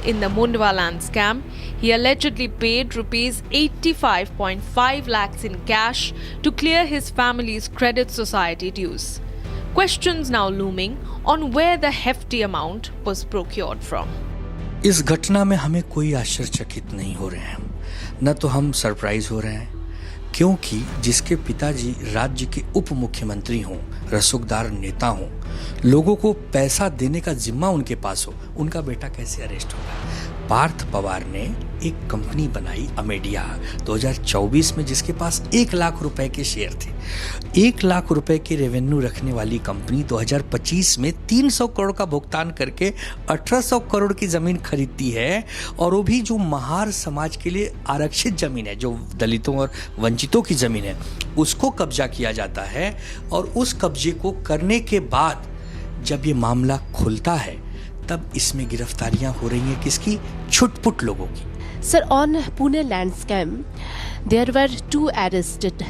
in the Mundwa land scam. He allegedly paid rupees 85.5 lakhs in cash to clear his family's credit society dues. Questions now looming on where the hefty amount was procured from. इस घटना में हमें कोई आश्चर्यचकित नहीं हो रहे हैं, न तो हम सरप्राइज हो रहे हैं, क्योंकि जिसके पिताजी राज्य के उप मुख्यमंत्री हों, रसूखदार नेता हों, लोगों को पैसा देने का जिम्मा उनके पास हो, उनका बेटा कैसे अरेस्ट होगा। पार्थ पवार ने एक कंपनी बनाई अमेडिया 2024 में, जिसके पास 1 लाख रुपए के शेयर थे। 1 लाख रुपए के रेवेन्यू रखने वाली कंपनी 2025 में 300 करोड़ का भुगतान करके 1800 करोड़ की जमीन खरीदती है, और वो भी जो महार समाज के लिए आरक्षित जमीन है, जो दलितों और वंचितों की जमीन है, उसको कब्जा किया जाता है। और उस कब्जे को करने के बाद जब ये मामला खुलता है, तब इसमें गिरफ्तारियां हो रही हैं किसकी? छुटपुट लोगों की। Sir, on Pune land scam, there were 2 arrested,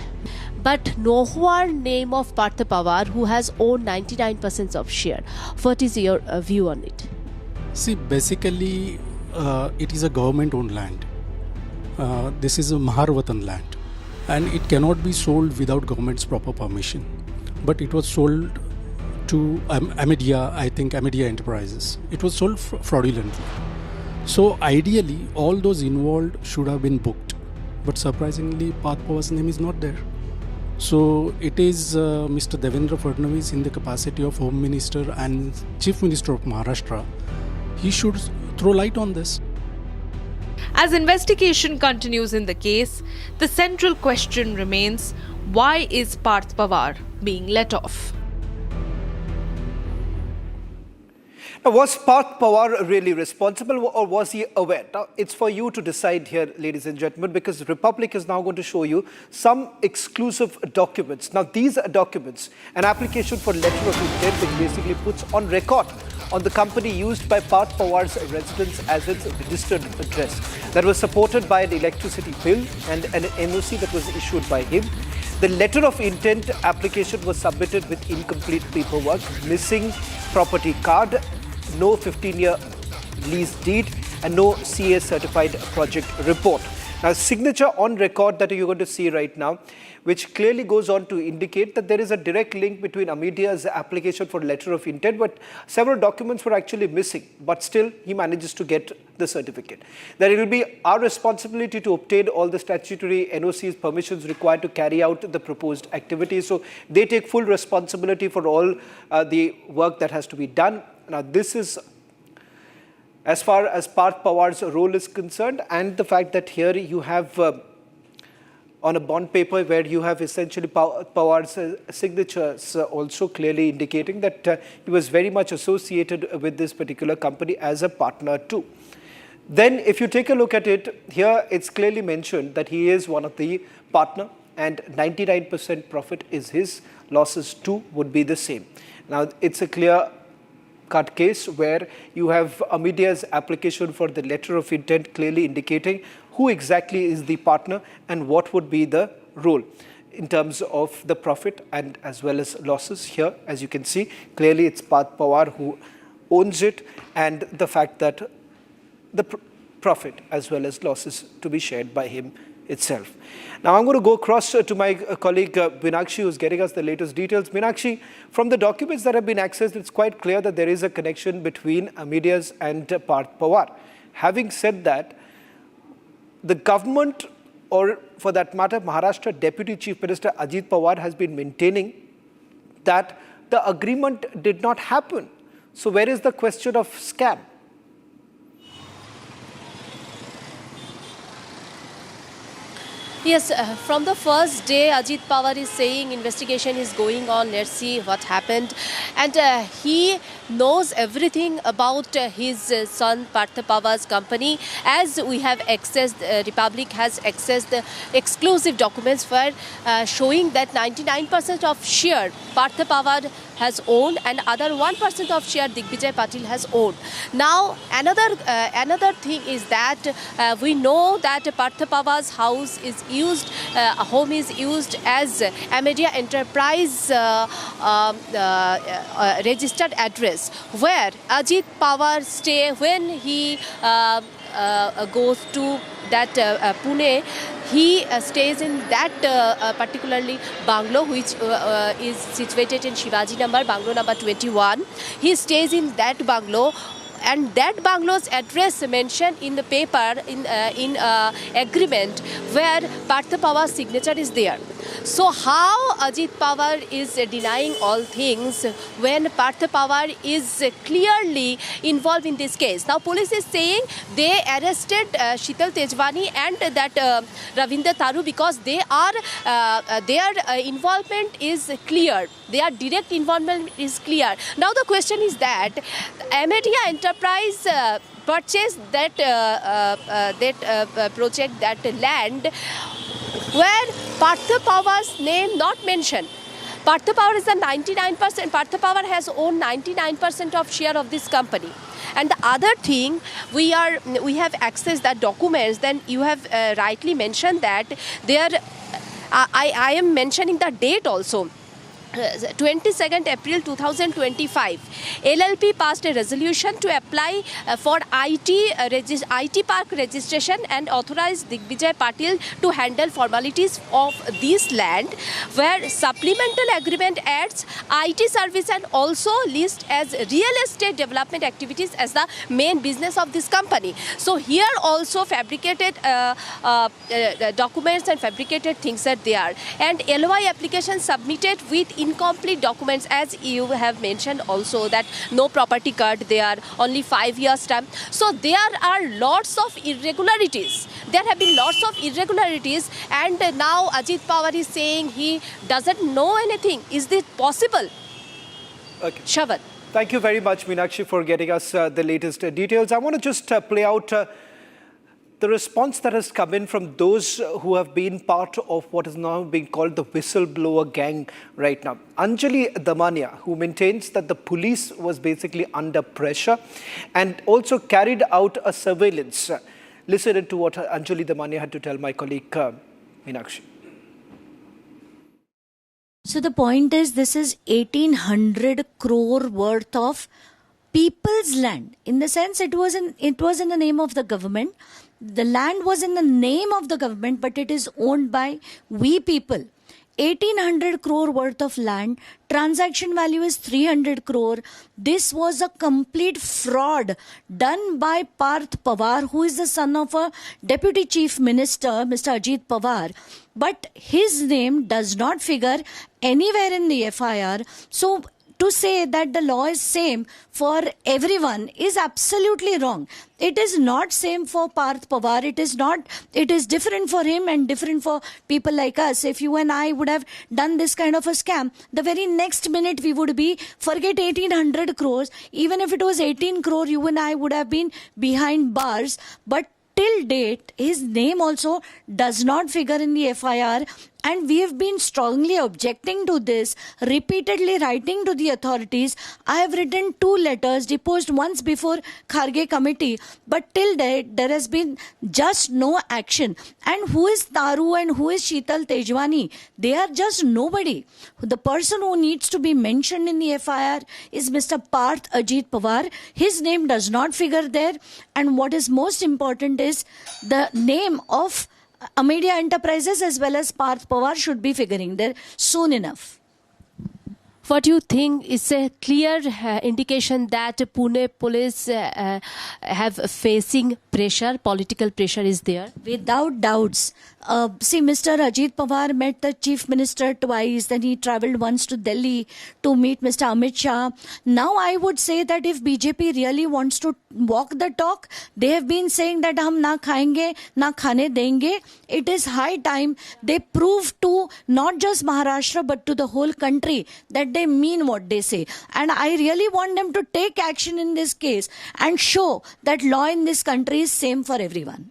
but no one name of Parth Pawar, who has owned 99% of share. What is your view on it? See, basically, it is a government-owned land. This is a Maharvatan land, and it cannot be sold without government's proper permission. But it was sold to Amedia, I think Amedia Enterprises. It was sold fraudulently. So ideally, all those involved should have been booked. But surprisingly, Parth Pawar's name is not there. So it is Mr. Devendra Fadnavis, in the capacity of Home Minister and Chief Minister of Maharashtra, he should throw light on this. As investigation continues in the case, the central question remains, why is Parth Pawar being let off? Now, was Parth Pawar really responsible, or was he aware? Now, it's for you to decide here, ladies and gentlemen, because Republic is now going to show you some exclusive documents. Now, these documents, an application for letter of intent, which basically puts on record on the company used by Parth Pawar's residence as its registered address, that was supported by an electricity bill and an NOC that was issued by him. The letter of intent application was submitted with incomplete paperwork, missing property card, no 15-year lease deed, and no CA certified project report. Now, signature on record that you're going to see right now, which clearly goes on to indicate that there is a direct link between Amedia's application for letter of intent, but several documents were actually missing, but still he manages to get the certificate. That it will be our responsibility to obtain all the statutory NOCs, permissions required to carry out the proposed activities. So they take full responsibility for all the work that has to be done. Now, this is as far as Parth Pawar's role is concerned, and the fact that here you have on a bond paper where you have essentially Pawar's signatures also clearly indicating that he was very much associated with this particular company as a partner too. Then if you take a look at it, here it's clearly mentioned that he is one of the partner and 99% profit is his, losses too would be the same. Now, it's a clear cut case where you have Amedia's application for the letter of intent clearly indicating who exactly is the partner and what would be the role in terms of the profit and as well as losses. Here, as you can see, clearly it's Parth Pawar who owns it, and the fact that the profit as well as losses to be shared by him itself. Now, I'm going to go across to my colleague Meenakshi, who's getting us the latest details. Meenakshi, from the documents that have been accessed, it's quite clear that there is a connection between Amedia's and Parth Pawar. Having said that, the government, or for that matter, Maharashtra Deputy Chief Minister Ajit Pawar has been maintaining that the agreement did not happen. So where is the question of scam? Yes, from the first day, Ajit Pawar is saying investigation is going on, let's see what happened. And he knows everything about his son Parth Pawar's company. As we have accessed, Republic has accessed the exclusive documents for showing that 99% of share Parth Pawar has owned, and other 1% of share Digvijay Patil has owned. Now, another thing is that we know that Partha Pawar's house is used, home is used as Amedia Enterprise registered address, where Ajit Pawar stay when he goes to that Pune. He stays in that particularly bungalow, which is situated in Shivaji number, bungalow number 21. He stays in that bungalow, and that bungalow's address mentioned in the paper in agreement where Partha Pawar's signature is there. So how Ajit Pawar is denying all things when Partha Pawar is clearly involved in this case? Now police is saying they arrested Sheetal Tejwani and that Ravinder Taru because their involvement is clear. Their direct involvement is clear. Now the question is that Amedia Enterprise purchased that project, that land, where Partha Pawar's name not mentioned. Partha Pawar is the 99%. Partha Pawar has owned 99% of share of this company. And the other thing, we have accessed that documents. Then you have rightly mentioned that there. I am mentioning the date also. 22nd April 2025, LLP passed a resolution to apply for IT park registration and authorized Digvijay Patil to handle formalities of this land, where supplemental agreement adds IT service and also list as real estate development activities as the main business of this company. So here also fabricated documents and fabricated things are there, and LOI application submitted with incomplete documents, as you have mentioned also, that no property card there, only 5 years time. So there are lots of irregularities. There have been lots of irregularities, and now Ajit Pawar is saying he doesn't know anything. Is this possible? Okay. Shravan. Thank you very much, Meenakshi, for getting us the latest details. I want to just play out the response that has come in from those who have been part of what is now being called the whistleblower gang right now. Anjali Damania, who maintains that the police was basically under pressure and also carried out a surveillance. Listen to what Anjali Damania had to tell my colleague Meenakshi. So the point is, this is 1800 crore worth of people's land. In the sense, it was in the name of the government. The land was in the name of the government, but it is owned by we people. 1800 crore worth of land, transaction value is 300 crore. This was a complete fraud done by Parth Pawar, who is the son of a deputy chief minister, Mr. Ajit Pawar. But his name does not figure anywhere in the FIR. So to say that the law is same for everyone is absolutely wrong. It is not same for Parth Pawar. It is different for him and different for people like us. If you and I would have done this kind of a scam, the very next minute we would be, forget 1800 crores. Even if it was 18 crore, you and I would have been behind bars. But till date, his name also does not figure in the FIR. And we have been strongly objecting to this, repeatedly writing to the authorities. I have written 2 letters, deposed once before Kharge committee, but till date there has been just no action. And who is Taru and who is Sheetal Tejwani? They are just nobody. The person who needs to be mentioned in the FIR is Mr. Parth Ajit Pawar. His name does not figure there. And what is most important is the name of Amedia Enterprises as well as Parth Pawar should be figuring there soon enough. What do you think is a clear indication that Pune police have facing pressure, political pressure is there? Without doubts. See, Mr. Ajit Pawar met the Chief Minister twice, then he travelled once to Delhi to meet Mr. Amit Shah. Now I would say that if BJP really wants to walk the talk, they have been saying that hum na khayenge, na khane denge. It is high time they prove to not just Maharashtra but to the whole country that they mean what they say. And I really want them to take action in this case and show that law in this country is same for everyone.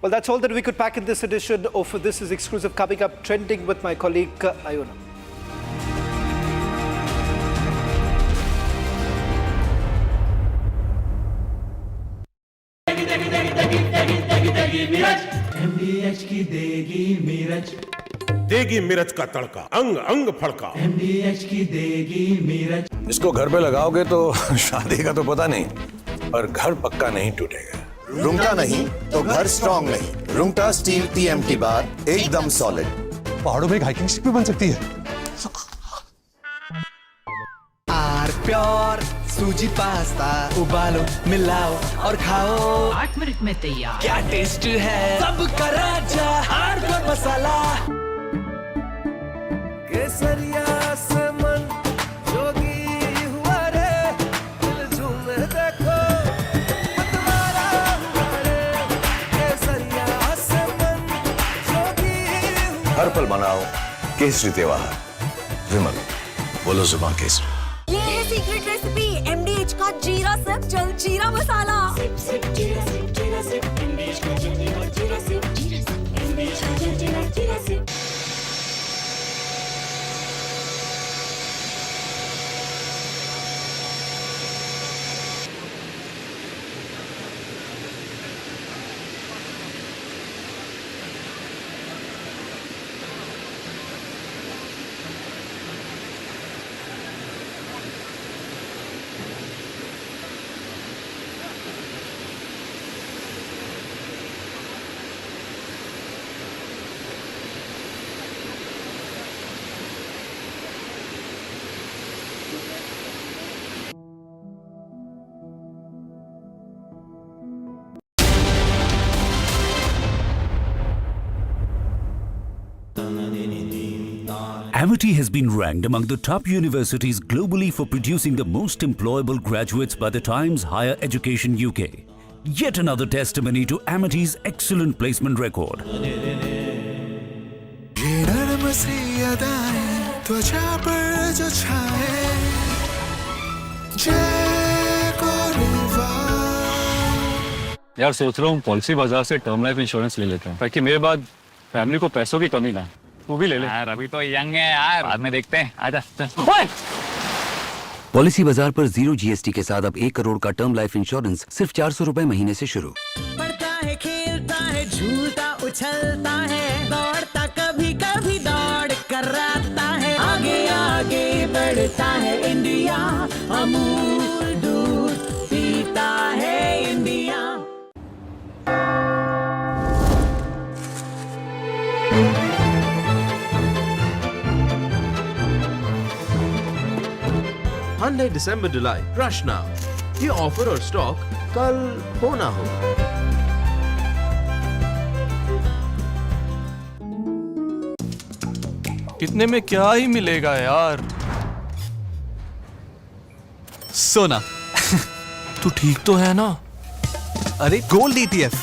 Well, that's all that we could pack in this edition of This Is Exclusive. Coming up, trending with my colleague Ayuna. MDH की देगी मीरज, देगी मिर्च का तड़का, अंग अंग फड़का। MDH की देगी मीरज। इसको घर पे लगाओगे तो शादी का तो पता नहीं, पर घर पक्का नहीं टूटेगा। रुंगटा नहीं तो घर स्ट्रॉन्ग नहीं। रुंगटा स्टील TMT बार एकदम सॉलिड। पहाड़ों में हाइकिंग शिप भी बन सकती है। आर प्योर सूजी पास्ता, उबालो मिलाओ और खाओ, 8 मिनट में तैयार। क्या टेस्ट है, सबका राजा आर प्योर मसाला। केसरिया से मन जोगी हुआ रे, दिल झूमे देखो मतवारा हुआ रे। केसरिया से मन जोगी हुआ। हर पल मनाओ केसरी त्योहार। विमल, बोलो जुबान केसरी। ये है सीक्रेट रेसिपी MDH का जीरा सिप जल जीरा मसाला। सिप सिप जीरा सिप जीरा सिप MDH का जल जीरा सिप जीरा सिप MDH का जल जीरा SIP. Amity has been ranked among the top universities globally for producing the most employable graduates by the Times Higher Education UK. Yet another testimony to Amity's excellent placement record. यार सोच रहा हूँ policy बाजार से term life insurance ले लेता हूँ, ताकि मेरे बाद फैमिली को पैसों की कमी ना। तू भी ले ले यार, अभी तो यंग है यार, बाद में देखते हैं। आजा पॉलिसी बाजार पर 0 GST के साथ अब 1 करोड़ का टर्म लाइफ इंश्योरेंस सिर्फ 400 रुपए महीने से शुरू। पढ़ता है, खेलता है, झूलता उछलता है, दौड़ता कभी कभी दौड़ कराता है, आगे आगे बढ़ता है इंडिया, अमूल दूध पीता है India. Monday, December, July. Rush now. ये ऑफर और स्टॉक कल हो ना हो। कितने में क्या ही मिलेगा यार। सोना तू ठीक तो है ना? अरे gold ETF.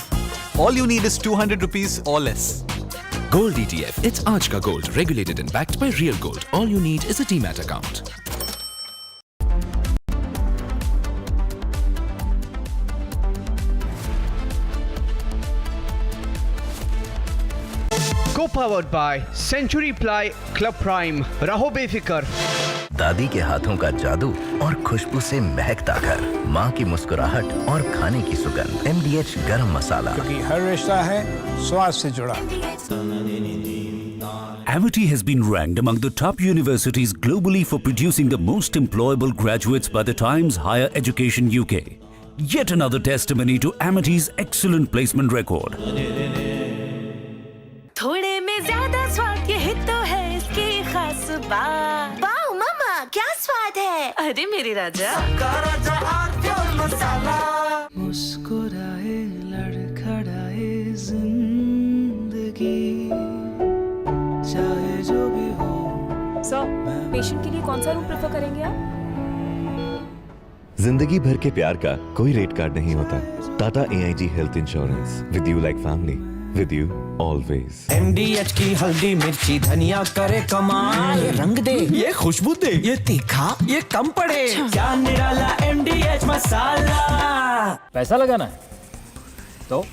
All you need is 200 rupees or less. Gold ETF. It's आज का gold, regulated and backed by real gold. All you need is a Demat account. Co-powered by Century Ply Club Prime. रहो बेफिक्र। दादी के हाथों का जादू और खुशबू से महकता घर, माँ की मुस्कुराहट और खाने की सुगंध। MDH गरम मसाला, क्योंकि हर रिश्ता है स्वाद से जुड़ा। Amity has been ranked among the top universities globally for producing the most employable graduates by the Times Higher Education UK. Yet another testimony to Amity's excellent placement record. थोड़े में ज्यादा स्वाद, यही तो है इसकी खास बात। वाओ मामा, क्या स्वाद है। अरे मेरे राजा, सबका राजा आर प्योर मसाला। मुस्कुराए लड़खड़ाए जिंदगी, चाहे जो भी हो। सर, पेशेंट के लिए कौन सा रूम प्रेफर करेंगे आप? जिंदगी भर के प्यार का कोई रेट कार्ड नहीं होता। Tata AIG health insurance, with you like family, with you always. MDH की हल्दी मिर्ची धनिया करे कमाल, ये रंग दे, ये खुशबू दे, ये तीखा, ये कम पड़े, क्या निराला MDH मसाला। पैसा लगाना है तो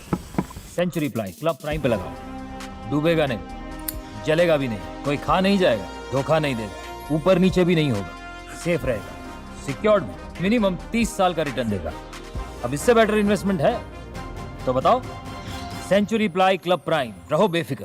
सेंचुरी प्लाई क्लब प्राइम पे लगाओ। डूबेगा नहीं, जलेगा भी नहीं, कोई खा नहीं जाएगा, धोखा नहीं देगा, ऊपर नीचे भी नहीं होगा, सेफ रहेगा, सिक्योर्ड, मिनिमम 30 साल का रिटर्न देगा। अब इससे बेटर इन्वेस्टमेंट है तो बताओ। सेंचुरी प्लाई क्लब प्राइम, रहो बेफिक्र।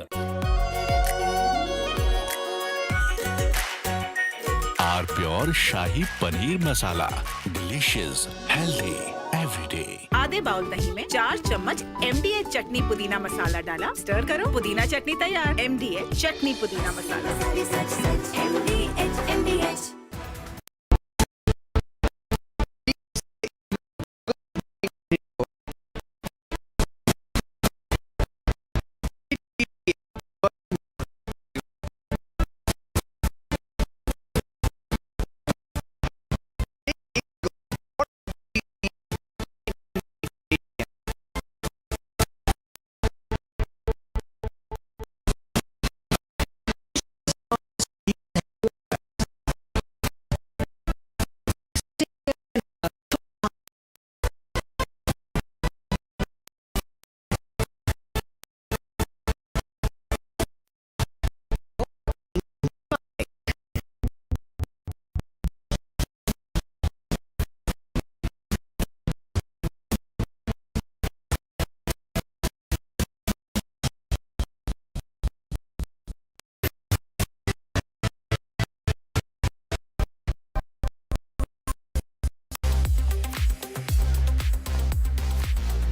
Our pure shahi paneer masala, delicious, healthy everyday. आधे बाउल दही में 4 चम्मच MDH चटनी पुदीना मसाला डाला, स्टर करो, पुदीना चटनी तैयार। MDH चटनी पुदीना मसाला। MDH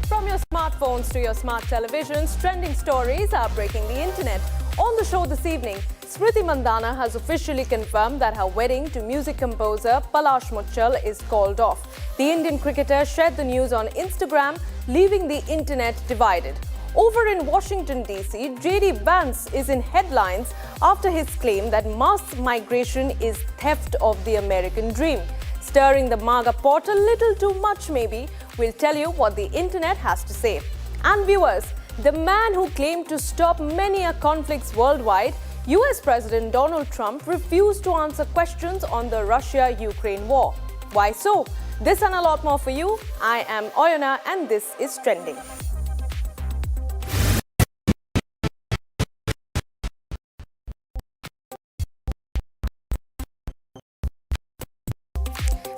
From your smartphones to your smart televisions, trending stories are breaking the internet. On the show this evening, Smriti Mandhana has officially confirmed that her wedding to music composer Palash Muchal is called off. The Indian cricketer shared the news on Instagram, leaving the internet divided. Over in Washington, D.C., J.D. Vance is in headlines after his claim that mass migration is theft of the American dream. Stirring the MAGA pot a little too much maybe, we'll tell you what the internet has to say. And viewers, the man who claimed to stop many conflicts worldwide, US President Donald Trump refused to answer questions on the Russia-Ukraine war. Why so? This and a lot more for you. I am Oyana and this is Trending.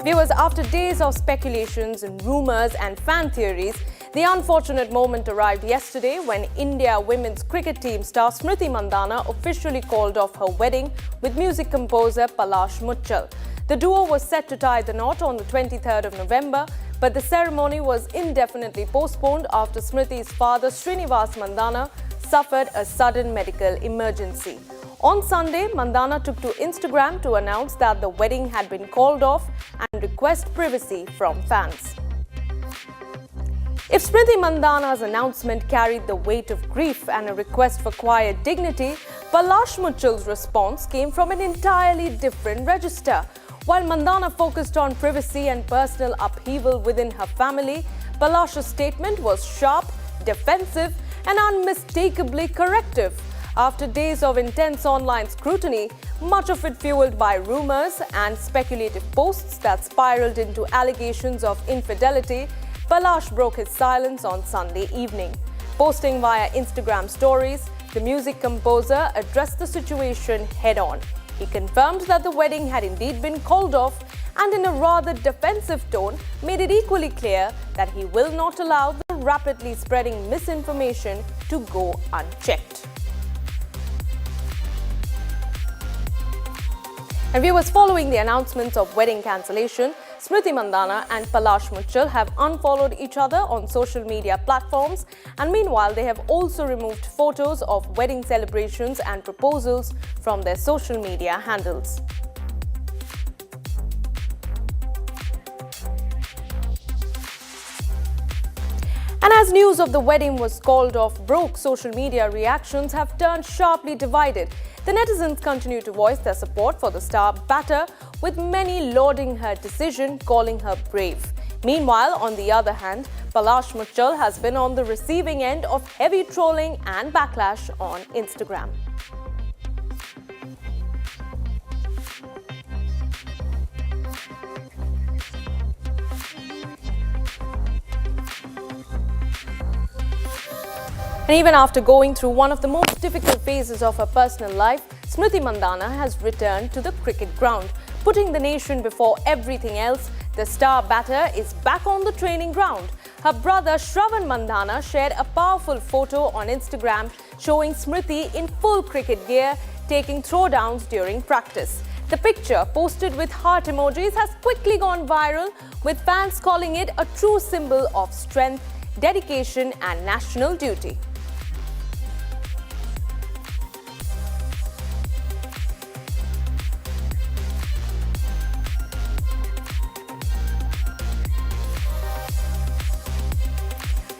Viewers, after days of speculations and rumours and fan theories, the unfortunate moment arrived yesterday when India women's cricket team star Smriti Mandhana officially called off her wedding with music composer Palash Muchal. The duo was set to tie the knot on the 23rd of November, but the ceremony was indefinitely postponed after Smriti's father Srinivas Mandhana suffered a sudden medical emergency. On Sunday, Mandhana took to Instagram to announce that the wedding had been called off and request privacy from fans. If Smriti Mandhana's announcement carried the weight of grief and a request for quiet dignity, Palash Muchal's response came from an entirely different register. While Mandhana focused on privacy and personal upheaval within her family, Palash's statement was sharp, defensive, and unmistakably corrective. After days of intense online scrutiny, much of it fueled by rumors and speculative posts that spiraled into allegations of infidelity, Palash broke his silence on Sunday evening. Posting via Instagram stories, the music composer addressed the situation head-on. He confirmed that the wedding had indeed been called off and in a rather defensive tone made it equally clear that he will not allow the rapidly spreading misinformation to go unchecked. And viewers, following the announcements of wedding cancellation, Smriti Mandhana and Palash Muchal have unfollowed each other on social media platforms, and meanwhile they have also removed photos of wedding celebrations and proposals from their social media handles. And as news of the wedding was called off broke, social media reactions have turned sharply divided. The netizens continue to voice their support for the star batter, with many lauding her decision, calling her brave. Meanwhile, on the other hand, Palash Muchal has been on the receiving end of heavy trolling and backlash on Instagram. And even after going through one of the most difficult phases of her personal life, Smriti Mandhana has returned to the cricket ground. Putting the nation before everything else, the star batter is back on the training ground. Her brother Shravan Mandhana shared a powerful photo on Instagram showing Smriti in full cricket gear taking throwdowns during practice. The picture, posted with heart emojis, has quickly gone viral, with fans calling it a true symbol of strength, dedication and national duty.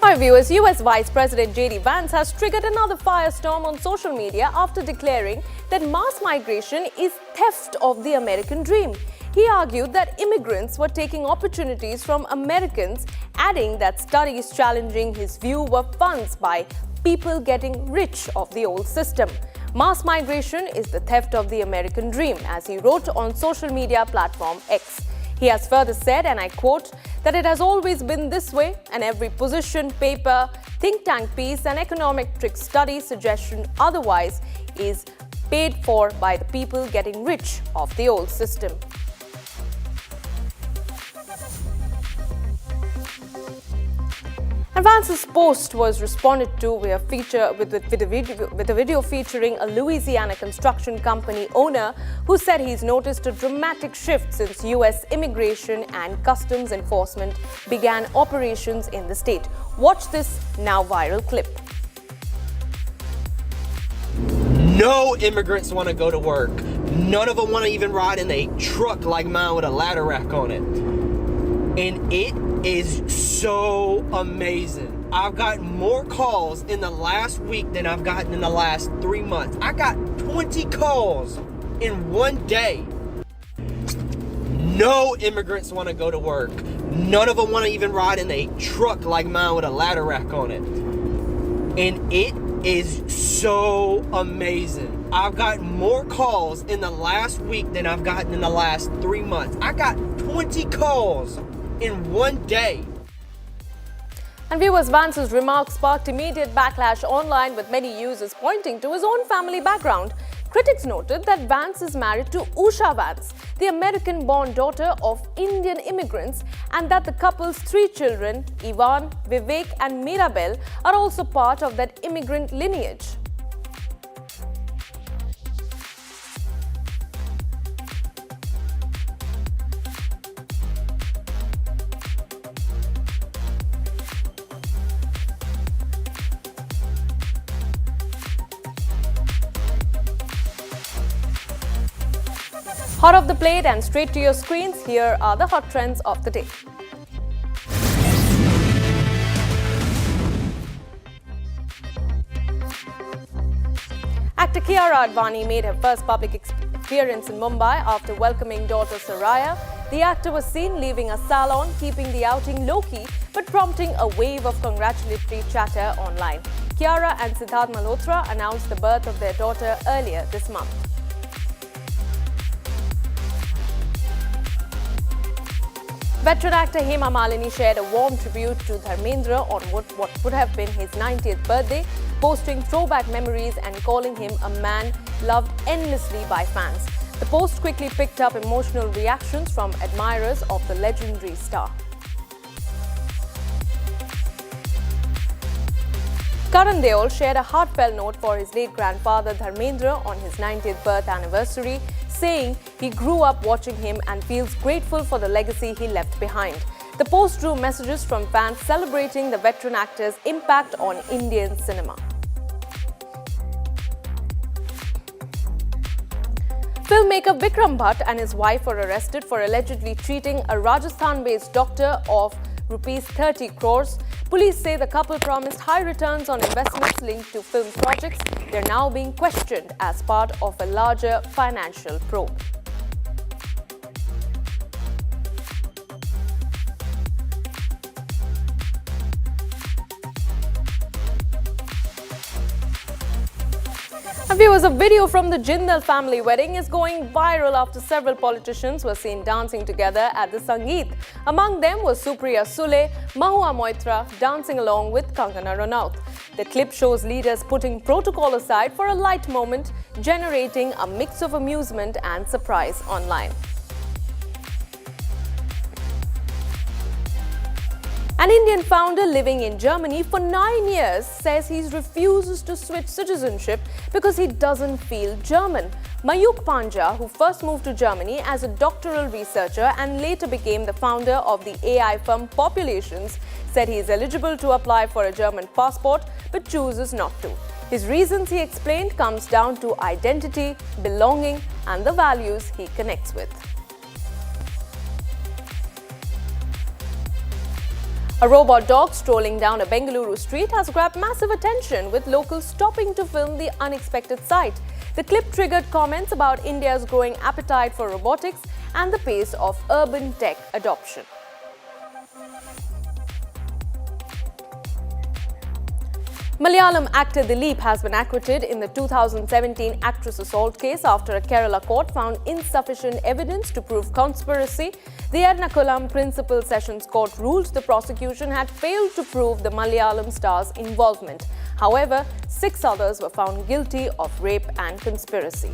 Hi viewers, US Vice President J.D. Vance has triggered another firestorm on social media after declaring that mass migration is theft of the American dream. He argued that immigrants were taking opportunities from Americans, adding that studies challenging his view were funds by people getting rich of the old system. Mass migration is the theft of the American dream, as he wrote on social media platform X. He has further said, and I quote, that it has always been this way, and every position, paper, think tank piece and econometric study suggestion otherwise is paid for by the people getting rich of the old system. And Vance's post was responded to with a video featuring a Louisiana construction company owner who said he's noticed a dramatic shift since US Immigration and Customs Enforcement began operations in the state. Watch this now viral clip. No immigrants want to go to work. None of them want to even ride in a truck like mine with a ladder rack on it. And it is so amazing. I've gotten more calls in the last week than I've gotten in the last 3 months. I got 20 calls in one day. No immigrants want to go to work. None of them want to even ride in a truck like mine with a ladder rack on it. And it is so amazing. I've gotten more calls in the last week than I've gotten in the last 3 months. I got 20 calls in one day. And viewers, Vance's remarks sparked immediate backlash online, with many users pointing to his own family background. Critics noted that Vance is married to Usha Vance, the American-born daughter of Indian immigrants, and that the couple's 3 children, Ivan, Vivek and Mirabel, are also part of that immigrant lineage. Hot off the plate and straight to your screens, here are the hot trends of the day. Actor Kiara Advani made her first public appearance in Mumbai after welcoming daughter Saraya. The actor was seen leaving a salon, keeping the outing low-key but prompting a wave of congratulatory chatter online. Kiara and Siddharth Malhotra announced the birth of their daughter earlier this month. Veteran actor Hema Malini shared a warm tribute to Dharmendra on what would have been his 90th birthday, posting throwback memories and calling him a man loved endlessly by fans. The post quickly picked up emotional reactions from admirers of the legendary star. Karan Deol shared a heartfelt note for his late grandfather Dharmendra on his 90th birth anniversary, saying he grew up watching him and feels grateful for the legacy he left behind. The post drew messages from fans celebrating the veteran actor's impact on Indian cinema. Filmmaker Vikram Bhatt and his wife were arrested for allegedly treating a Rajasthan-based doctor of Rs 30 crores. Police say the couple promised high returns on investments linked to film projects. They're now being questioned as part of a larger financial probe. And viewers, a video from the Jindal family wedding is going viral after several politicians were seen dancing together at the Sangeet. Among them was Supriya Sule, Mahua Moitra dancing along with Kangana Ranaut. The clip shows leaders putting protocol aside for a light moment, generating a mix of amusement and surprise online. An Indian founder living in Germany for 9 years says he refuses to switch citizenship because he doesn't feel German. Mayuk Panja, who first moved to Germany as a doctoral researcher and later became the founder of the AI firm Populations, said he is eligible to apply for a German passport but chooses not to. His reasons, he explained, comes down to identity, belonging and the values he connects with. A robot dog strolling down a Bengaluru street has grabbed massive attention, with locals stopping to film the unexpected sight. The clip triggered comments about India's growing appetite for robotics and the pace of urban tech adoption. Malayalam actor Dileep has been acquitted in the 2017 actress assault case after a Kerala court found insufficient evidence to prove conspiracy. The Ernakulam Principal Sessions Court ruled the prosecution had failed to prove the Malayalam star's involvement. However, 6 others were found guilty of rape and conspiracy.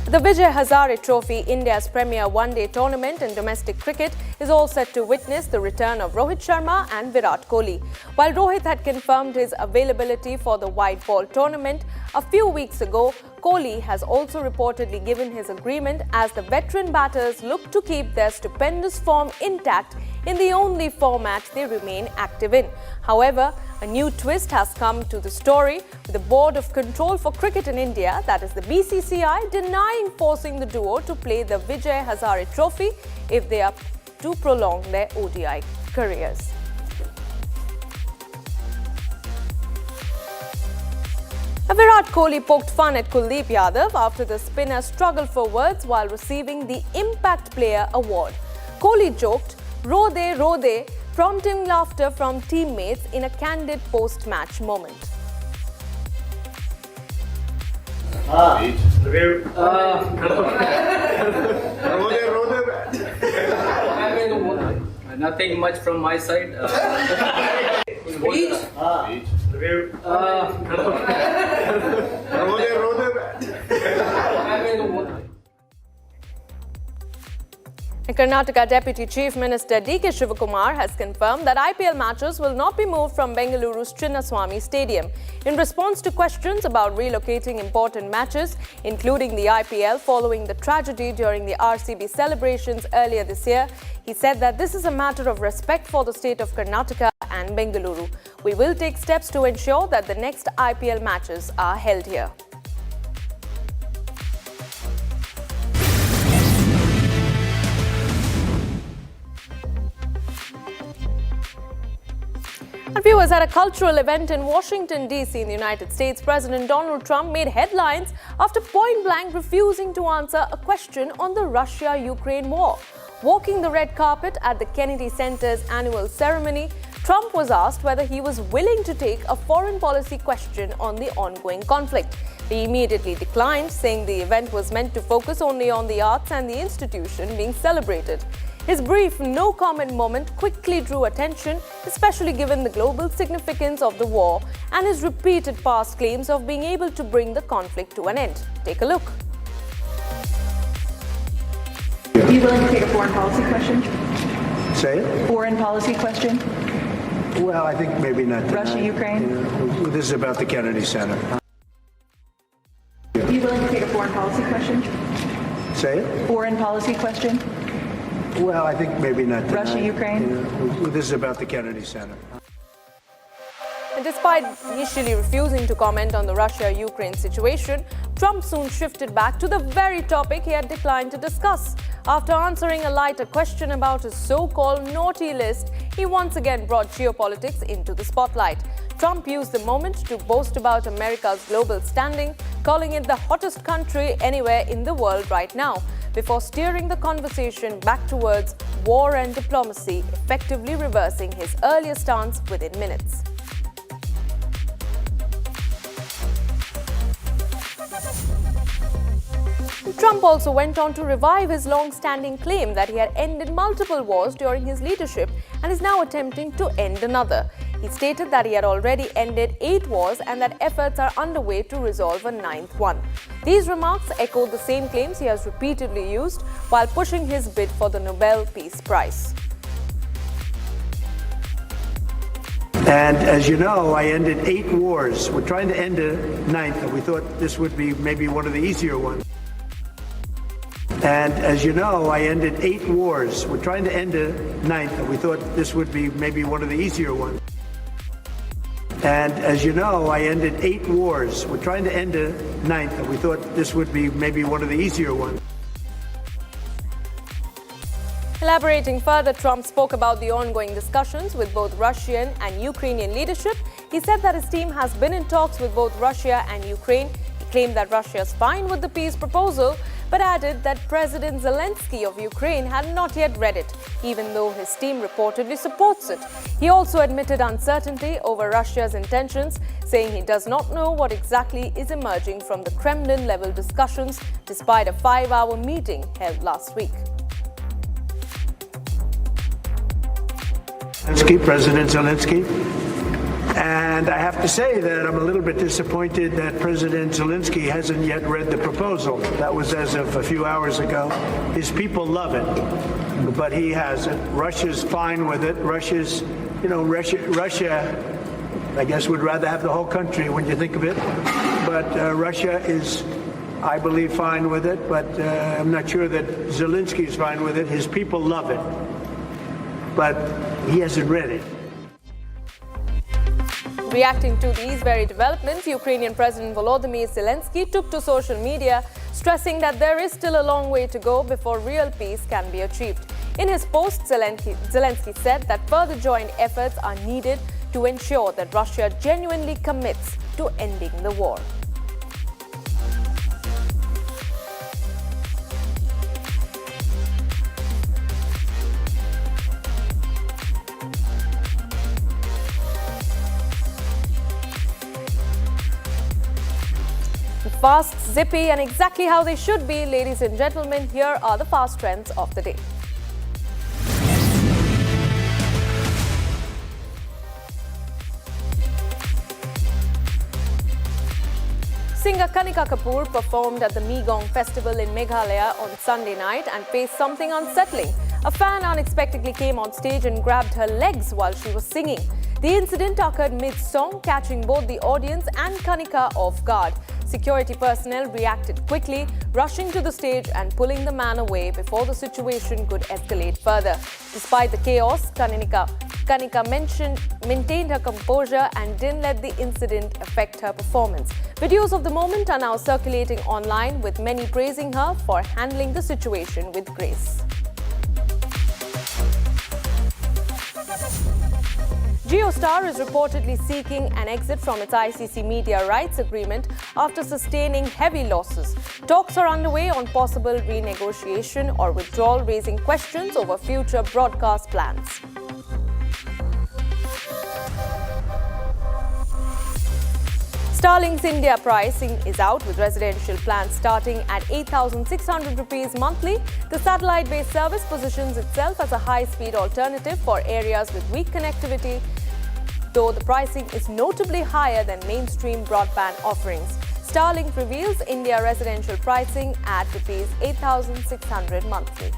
The Vijay Hazare Trophy, India's premier one-day tournament in domestic cricket, is all set to witness the return of Rohit Sharma and Virat Kohli. While Rohit had confirmed his availability for the white ball tournament a few weeks ago, Kohli has also reportedly given his agreement as the veteran batters look to keep their stupendous form intact in the only format they remain active in. However, a new twist has come to the story, with the Board of Control for Cricket in India, that is the BCCI, denying forcing the duo to play the Vijay Hazare Trophy if they are to prolong their ODI careers. Virat Kohli poked fun at Kuldeep Yadav after the spinner struggled for words while receiving the Impact Player Award. Kohli joked, "Ro de," prompting laughter from teammates in a candid post-match moment. Nothing much from my side. Karnataka Deputy Chief Minister D.K. Shivakumar has confirmed that IPL matches will not be moved from Bengaluru's Chinnaswamy Stadium. In response to questions about relocating important matches, including the IPL following the tragedy during the RCB celebrations earlier this year, he said that this is a matter of respect for the state of Karnataka and Bengaluru. We will take steps to ensure that the next IPL matches are held here. And viewers, at a cultural event in Washington, D.C. in the United States, President Donald Trump made headlines after point-blank refusing to answer a question on the Russia-Ukraine war. Walking the red carpet at the Kennedy Center's annual ceremony, Trump was asked whether he was willing to take a foreign policy question on the ongoing conflict. He immediately declined, saying the event was meant to focus only on the arts and the institution being celebrated. His brief no-comment moment quickly drew attention, especially given the global significance of the war and his repeated past claims of being able to bring the conflict to an end. Take a look. Are you willing to take a foreign policy question? Say it? Foreign policy question? Well, I think maybe not tonight. Russia, Ukraine? Yeah, this is about the Kennedy Center. Are you willing to take a foreign policy question? Say it? Foreign policy question? Well, I think maybe not tonight. Russia, Ukraine? Yeah, this is about the Kennedy Center. And despite initially refusing to comment on the Russia-Ukraine situation, Trump soon shifted back to the very topic he had declined to discuss. After answering a lighter question about his so-called naughty list, he once again brought geopolitics into the spotlight. Trump used the moment to boast about America's global standing, calling it the hottest country anywhere in the world right now, before steering the conversation back towards war and diplomacy, effectively reversing his earlier stance within minutes. Trump also went on to revive his long-standing claim that he had ended multiple wars during his leadership and is now attempting to end another. He stated that he had already ended 8 wars and that efforts are underway to resolve a 9th one. These remarks echoed the same claims he has repeatedly used while pushing his bid for the Nobel Peace Prize. And as you know, I ended 8 wars. We're trying to end a 9th, and we thought this would be maybe one of the easier ones. And as you know, I ended 8 wars. We're trying to end a 9th, and we thought this would be maybe one of the easier ones. And as you know, I ended 8 wars. We're trying to end a 9th, and we thought this would be maybe one of the easier ones. Elaborating further, Trump spoke about the ongoing discussions with both Russian and Ukrainian leadership. He said that his team has been in talks with both Russia and Ukraine. He claimed that Russia is fine with the peace proposal, but added that President Zelensky of Ukraine had not yet read it, even though his team reportedly supports it. He also admitted uncertainty over Russia's intentions, saying he does not know what exactly is emerging from the Kremlin-level discussions, despite a 5-hour meeting held last week. President Zelensky. And I have to say that I'm a little bit disappointed that President Zelensky hasn't yet read the proposal. That was as of a few hours ago. His people love it, but he hasn't. Russia's fine with it. Russia, I guess, would rather have the whole country when you think of it. But Russia is, I believe, fine with it, but I'm not sure that Zelensky is fine with it. His people love it, but he hasn't read it. Reacting to these very developments, Ukrainian President Volodymyr Zelensky took to social media, stressing that there is still a long way to go before real peace can be achieved. In his post, Zelensky said that further joint efforts are needed to ensure that Russia genuinely commits to ending the war. Fast, zippy, and exactly how they should be, ladies and gentlemen, here are the fast trends of the day. Singer Kanika Kapoor performed at the Megong Festival in Meghalaya on Sunday night and faced something unsettling. A fan unexpectedly came on stage and grabbed her legs while she was singing. The incident occurred mid-song, catching both the audience and Kanika off guard. Security personnel reacted quickly, rushing to the stage and pulling the man away before the situation could escalate further. Despite the chaos, Kanika maintained her composure and didn't let the incident affect her performance. Videos of the moment are now circulating online, with many praising her for handling the situation with grace. JioStar is reportedly seeking an exit from its ICC media rights agreement after sustaining heavy losses. Talks are underway on possible renegotiation or withdrawal, raising questions over future broadcast plans. Starlink's India pricing is out, with residential plans starting at 8,600 rupees monthly. The satellite-based service positions itself as a high-speed alternative for areas with weak connectivity, though the pricing is notably higher than mainstream broadband offerings. Starlink reveals India residential pricing at rupees 8,600 monthly.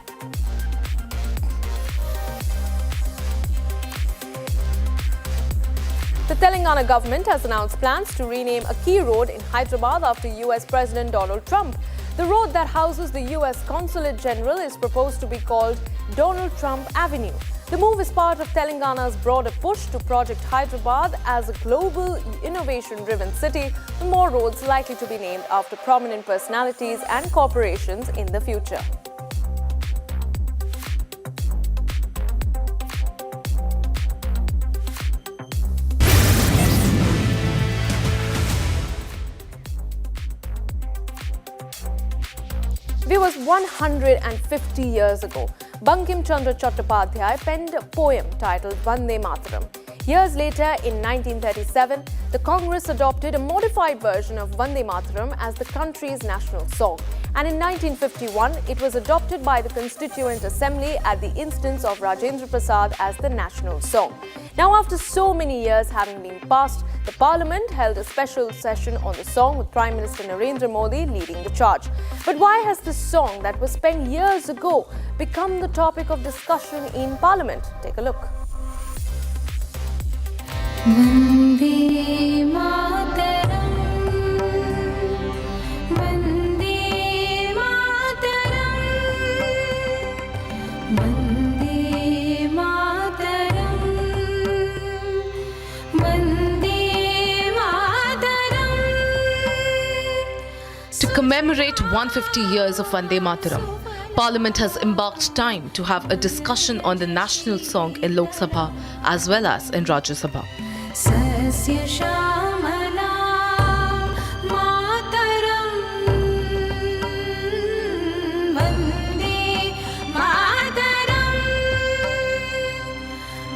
The Telangana government has announced plans to rename a key road in Hyderabad after US President Donald Trump. The road that houses the US Consulate General is proposed to be called Donald Trump Avenue. The move is part of Telangana's broader push to project Hyderabad as a global innovation-driven city, with more roads likely to be named after prominent personalities and corporations in the future. Viewers, 150 years ago, Bankim Chandra Chattopadhyay penned a poem titled Vande Mataram. Years later, in 1937, the Congress adopted a modified version of Vande Mataram as the country's national song. And in 1951, it was adopted by the Constituent Assembly at the instance of Rajendra Prasad as the national song. Now, after so many years having been passed, the Parliament held a special session on the song with Prime Minister Narendra Modi leading the charge. But why has this song that was penned years ago become the topic of discussion in Parliament? Take a look. Vande Mataram, Vande Mataram, Vande Mataram, Vande Mataram. To commemorate 150 years of Vande Mataram, Parliament has embarked time to have a discussion on the national song in Lok Sabha as well as in Rajya Sabha. Sasya Shamala Mataram, Vande Mataram,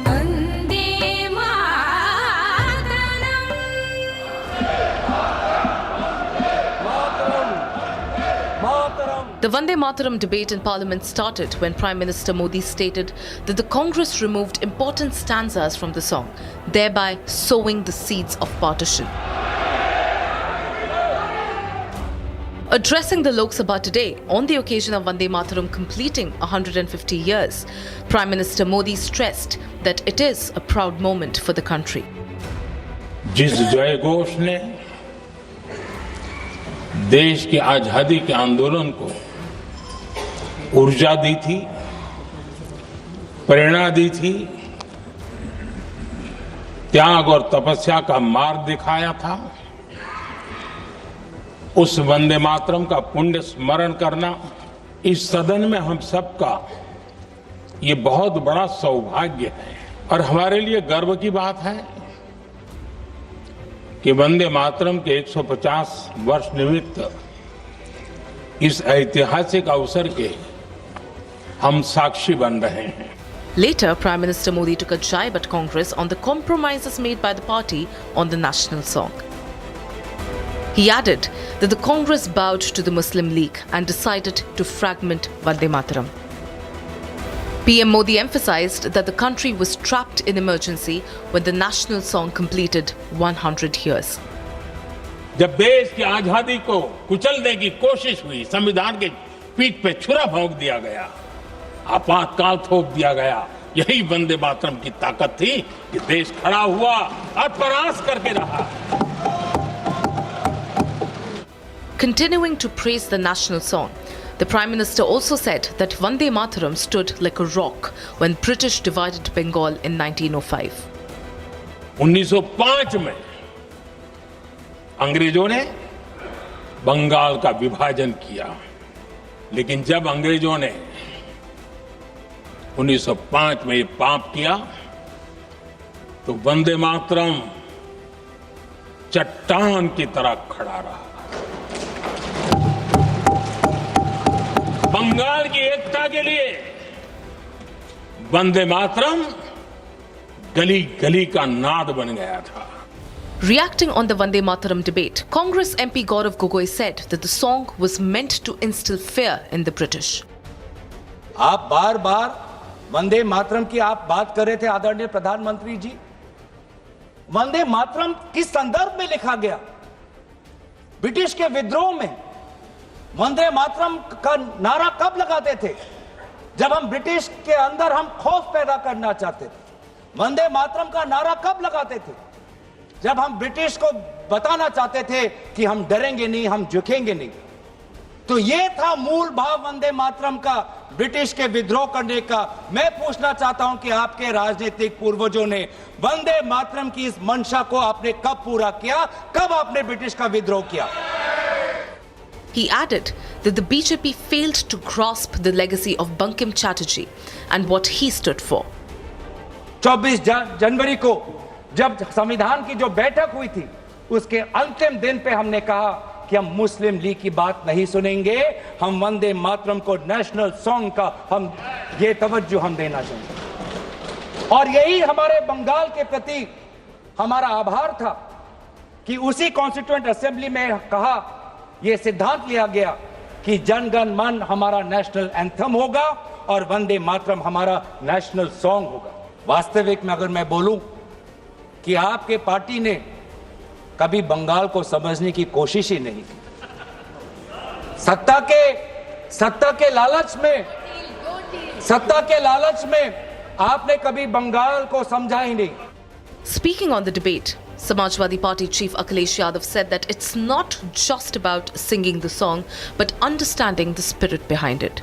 Vande The Vande Mataram debate in Parliament started when Prime Minister Modi stated that the Congress removed important stanzas from the song, thereby sowing the seeds of partition. Addressing the Lok Sabha today on the occasion of Vande Mataram completing 150 years, Prime Minister Modi stressed that it is a proud moment for the country. जिस जय घोष ने देश की आजादी के आंदोलन को ऊर्जा दी थी, प्रेरणा दी थी, त्याग और तपस्या का मार्ग दिखाया था, उस वंदे मातरम का पुण्य स्मरण करना इस सदन में हम सबका ये बहुत बड़ा सौभाग्य है और हमारे लिए गर्व की बात है कि वंदे मातरम के 150 वर्ष निमित्त इस ऐतिहासिक अवसर के हम साक्षी बन रहे हैं. Later, Prime Minister Modi took a jibe at Congress on the compromises made by the party on the national song. He added that the Congress bowed to the Muslim League and decided to fragment Vande Mataram. PM Modi emphasized that the country was trapped in emergency when the national song completed 100 years. जब देश की आजादी को कुचलने की कोशिश हुई, संविधान के पीठ पे छुरा भोंक दिया गया, आपातकाल थोप दिया गया, यही वंदे मातरम की ताकत थी कि देश खड़ा हुआ और प्रयास करके रहा. Continuing to praise the national song, the Prime Minister also said that Vande Mataram stood like a rock when British divided Bengal in 1905. 1905 में अंग्रेजों ने बंगाल का विभाजन किया, लेकिन जब अंग्रेजों ने 1905 में ये पाप किया तो वंदे मातरम चट्टान की तरह खड़ा रहा. बंगाल की एकता के लिए वंदे मातरम गली गली का नाद बन गया था. Reacting on the Vande Mataram debate, Congress MP Gaurav Gogoi said that the song was meant to instill fear in the British. आप बार बार वंदे मातरम की आप बात कर रहे थे आदरणीय प्रधानमंत्री जी. वंदे मातरम किस संदर्भ में लिखा गया? ब्रिटिश के विद्रोह में वंदे मातरम का नारा कब लगाते थे? जब हम ब्रिटिश के अंदर हम खौफ पैदा करना चाहते थे. वंदे मातरम का नारा कब लगाते थे? जब हम ब्रिटिश को बताना चाहते थे कि हम डरेंगे नहीं, हम झुकेंगे नहीं. तो ये था मूल भाव वंदे मातरम का, ब्रिटिश के विद्रोह करने का. मैं पूछना चाहता हूं कि आपके राजनीतिक पूर्वजों ने वंदे मातरम की इस मंशा को आपने कब पूरा किया? कब आपने ब्रिटिश का विद्रोह किया? He added that the BJP failed to grasp the legacy of Bankim Chatterjee and what he stood for. 24 जनवरी को जब संविधान की जो बैठक हुई थी, उसके अंतिम दिन पे हमने कहा कि हम मुस्लिम लीग की बात नहीं सुनेंगे, हम वंदे मातरम को नेशनल सॉन्ग का हम ये तवज्जो हम देना चाहेंगे. और यही हमारे बंगाल के प्रति हमारा आभार था कि उसी कॉन्स्टिट्यूएंट असेंबली में कहा, यह सिद्धांत लिया गया कि जन गण मन हमारा नेशनल एंथम होगा और वंदे मातरम हमारा नेशनल सॉन्ग होगा। वास्तविक में अगर मैं बोलूं कि आपके पार्टी ने कभी बंगाल को समझने की कोशिश ही नहीं की। सत्ता के लालच में आपने कभी बंगाल को समझा ही नहीं। Speaking on the debate, Samajwadi Party Chief Akhilesh Yadav said that it's not just about singing the song, but understanding the spirit behind it.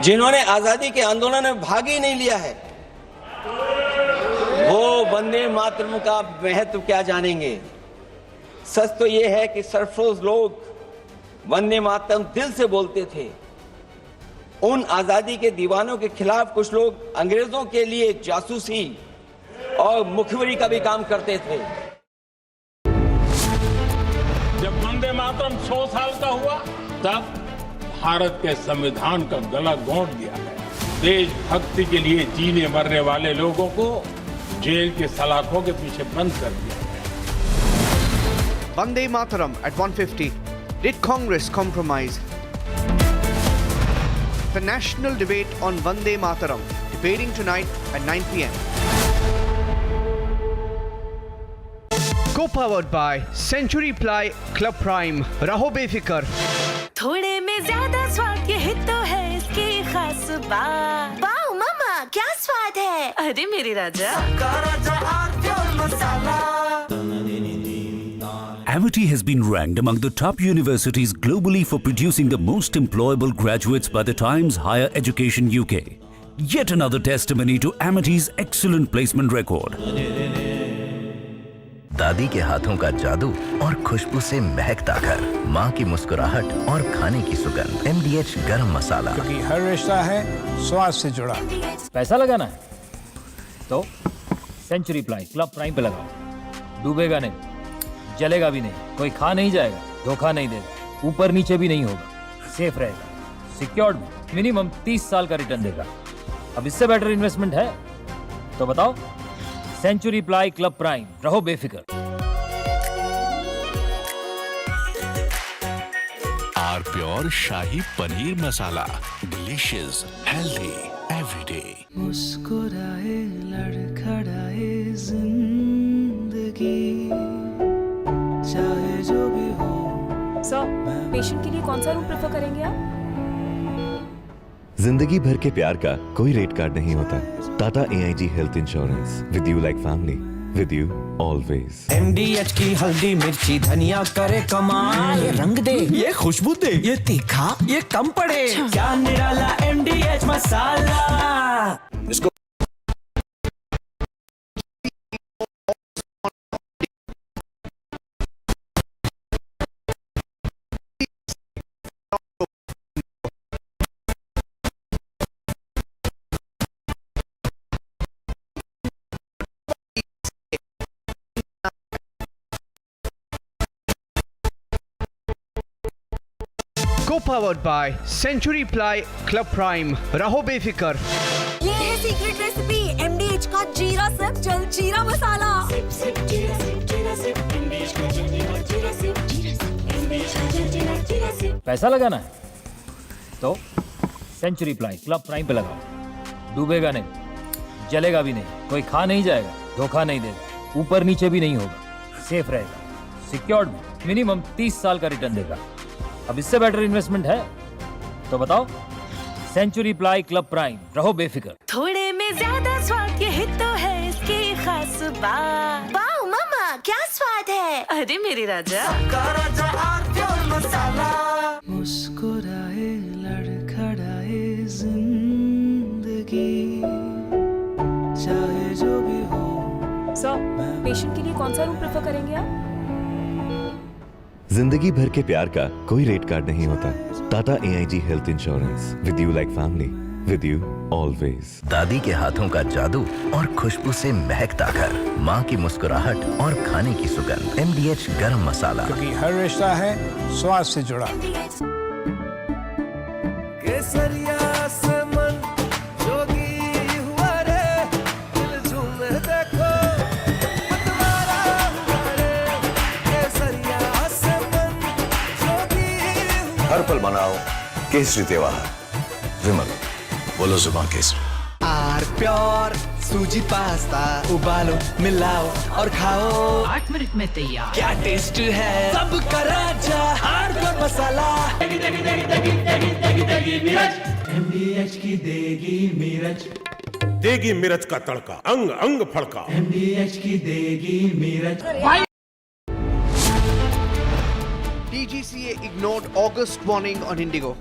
जिन्होंने आजादी के आंदोलन में भाग ही नहीं लिया है, वो वंदे मातरम का महत्व क्या जानेंगे। सच तो ये है कि सरफरोश लोग वंदे मातरम दिल से बोलते थे। उन आजादी के दीवानों के खिलाफ कुछ लोग अंग्रेजों के लिए जासूसी और मुखबिरी का भी काम करते थे। जब वंदे मातरम 100 साल का हुआ, तब भारत के संविधान का गला घोंट दिया गया। देशभक्ति के लिए जीने मरने वाले लोगों को जेल के सलाखों के पीछे बंद कर दिया गया। Vande Mataram at 1:50. Did Congress compromise? The national debate on Vande Mataram, debating tonight at 9 p.m. Co-powered by Century Ply Club Prime. Raho befikar. थोड़े में ज्यादा स्वाद ये ही तो है इसकी खास बात। वाओ मामा, क्या स्वाद है? अरे मेरे राजा। Amity has been ranked among the top universities globally for producing the most employable graduates by the Times Higher Education UK. Yet another testimony to Amity's excellent placement record. दादी के हाथों का जादू और खुशबू से महकता घर, माँ की मुस्कुराहट और खाने की सुगंध। MDH गरम मसाला, क्योंकि हर रिश्ता है स्वाद से जुड़ा। पैसा लगाना है तो सेंचुरी प्लाई क्लब प्राइम पे लगाओ। डूबेगा नहीं, जलेगा भी नहीं, कोई खा नहीं जाएगा, धोखा नहीं देगा, ऊपर नीचे भी नहीं होगा, सेफ रहेगा, सिक्योर्ड भी, मिनिमम 30 साल का रिटर्न देगा। अब इससे बेटर इन्वेस्टमेंट है तो बताओ। सेंचुरी प्लाई क्लब प्राइम, रहो बेफिक्र। Our pure shahi paneer masala, delicious, healthy everyday. मुस्कुराए लड़खड़ाए जिंदगी, चाहे जो भी हो। सर, पेशेंट के लिए कौन सा रूम प्रेफर करेंगे आप? जिंदगी भर के प्यार का कोई रेट कार्ड नहीं होता। Tata AIG health insurance, with you like family, with you always. MDH की हल्दी मिर्ची धनिया करे कमाल, ये रंग दे, ये खुशबू दे, ये तीखा, ये कम पड़े, क्या निराला MDH मसाला। इसको Co-powered by Century Ply Club Prime. Raho befikar. ये है सीक्रेट रेसिपी MDH का जीरा सिप जल जीरा मसाला। सिप सिप जीरा सिप जीरा सिप MDH का जल जीरा सिप जीरा सिप MDH का जल जीरा सिप। पैसा लगाना है तो सेंचुरी प्लाई क्लब प्राइम पे लगाओ। डूबेगा नहीं, जलेगा भी नहीं, कोई खा नहीं जाएगा, धोखा नहीं देगा, ऊपर नीचे भी नहीं होगा, सेफ रहेगा, सिक्योर्ड भी, मिनिमम 30 साल का रिटर्न देगा। अब इससे बेटर इन्वेस्टमेंट है तो बताओ। सेंचुरी प्लाई क्लब प्राइम, रहो बेफिक्र। थोड़े में ज्यादा स्वाद ये ही तो है इसकी खास बात। वाओ मामा, क्या स्वाद है? अरे मेरे राजा। मुस्कुराए लड़खड़ाए जिंदगी, चाहे जो भी हो। सर, पेशेंट के लिए कौन सा रूम प्रेफर करेंगे आप? जिंदगी भर के प्यार का कोई रेट कार्ड नहीं होता। Tata AIG health insurance, with you like family, with you always. दादी के हाथों का जादू और खुशबू से महकता घर, माँ की मुस्कुराहट और खाने की सुगंध। MDH गरम मसाला, क्योंकि हर रिश्ता है स्वाद से जुड़ा। केसरिया से मन जोगी हुआ रे, सफल बनाओ केसरी त्योहार। विमल, बोलो जुबान केसरी। आर प्योर सूजी पास्ता उबालो मिलाओ और खाओ 8 मिनट में तैयार। क्या टेस्ट है सबका राजा आर प्योर मसाला। MDH की देगी मिर्च, देगी मिर्च का तड़का, अंग अंग फड़का। MDH की देगी मिर्च। DGCA ignored August warning on IndiGo.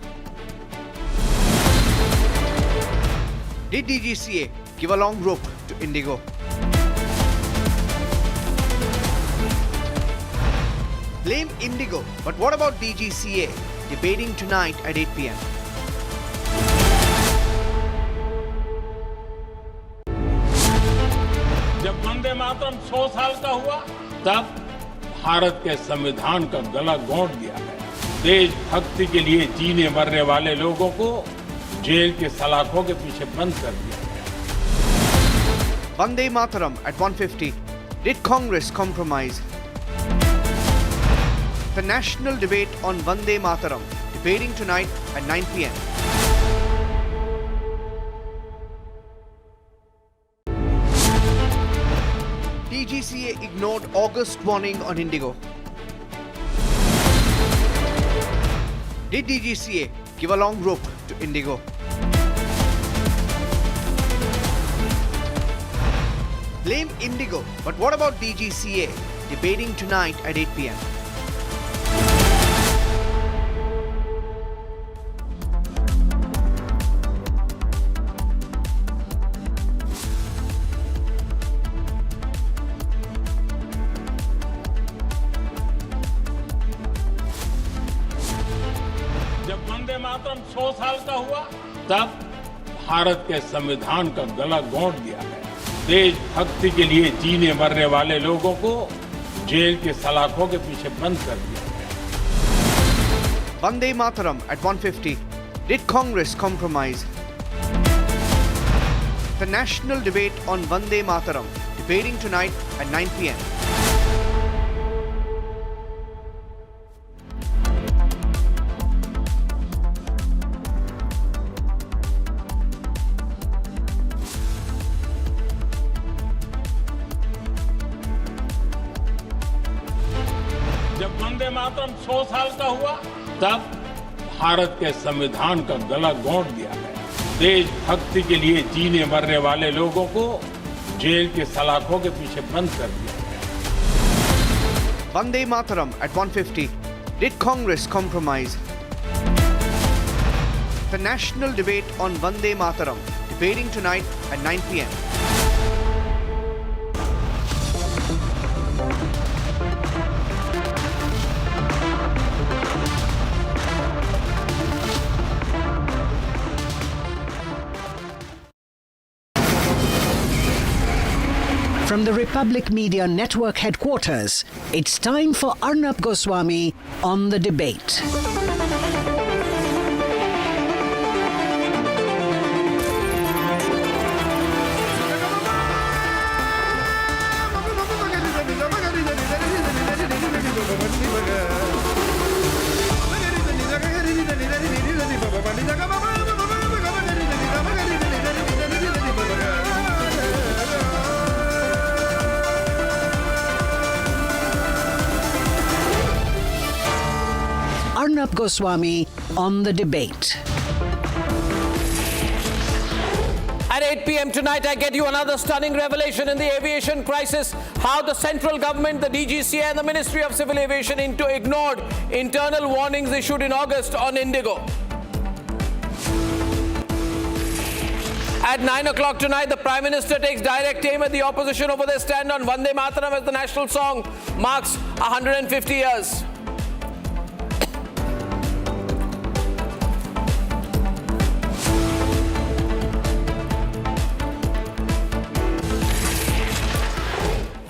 Did DGCA give a long rope to IndiGo? Blame IndiGo, but what about DGCA? Debating tonight at 8 p.m. जब वंदे मातरम 100 साल का हुआ तब भारत के संविधान का गला घोंट दिया गया। देशभक्ति के लिए जीने मरने वाले लोगों को जेल के सलाखों के पीछे बंद कर दिया गया। Vande Mataram at 1:50. Did Congress compromise? The national debate on Vande Mataram debating tonight at 9 p.m. DGCA ignored August warning on IndiGo. Did DGCA give a long rope to IndiGo? Blame IndiGo, but what about DGCA? Debating tonight at 8 p.m. जब वंदे मातरम 100 साल का हुआ तब भारत के संविधान का गला घोंट दिया गया। देशभक्ति के लिए जीने मरने वाले लोगों को जेल के सलाखों के पीछे बंद कर दिया गया। Vande Mataram at 1:50. Did Congress compromise? The national debate on Vande Mataram debating tonight at 9 p.m. जब वंदे मातरम 100 साल का हुआ तब भारत के संविधान का गला घोंट दिया गया। देशभक्ति के लिए जीने मरने वाले लोगों को जेल के सलाखों के पीछे बंद कर दिया गया। Vande Mataram at 1:50. Did Congress compromise? The national debate on Vande Mataram debating tonight at 9 p.m. From the Republic Media Network headquarters, it's time for Arnab Goswami on the debate. Arnab Goswami on the debate. At 8 p.m. tonight, I get you another stunning revelation in the aviation crisis. How the central government, the DGCA and the Ministry of Civil Aviation ignored internal warnings issued in August on IndiGo. At 9 o'clock tonight, the Prime Minister takes direct aim at the opposition over their stand on Vande Mataram as the national song marks 150 years.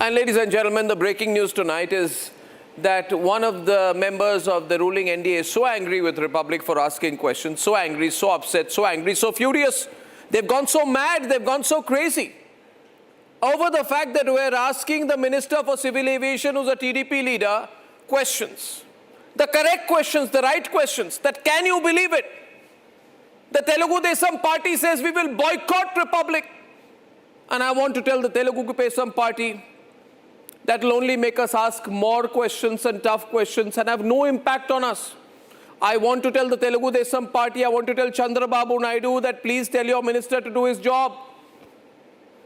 And ladies and gentlemen, the breaking news tonight is that one of the members of the ruling NDA is so angry with Republic for asking questions, so angry, so upset, so angry, so furious. They've gone so mad, they've gone so crazy over the fact that we're asking the Minister for Civil Aviation, who's a TDP leader, questions. The correct questions, the right questions, that can you believe it? The Telugu Desam party says we will boycott Republic. And I want to tell the Telugu Desam party that will only make us ask more questions and tough questions and have no impact on us. I want to tell the Telugu Desam party, I want to tell Chandrababu Naidu that please tell your minister to do his job.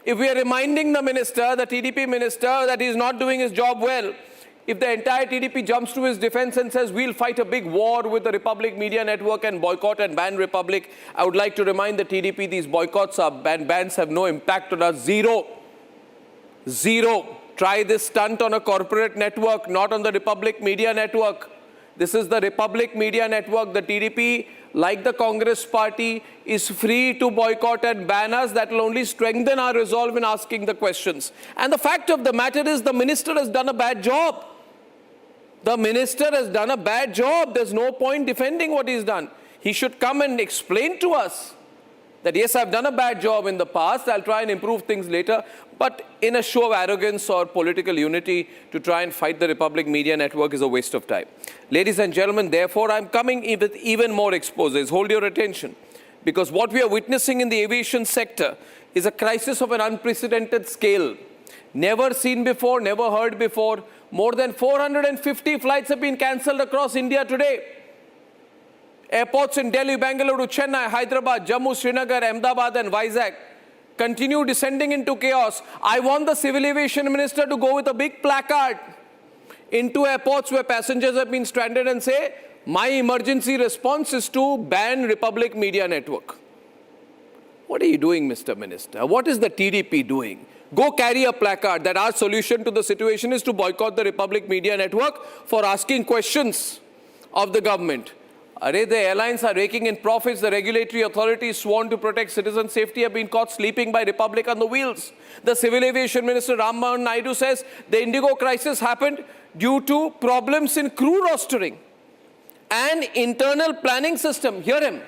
If we are reminding the minister, the TDP minister, that he is not doing his job well, if the entire TDP jumps to his defense and says we'll fight a big war with the Republic Media Network and boycott and ban Republic, I would like to remind the TDP these boycotts are bans have no impact on us. Zero. Zero. Try this stunt on a corporate network, not on the Republic Media Network. This is the Republic Media Network. The TDP, like the Congress party, is free to boycott and ban us. That will only strengthen our resolve in asking the questions. And the fact of the matter is the minister has done a bad job. The minister has done a bad job. There's no point defending what he's done. He should come and explain to us that, yes, I've done a bad job in the past, I'll try and improve things later, but in a show of arrogance or political unity to try and fight the Republic Media Network is a waste of time. Ladies and gentlemen, therefore, I'm coming with even more exposés. Hold your attention, because what we are witnessing in the aviation sector is a crisis of an unprecedented scale. Never seen before, never heard before. More than 450 flights have been cancelled across India today. Airports in Delhi, Bangalore, Chennai, Hyderabad, Jammu, Srinagar, Ahmedabad and Vizag continue descending into chaos. I want the Civil Aviation Minister to go with a big placard into airports where passengers have been stranded and say, my emergency response is to ban Republic Media Network. What are you doing, Mr. Minister? What is the TDP doing? Go carry a placard that our solution to the situation is to boycott the Republic Media Network for asking questions of the government. The airlines are raking in profits. The regulatory authorities sworn to protect citizen safety have been caught sleeping by Republic on the wheels. The Civil Aviation Minister Mohan Naidu says the IndiGo crisis happened due to problems in crew rostering and internal planning system. Hear him.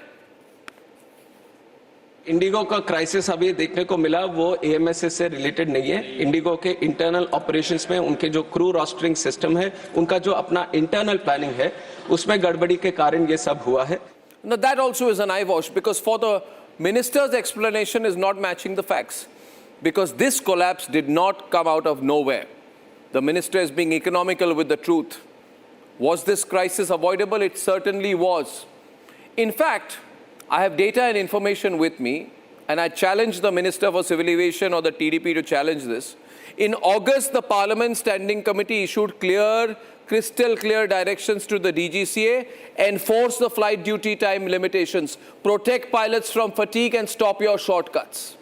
Indigo का crisis अभी देखने को मिला वो AMSS से related नहीं है। Indigo के इंटरनल ऑपरेशंस में उनके जो क्रू रोस्टरिंग सिस्टम है, उनका जो अपना इंटरनल प्लानिंग है, उसमें गड़बड़ी के कारण ये सब हुआ है। Now that also is an eyewash, because for the minister's explanation is not matching the facts, because this collapse did not come out of nowhere. The minister is being economical with the truth. Was this crisis avoidable? It certainly was. In fact, I have data and information with me, and I challenge the Minister for Civil Aviation or the TDP to challenge this. In August, the Parliament Standing Committee issued crystal clear directions to the DGCA, enforce the flight duty time limitations, protect pilots from fatigue and stop your shortcuts.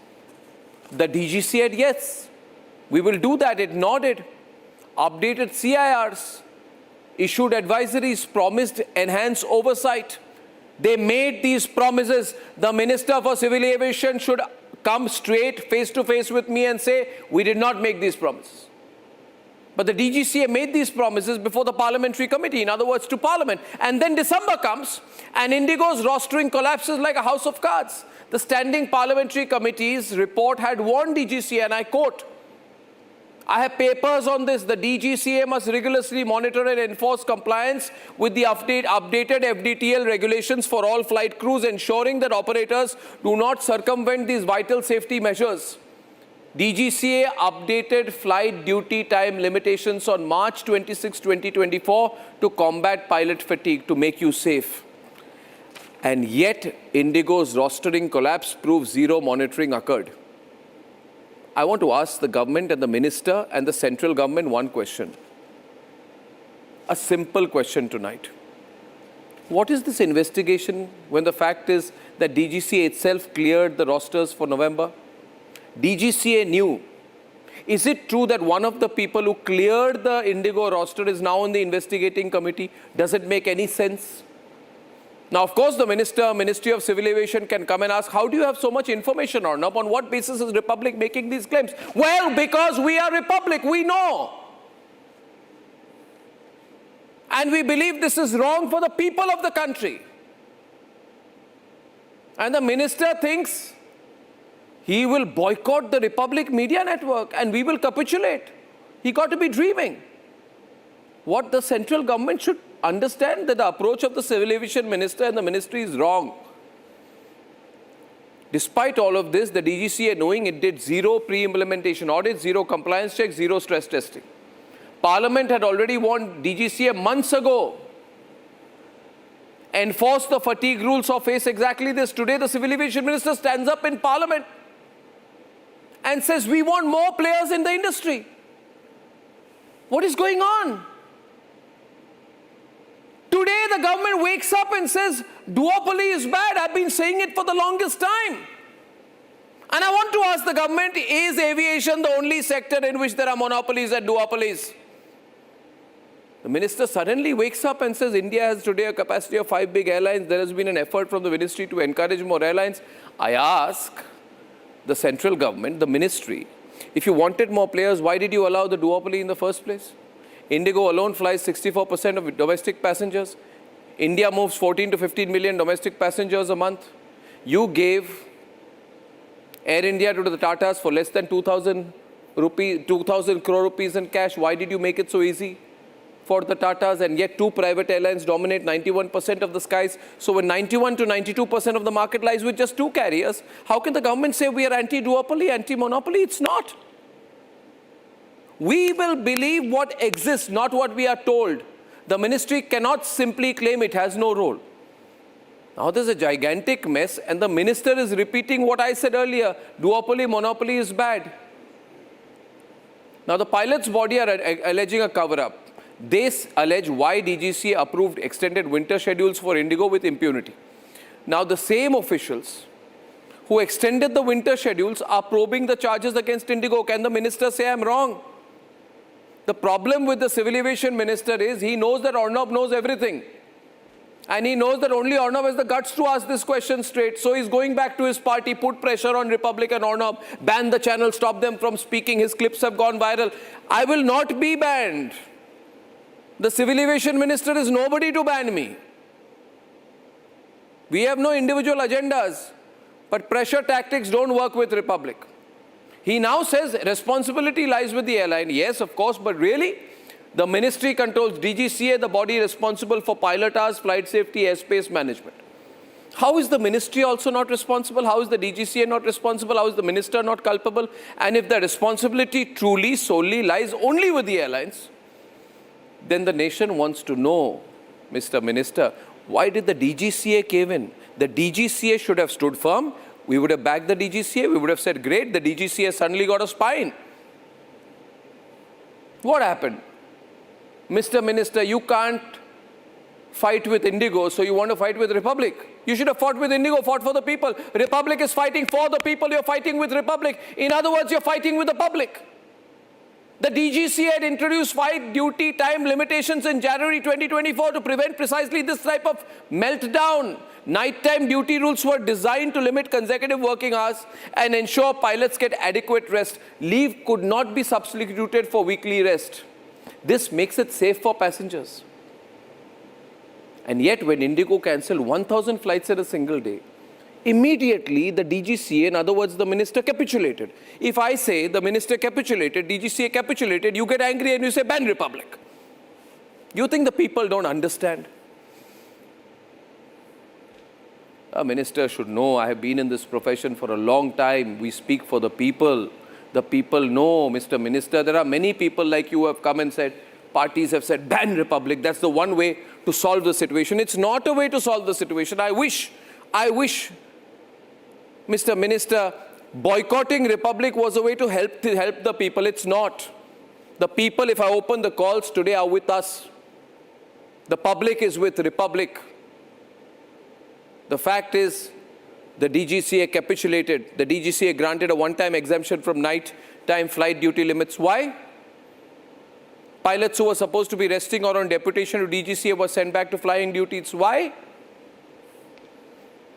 The DGCA said, yes, we will do that. It nodded, updated CIRs, issued advisories, promised enhanced oversight. They made these promises. The Minister for Civil Aviation should come straight face to face with me and say, we did not make these promises. But the DGCA made these promises before the parliamentary committee, in other words, to Parliament. And then December comes and IndiGo's rostering collapses like a house of cards. The Standing Parliamentary Committee's report had warned DGCA, and I quote, I have papers on this. The DGCA must rigorously monitor and enforce compliance with the updated FDTL regulations for all flight crews, ensuring that operators do not circumvent these vital safety measures. DGCA updated flight duty time limitations on March 26, 2024 to combat pilot fatigue, to make you safe. And yet, IndiGo's rostering collapse proves zero monitoring occurred. I want to ask the government and the minister and the central government one question. A simple question tonight. What is this investigation when the fact is that DGCA itself cleared the rosters for November? DGCA knew. Is it true that one of the people who cleared the IndiGo roster is now in the investigating committee? Does it make any sense? Now, of course, the Ministry of Civil Aviation can come and ask, how do you have so much information on? On what basis is Republic making these claims? Well, because we are Republic, we know. And we believe this is wrong for the people of the country. And the minister thinks he will boycott the Republic Media Network and we will capitulate. He got to be dreaming. What the central government should understand that the approach of the Civil Aviation Minister and the Ministry is wrong. Despite all of this, the DGCA, knowing it did zero pre-implementation audits, zero compliance checks, zero stress testing. Parliament had already warned DGCA months ago. Enforce the fatigue rules or face exactly this. Today, the Civil Aviation Minister stands up in Parliament and says, we want more players in the industry. What is going on? Today, the government wakes up and says, duopoly is bad. I've been saying it for the longest time. And I want to ask the government, is aviation the only sector in which there are monopolies and duopolies? The minister suddenly wakes up and says, India has today a capacity of 5 big airlines. There has been an effort from the ministry to encourage more airlines. I ask the central government, the ministry, if you wanted more players, why did you allow the duopoly in the first place? IndiGo alone flies 64% of domestic passengers. India moves 14 to 15 million domestic passengers a month. You gave Air India to the Tatas for less than 2,000 crore rupees in cash. Why did you make it so easy for the Tatas? And yet 2 private airlines dominate 91% of the skies. So when 91 to 92% of the market lies with just 2 carriers, how can the government say we are anti-duopoly, anti-monopoly? It's not. We will believe what exists, not what we are told. The ministry cannot simply claim it has no role. Now there's a gigantic mess and the minister is repeating what I said earlier. Duopoly, monopoly is bad. Now the pilots' body are alleging a cover-up. They allege why DGCA approved extended winter schedules for IndiGo with impunity. Now the same officials who extended the winter schedules are probing the charges against IndiGo. Can the minister say I'm wrong? The problem with the Civil Aviation Minister is he knows that Arnab knows everything. And he knows that only Arnab has the guts to ask this question straight. So he's going back to his party, put pressure on Republic and Arnab, ban the channel, stop them from speaking. His clips have gone viral. I will not be banned. The Civil Aviation Minister is nobody to ban me. We have no individual agendas. But pressure tactics don't work with Republic. He now says responsibility lies with the airline. Yes, of course, but really? The ministry controls DGCA, the body responsible for pilot hours, flight safety, airspace management. How is the ministry also not responsible? How is the DGCA not responsible? How is the minister not culpable? And if the responsibility truly, solely lies only with the airlines, then the nation wants to know, Mr. Minister, why did the DGCA cave in? The DGCA should have stood firm. We would have backed the DGCA. We would have said, great, the DGCA suddenly got a spine. What happened? Mr. Minister, you can't fight with IndiGo, so you want to fight with Republic. You should have fought with IndiGo, fought for the people. Republic is fighting for the people. You're fighting with Republic. In other words, you're fighting with the public. The DGCA had introduced flight duty time limitations in January 2024 to prevent precisely this type of meltdown. Nighttime duty rules were designed to limit consecutive working hours and ensure pilots get adequate rest. Leave could not be substituted for weekly rest. This makes it safe for passengers. And yet, when IndiGo cancelled 1,000 flights in a single day, immediately the DGCA, in other words, the minister capitulated. If I say the minister capitulated, DGCA capitulated, you get angry and you say ban Republic. You think the people don't understand? A minister should know, I have been in this profession for a long time. We speak for the people. The people know, Mr. Minister. There are many people like you who have come and said, parties have said, ban Republic. That's the one way to solve the situation. It's not a way to solve the situation. I wish, Mr. Minister, boycotting Republic was a way to help the people. It's not. The people, if I open the calls today, are with us. The public is with Republic. The fact is, the DGCA capitulated. The DGCA granted a one-time exemption from night-time flight duty limits. Why? Pilots who were supposed to be resting or on deputation to DGCA were sent back to flying duties. Why?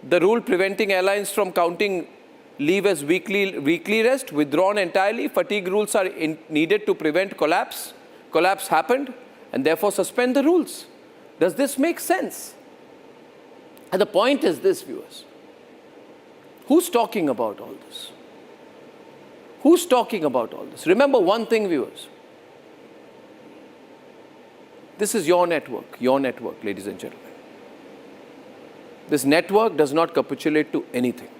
The rule preventing airlines from counting leave as weekly rest, withdrawn entirely. Fatigue rules are needed to prevent collapse. Collapse happened, and therefore suspend the rules. Does this make sense? And the point is this, viewers. Who's talking about all this? Who's talking about all this? Remember one thing, viewers. This is your network, ladies and gentlemen. This network does not capitulate to anything.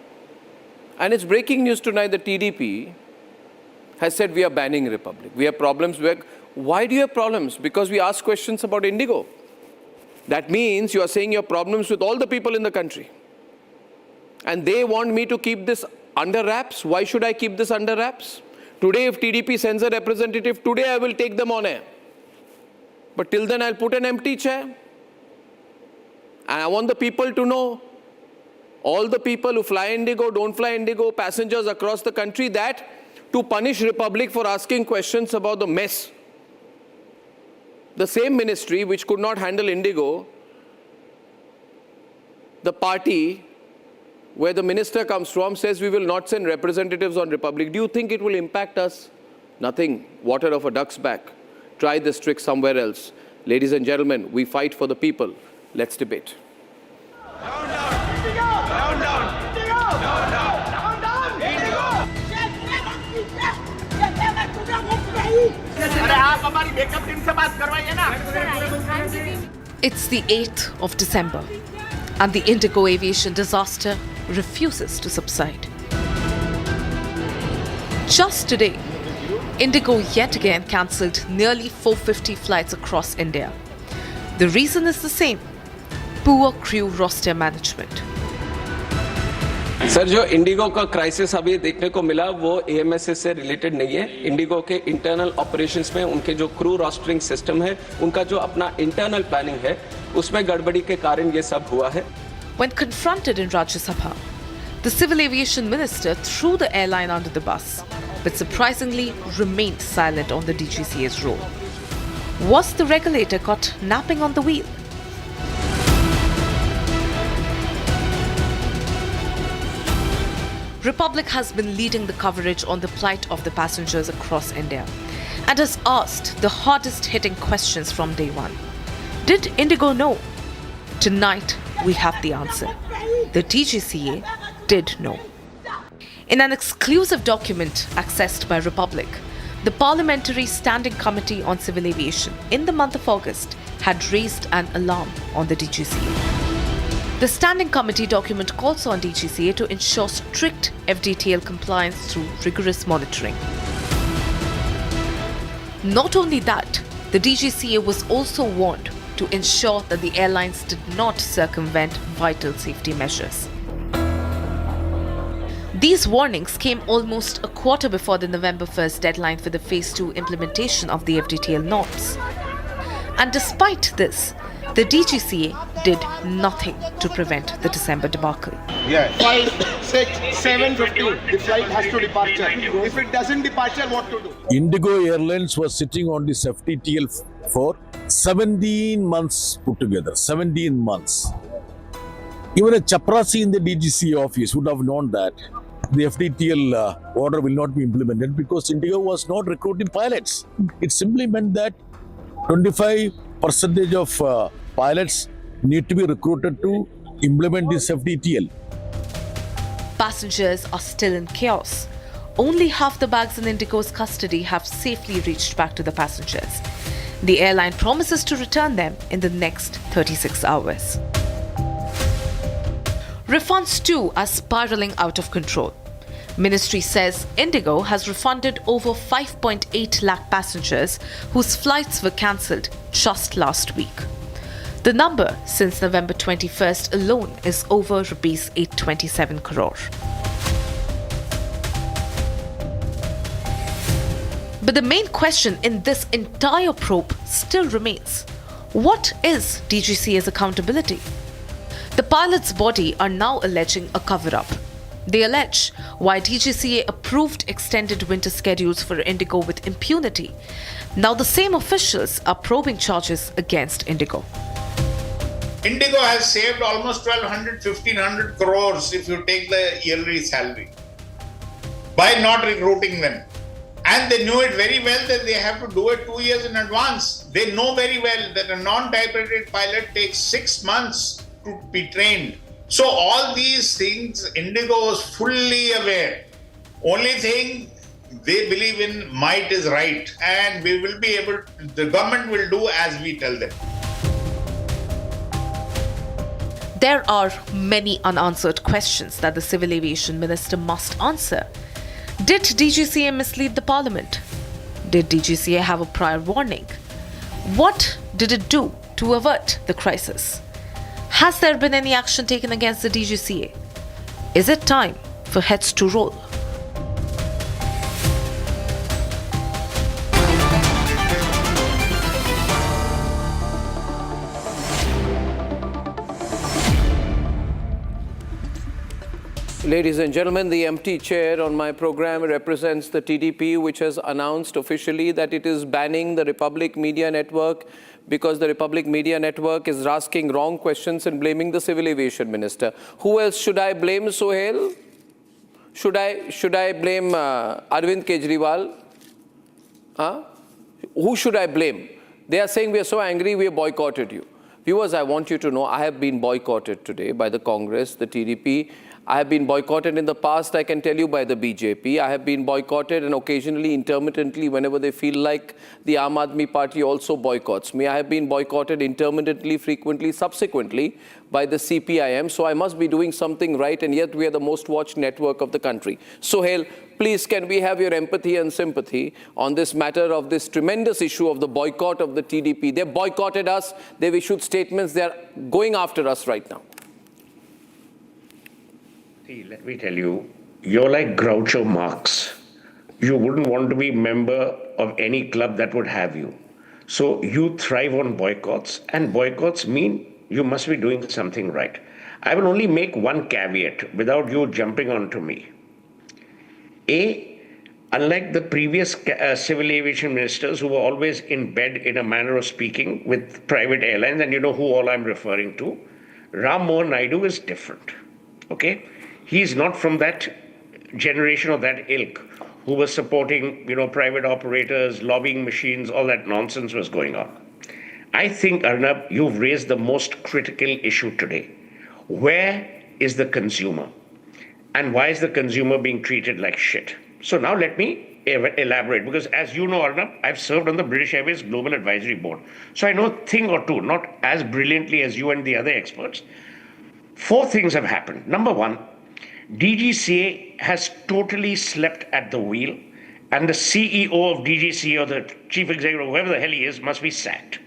And it's breaking news tonight that TDP has said we are banning Republic. We have problems. Why do you have problems? Because we ask questions about IndiGo. That means you are saying you have problems with all the people in the country. And they want me to keep this under wraps. Why should I keep this under wraps? Today, if TDP sends a representative, today I will take them on air. But till then, I'll put an empty chair. And I want the people to know, all the people who fly IndiGo, don't fly IndiGo, passengers across the country, that to punish Republic for asking questions about the mess. The same ministry which could not handle IndiGo, the party where the minister comes from says we will not send representatives on Republic. Do you think it will impact us? Nothing. Water off a duck's back. Try this trick somewhere else. Ladies and gentlemen, we fight for the people. Let's debate. It's the 8th of December, and the IndiGo aviation disaster refuses to subside. Just today, IndiGo yet again cancelled nearly 450 flights across India. The reason is the same: poor crew roster management. Sir, जो Indigo का crisis अभी देखने को मिला वो AMSS से related नहीं है. इंडिगो के इंटरनल ऑपरेशंस में उनके जो क्रू रोस्टरिंग सिस्टम है, उनका जो अपना इंटरनल प्लानिंग है, उसमें गड़बड़ी के कारण ये सब हुआ है. When confronted in Rajya Sabha, the Civil Aviation Minister threw the airline under the bus, but surprisingly remained silent on the DGCA's role. Was the regulator caught napping on the wheel? Republic has been leading the coverage on the plight of the passengers across India and has asked the hardest-hitting questions from day one. Did IndiGo know? Tonight, we have the answer. The DGCA did know. In an exclusive document accessed by Republic, the Parliamentary Standing Committee on Civil Aviation in the month of August had raised an alarm on the DGCA. The Standing Committee document calls on DGCA to ensure strict FDTL compliance through rigorous monitoring. Not only that, the DGCA was also warned to ensure that the airlines did not circumvent vital safety measures. These warnings came almost a quarter before the November 1st deadline for the Phase 2 implementation of the FDTL norms. And despite this, the DGCA did nothing to prevent the December debacle. Yeah. 5, 6, 7:50. The flight has to departure. If it doesn't departure, what to do? IndiGo Airlines was sitting on this FTTL for 17 months put together. 17 months. Even a chaprasi in the DGCA office would have known that the FTTL order will not be implemented because IndiGo was not recruiting pilots. It simply meant that 25% of pilots need to be recruited to implement this FDTL. Passengers are still in chaos. Only half the bags in IndiGo's custody have safely reached back to the passengers. The airline promises to return them in the next 36 hours. Refunds too are spiraling out of control. Ministry says IndiGo has refunded over 5.8 lakh passengers whose flights were cancelled just last week. The number since November 21st alone is over rupees 827 crore. But the main question in this entire probe still remains: what is DGCA's accountability? The pilots' body are now alleging a cover-up. They allege why DGCA approved extended winter schedules for IndiGo with impunity. Now the same officials are probing charges against IndiGo. IndiGo has saved almost 1,200-1,500 crores if you take the yearly salary by not recruiting them. And they knew it very well that they have to do it 2 years in advance. They know very well that a non-type-rated pilot takes 6 months to be trained. So all these things, IndiGo was fully aware. Only thing they believe in might is right, and we will be able, the government will do as we tell them. There are many unanswered questions that the Civil Aviation Minister must answer. Did DGCA mislead the Parliament? Did DGCA have a prior warning? What did it do to avert the crisis? Has there been any action taken against the DGCA? Is it time for heads to roll? Ladies and gentlemen, the empty chair on my program represents the TDP, which has announced officially that it is banning the Republic Media Network because the Republic Media Network is asking wrong questions and blaming the Civil Aviation Minister. Who else should I blame, Sohail? Should I blame Arvind Kejriwal? Huh? Who should I blame? They are saying we are so angry we have boycotted you. Viewers, I want you to know I have been boycotted today by the Congress, the TDP. I have been boycotted in the past, I can tell you, by the BJP. I have been boycotted, and occasionally, intermittently, whenever they feel like, the Aam Aadmi Party also boycotts me. I have been boycotted intermittently, frequently, subsequently by the CPIM. So I must be doing something right, and yet we are the most watched network of the country. Sohail, please, can we have your empathy and sympathy on this matter of this tremendous issue of the boycott of the TDP? They boycotted us. They've issued statements. They are going after us right now. Let me tell you, you're like Groucho Marx. You wouldn't want to be a member of any club that would have you. So you thrive on boycotts, and boycotts mean you must be doing something right. I will only make one caveat without you jumping onto me. A, unlike the previous civil aviation ministers who were always in bed, in a manner of speaking, with private airlines, and you know who all I'm referring to, Mohan Naidu is different. Okay? He's not from that generation or that ilk who was supporting, private operators, lobbying machines, all that nonsense was going on. I think, Arnab, you've raised the most critical issue today. Where is the consumer? And why is the consumer being treated like shit? So now let me elaborate, because as you know, Arnab, I've served on the British Airways Global Advisory Board. So I know a thing or two, not as brilliantly as you and the other experts. 4 things have happened. Number 1, DGCA has totally slept at the wheel, and the CEO of DGCA, or the chief executive, whoever the hell he is, must be sacked.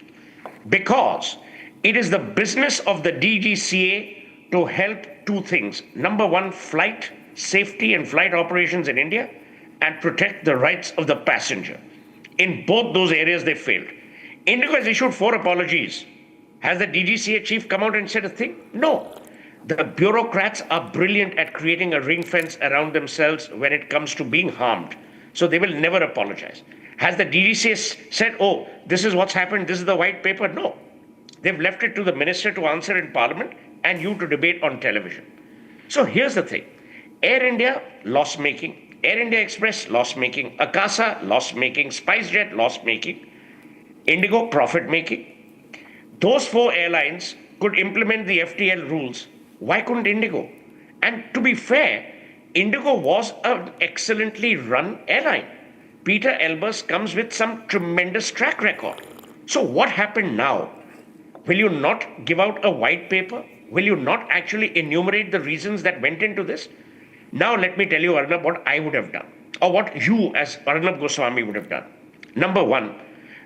Because it is the business of the DGCA to help 2 things. Number 1, flight safety and flight operations in India, and protect the rights of the passenger. In both those areas, they failed. IndiGo has issued 4 apologies. Has the DGCA chief come out and said a thing? No. The bureaucrats are brilliant at creating a ring fence around themselves when it comes to being harmed. So they will never apologize. Has the DGCA said, oh, this is what's happened, this is the white paper? No. They've left it to the minister to answer in Parliament and you to debate on television. So here's the thing. Air India, loss-making. Air India Express, loss-making. Akasa, loss-making. SpiceJet, loss-making. IndiGo, profit-making. Those 4 airlines could implement the FTL rules. Why couldn't IndiGo? And to be fair, IndiGo was an excellently run airline. Peter Elbers comes with some tremendous track record. So what happened now? Will you not give out a white paper? Will you not actually enumerate the reasons that went into this? Now let me tell you, Arnab, what I would have done, or what you as Arnab Goswami would have done. Number 1,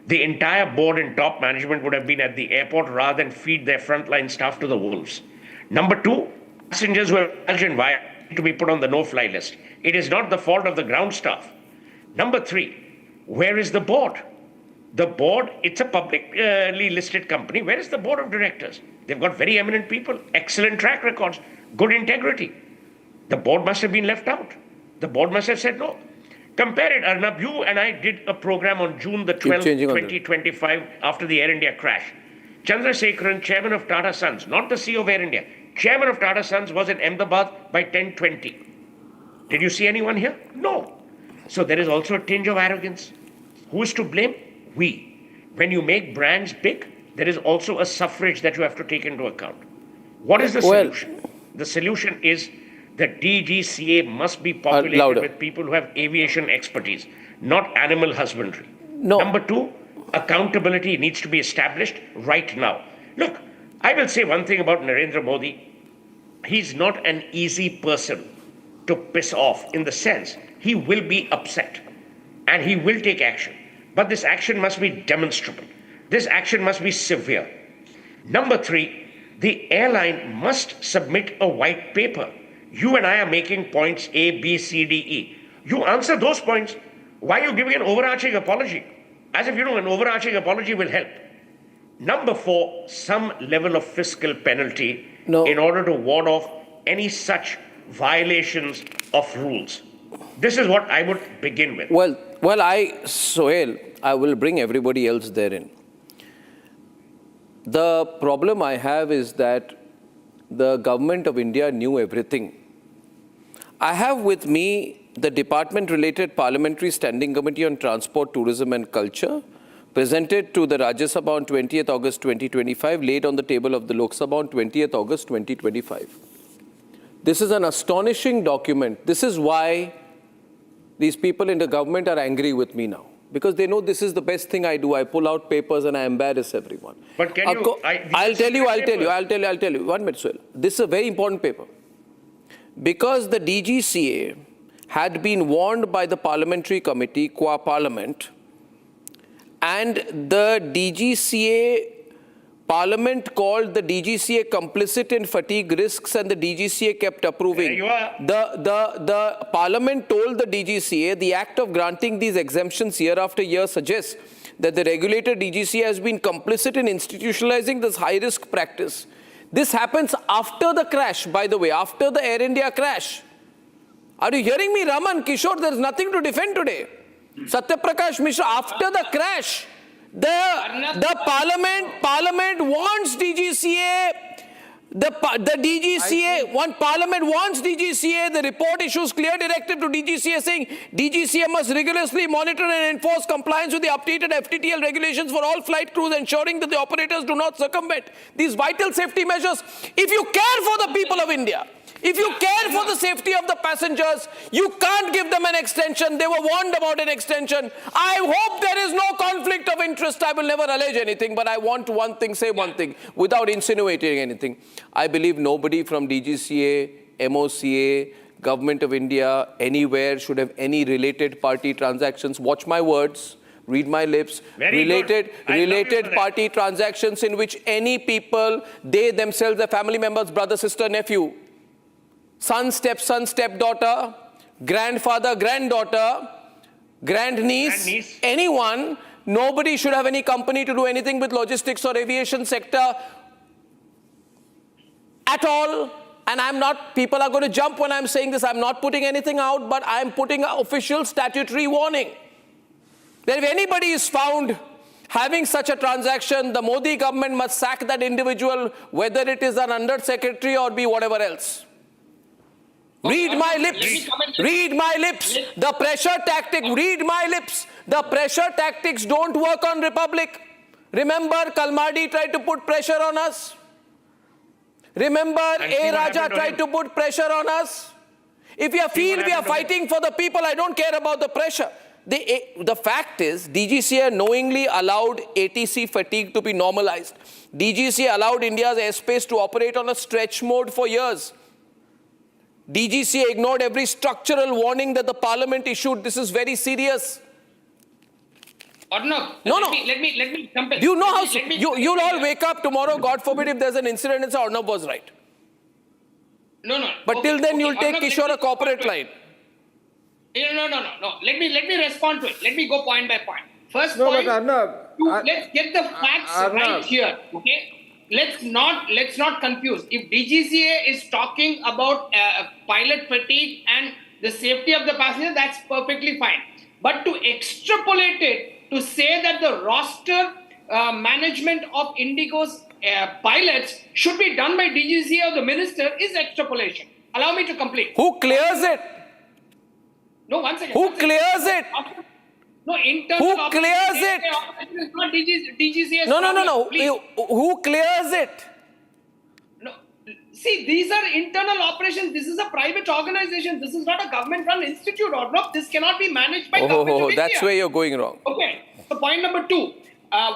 the entire board and top management would have been at the airport rather than feed their frontline staff to the wolves. Number 2, passengers who have Belgian via to be put on the no-fly list. It is not the fault of the ground staff. Number 3, where is the board? The board, it's a publicly listed company. Where is the board of directors? They've got very eminent people, excellent track records, good integrity. The board must have been left out. The board must have said no. Compare it, Arnab. You and I did a program on June the 12th, 2025, after the Air India crash. Chandrasekharan, chairman of Tata Sons, not the CEO of Air India, chairman of Tata Sons, was in Ahmedabad by 10:20. Did you see anyone here? No. So there is also a tinge of arrogance. Who is to blame? We. When you make brands big, there is also a suffrage that you have to take into account. What is the solution? The solution is The DGCA must be populated louder. with people who have aviation expertise, not animal husbandry. No. Number two, accountability needs to be established right now. Look, I will say one thing about Narendra Modi. He's not an easy person to piss off, in the sense he will be upset and he will take action. But this action must be demonstrable. This action must be severe. Number three, the airline must submit a white paper. You and I are making points A, B, C, D, E. You answer those points. Why are you giving an overarching apology? As if you know an overarching apology will help. Number four, some level of fiscal penalty in order to ward off any such violations of rules. This is what I would begin with. Sohail, I will bring everybody else therein. The problem I have is that the government of India knew everything. I have with me the department-related Parliamentary Standing Committee on Transport, Tourism and Culture, presented to the Rajya Sabha on 20th August 2025, laid on the table of the Lok Sabha on 20th August 2025. This is an astonishing document. This is why these people in the government are angry with me now. Because they know this is the best thing I do. I pull out papers and I embarrass everyone. But can you... I'll tell you. 1 minute, Suhail. This is a very important paper. Because the DGCA had been warned by the parliamentary committee, qua parliament, and the DGCA, Parliament called the DGCA complicit in fatigue risks and the DGCA kept approving. There you are. The Parliament told the DGCA the act of granting these exemptions year after year suggests that the regulator DGCA has been complicit in institutionalizing this high-risk practice. This happens after the crash, by the way, after the Air India crash. Are you hearing me, Raman, Kishore? There is nothing to defend today. Satya Prakash Mishra, after the crash, the Parliament wants DGCA, the DGCA, Parliament wants DGCA, the report issues clear directive to DGCA saying DGCA must rigorously monitor and enforce compliance with the updated FTTL regulations for all flight crews, ensuring that the operators do not circumvent these vital safety measures. If you care for the people of India, if you care for the safety of the passengers, you can't give them an extension. They were warned about an extension. I hope there is no conflict of interest. I will never allege anything, but I want one thing, say one thing, without insinuating anything. I believe nobody from DGCA, MOCA, Government of India, anywhere should have any related party transactions. Watch my words. Read my lips. Related party transactions in which any people, they themselves, their family members, brother, sister, nephew, son, stepson, stepdaughter, grandfather, granddaughter, grandniece, anyone, nobody should have any company to do anything with logistics or aviation sector at all. And I'm not, people are going to jump when I'm saying this, I'm not putting anything out, but I'm putting an official statutory warning that if anybody is found having such a transaction, the Modi government must sack that individual, whether it is an undersecretary or be whatever else. Read my lips. Read my lips. The pressure tactic. Read my lips. The pressure tactics don't work on Republic. Remember, Kalmadi tried to put pressure on us. Remember, A. Raja tried to put pressure on us. If you feel we are fighting for the people, I don't care about the pressure. The fact is, DGCA knowingly allowed ATC fatigue to be normalized. DGCA allowed India's airspace to operate on a stretch mode for years. DGCA ignored every structural warning that the Parliament issued. This is very serious. Arnab, let me jump in. Do you know how you'll all wake up tomorrow, God forbid, if there's an incident and say Arnab was right. No. But till then, you'll take Kishore a corporate line. No. Let me respond to it. Let me go point by point. First point, let's get the facts right here. Okay. Let's not confuse. If DGCA is talking about pilot fatigue and the safety of the passenger, that's perfectly fine. But to extrapolate it, to say that the roster management of IndiGo's pilots should be done by DGCA or the minister is extrapolation. Allow me to complete. Who clears it? No, one second. Who clears it? No, internal. Who clears it? It's not DGCA. No. Who clears it? No, See, these are internal operations. This is a private organization. This is not a government-run institute, or no. This cannot be managed by government of that's India. where you're going wrong. Okay. So point number 2.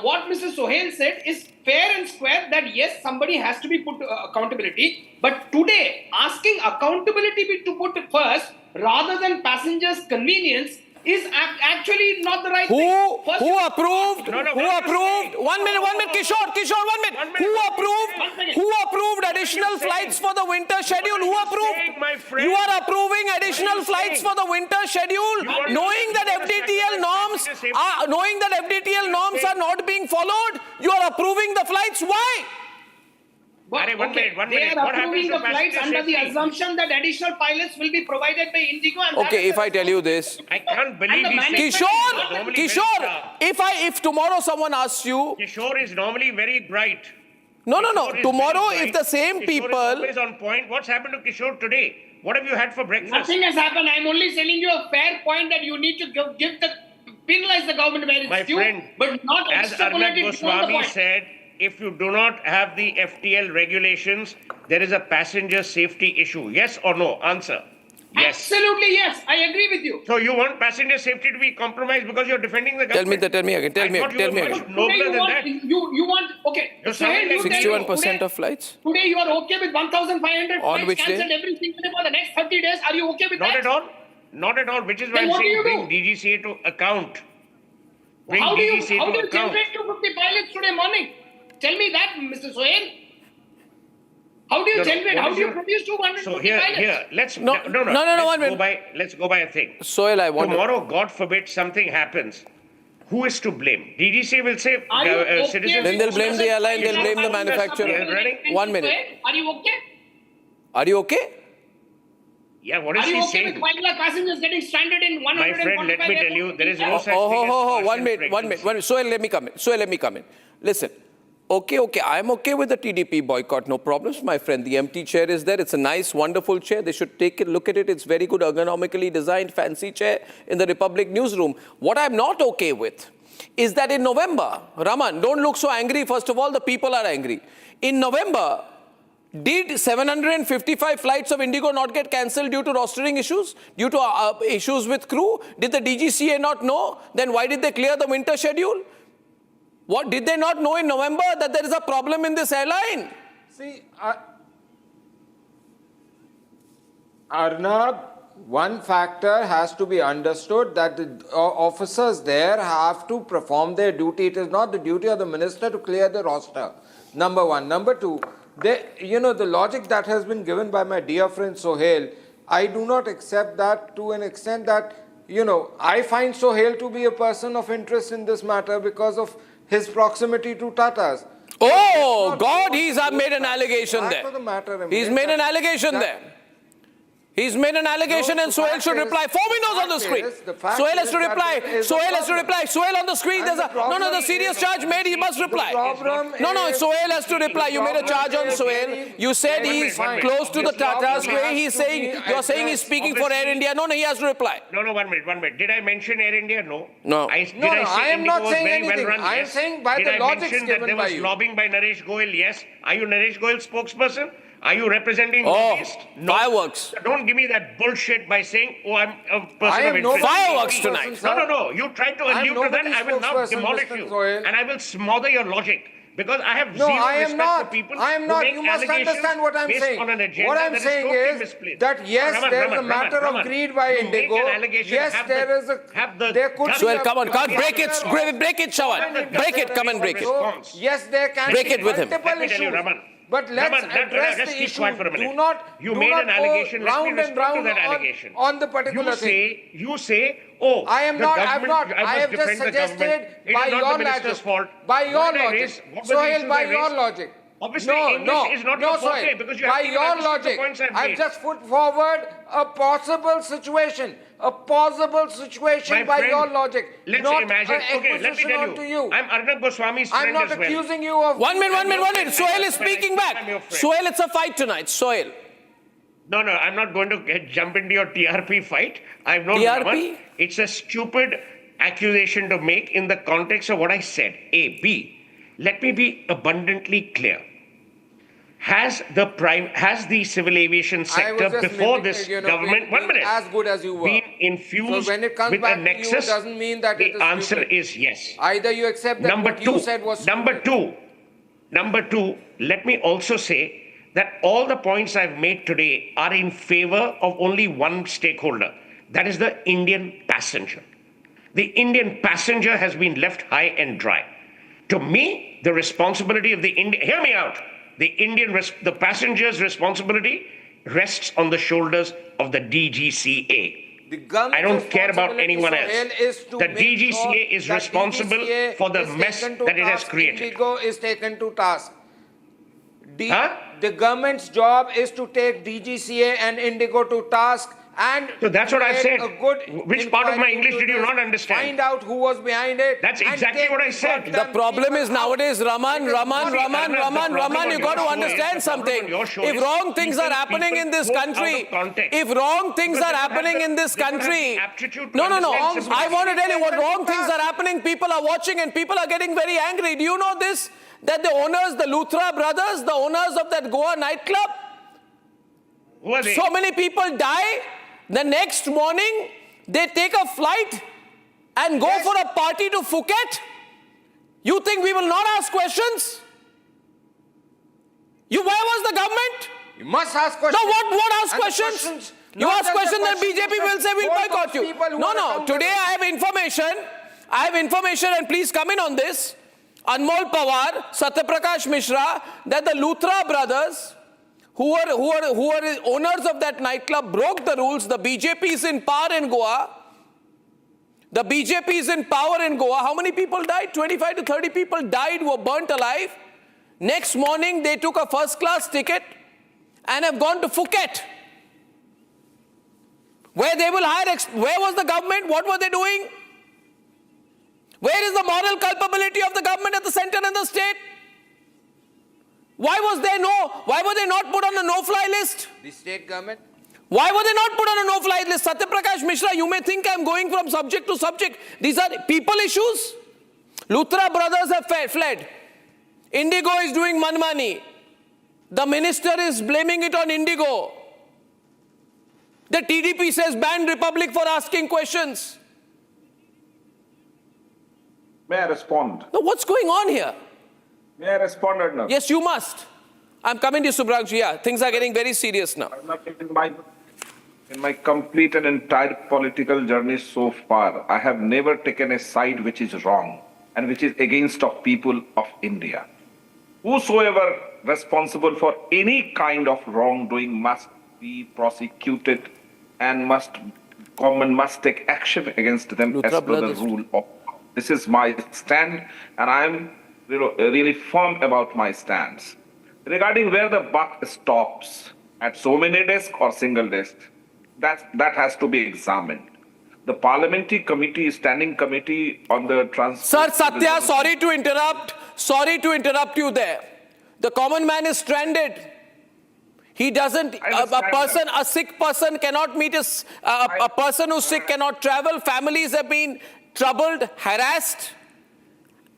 What Mr. Sohail said is fair and square, that yes, somebody has to be put to accountability. But today, asking accountability to put first rather than passengers' convenience is actually not the right thing. Who approved? Who approved? 1 minute, Kishore, 1 minute. Who approved additional flights for the winter schedule? Who approved? You are approving additional flights for the winter schedule, knowing that FDTL norms are not being followed. You are approving the flights. Why? One minute. They are approving the flights under the assumption that additional pilots will be provided by IndiGo. And okay, if I tell you this, I can't believe these Kishore, if tomorrow someone asks you, Kishore is normally very bright. No. Tomorrow, if the same people, is always on point. What's happened to Kishore today? What have you had for breakfast? Nothing has happened. I'm only telling you a fair point that you need to penalize the government where it's due, friend, but not as extrapolate Arnab it beyond the Goswami point. said, if you do not have the FTL regulations, there is a passenger safety issue. Yes or no? Answer. Yes. Absolutely yes. I agree with you. So you want passenger safety to be compromised because you're defending the government? Tell me again. Nobler than that. You want, okay. You're So here you 61% today, of flights. Today you are okay with 1,500 On flights which day? cancelled every single day for the next 30 days. Are you okay with Not that? at all. Not at all. Which is why Then I'm what do saying you bring do? DGCA to account. Bring How do you DGCA to account. generate 250 pilots today morning? Tell me that, Mr. Sohail. How do you generate? How do you produce 250 So pilots? here, let's No, 1 minute. Let's go by a thing. Sohail, I want Tomorrow, God forbid, something happens. Who is to blame? DGCA will say Are you okay citizens. Then they'll blame the airline, they'll blame the manufacturer. Running? 1 minute. Are you okay? Are you okay? Yeah, what is Are he you okay saying? with 5 lakh passengers getting stranded in My 145 friend, let me tell you, there is no such thing as 1 minute. Sohail, let me come in. Listen. Okay, I'm okay with the TDP boycott, no problems, my friend. The empty chair is there. It's a nice, wonderful chair. They should take a look at it. It's very good, ergonomically designed, fancy chair in the Republic newsroom. What I'm not okay with is that in November, Raman, don't look so angry. First of all, the people are angry. In November, did 755 flights of IndiGo not get cancelled due to rostering issues? Due to issues with crew? Did the DGCA not know? Then why did they clear the winter schedule? What did they not know in November that there is a problem in this airline? See, Arnab, one factor has to be understood that the officers there have to perform their duty. It is not the duty of the minister to clear the roster. Number one. Number two, the logic that has been given by my dear friend Sohail, I do not accept that to an extent that, I find Sohail to be a person of interest in this matter because of his proximity to Tatas. Oh, God, he's made an allegation there. He's made an allegation there. He's made an allegation and Sohail should reply. 4 windows on the screen. Sohail has to reply. Sohail has to reply. Sohail on the screen. There's the serious charge made. He must reply. Sohail has to reply. You made a charge on Sohail. You said he's close to the Tatas way. You're saying he's speaking for Air India. No, he has to reply. No, 1 minute. Did I mention Air India? No. No. I am not saying anything. I am saying by the logic given by you. Did I mention that there was lobbying by Naresh Goyal? Yes. Are you Naresh Goyal's spokesperson? Are you representing lobbyist? No. Fireworks. Don't give me that bullshit by saying, I'm a person of interest. Fireworks tonight. No. You tried to allude to that. I will now demolish you. And I will smother your logic. Because I have zero respect for people I am not. You must understand what I'm saying. What I'm saying is that yes, there is a matter of greed by IndiGo. Yes, there is there could be Sohail, come on, can't break it. Break it, Shawan. Break it, come and break it. Yes, there can break be it with him. multiple issues. But let's address the issue. Do not made an allegation. Let me respond to that allegation. On the particular thing. You say, oh, I am not. I have just suggested by your logic. By your logic. Sohail, by your logic. Obviously, English is not your forte because you have to understand the points I've made. I've just put forward a possible situation. A possible situation by your logic. Let's imagine. Okay, let me tell you. I'm Arnab Goswami's friend as well. I'm not accusing you of... 1 minute. Sohail is speaking back. Sohail, it's a fight tonight. Sohail. No, I'm not going to jump into your TRP fight. I've known TRP? It's a stupid accusation to make in the context of what I said. A. B. Let me be abundantly clear. has the civil aviation sector before this government as good as you were been infused so when it comes with back a nexus? to you, doesn't mean that the it is answer stupid. is yes. Either you accept that what you said was stupid. Number two, let me also say that all the points I've made today are in favor of only one stakeholder, that is the Indian passenger. The Indian passenger has been left high and dry. To me, the responsibility of hear me out. The passenger's responsibility rests on the shoulders of the DGCA. I don't care about anyone else. The DGCA is responsible for the mess that it has created. IndiGo is taken to task. The government's job is to take DGCA and IndiGo to task and so that's what I said. Which part of my English did you not understand? Find out who was behind it. That's exactly what I said. The problem is nowadays, Raman, you got to understand something. If wrong things are happening in this country, no, I want to tell you what wrong things are happening. People are watching and people are getting very angry. Do you know this? That the owners, the Luthra brothers, the owners of that Goa nightclub, so many people die. The next morning, they take a flight and go for a party to Phuket. You think we will not ask questions? Where was the government? You must ask questions. No, what ask questions? You ask questions, then BJP will say we'll boycott you. No. Today I have information and please come in on this. Anmol Pawar, Satyaprakash Mishra, that the Luthra brothers, who are owners of that nightclub, broke the rules. The BJP is in power in Goa. How many people died? 25 to 30 people died, were burnt alive. Next morning, they took a first-class ticket and have gone to Phuket, where they will hire. Where was the government? What were they doing? Where is the moral culpability of the government at the center and the state? Why were they not put on a no-fly list? The state government? Why were they not put on a no-fly list? Satyaprakash Mishra, you may think I'm going from subject to subject. These are people issues. Luthra brothers have fled. IndiGo is doing manmani. The minister is blaming it on IndiGo. The TDP says ban Republic for asking questions. May I respond? No, what's going on here? May I respond, Arnab? Yes, you must. I'm coming to you, Subhranshu. Yeah, things are getting very serious now. In my complete and entire political journey so far, I have never taken a side which is wrong and which is against of people of India. Whosoever responsible for any kind of wrongdoing must be prosecuted and government must take action against them as per the rule of. This is my stand, and I am really firm about my stance. Regarding where the buck stops, at so many desks or single desk, that has to be examined. The parliamentary committee, standing committee on the transport. Sir, Satya, sorry to interrupt you there. The common man is stranded. He doesn't, a sick person cannot meet a person who's sick cannot travel. Families have been troubled, harassed,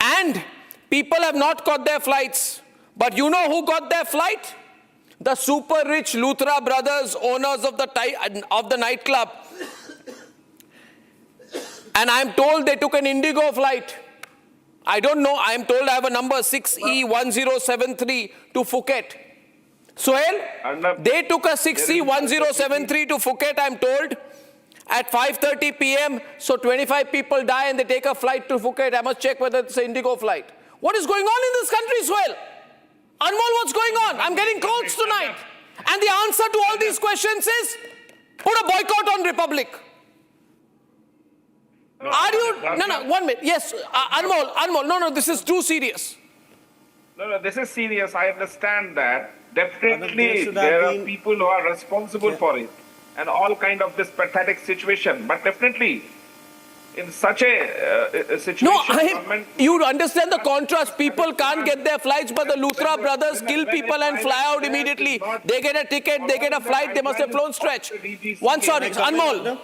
and people have not got their flights. But you know who got their flight? The super rich Luthra brothers, owners of the nightclub. And I'm told they took an IndiGo flight. I don't know, I'm told I have a number 6E1073 to Phuket. Sohail, they took a 6E1073 to Phuket, I'm told, at 5:30 p.m. So 25 people die and they take a flight to Phuket. I must check whether it's an IndiGo flight. What is going on in this country, Sohail? Anmol, what's going on? I'm getting calls tonight. And the answer to all these questions is, put a boycott on Republic. No, 1 minute. Yes, Anmol, no, this is too serious. No, this is serious. I understand that. Definitely, there are people who are responsible for it and all kind of this pathetic situation. But definitely, in such a situation... you understand the contrast. People can't get their flights, but the Luthra brothers kill people and fly out immediately. They get a ticket, they get a flight, they must have flown stretch. Anmol.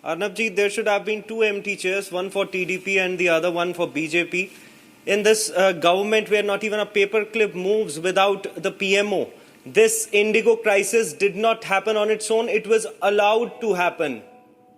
Arnabji, there should have been two empty chairs, one for TDP and the other one for BJP. in this government where not even a paperclip moves without the PMO. This IndiGo crisis did not happen on its own. It was allowed to happen.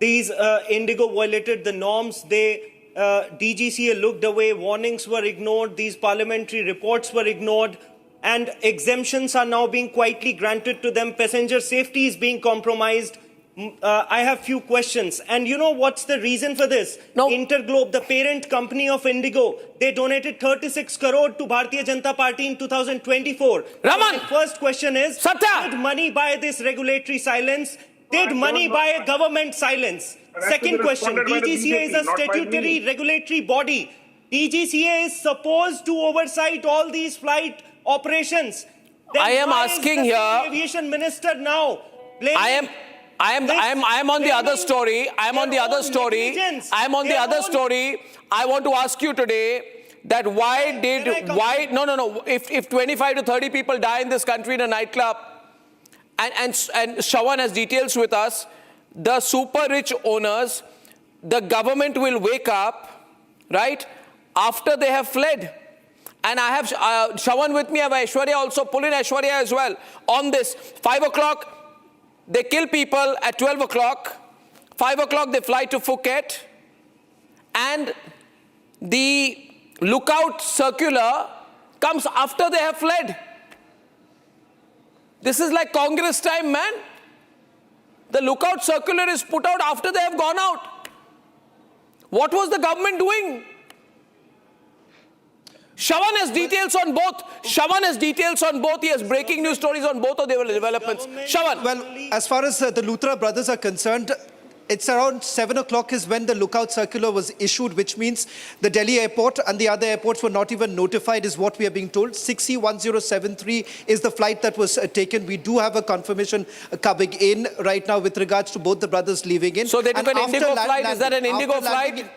These IndiGo violated the norms. DGCA looked away. Warnings were ignored. These parliamentary reports were ignored. And exemptions are now being quietly granted to them. Passenger safety is being compromised. I have few questions. And you know what's the reason for this? No. Interglobe, the parent company of IndiGo, they donated 36 crore to Bharatiya Janata Party in 2024. Raman! My first question is, did money buy this regulatory silence? Did money buy a government silence? Second question, DGCA is a statutory regulatory body. DGCA is supposed to oversight all these flight operations. Then I am why asking is the here. Aviation minister now I am on the other story. I am on the other story. I am on the other story. I want to ask you today that if 25 to 30 people die in this country in a nightclub, and Shravan has details with us, the super rich owners, the government will wake up, right, after they have fled. And I have Shravan with me, I have Aishwarya also, pull in Aishwarya as well on this. 5 o'clock, they kill people at 12 o'clock. 5 o'clock, they fly to Phuket. And the lookout circular comes after they have fled. This is like Congress time, man. The lookout circular is put out after they have gone out. What was the government doing? Shravan has details on both. Shravan has details on both. He has breaking news stories on both of their developments. Shravan. Well, as far as the Luthra brothers are concerned, it's around 7 o'clock is when the lookout circular was issued, which means the Delhi airport and the other airports were not even notified, is what we are being told. 6C1073 is the flight that was taken. We do have a confirmation coming in right now with regards to both the brothers leaving in. So they took an IndiGo flight. Is that an IndiGo flight?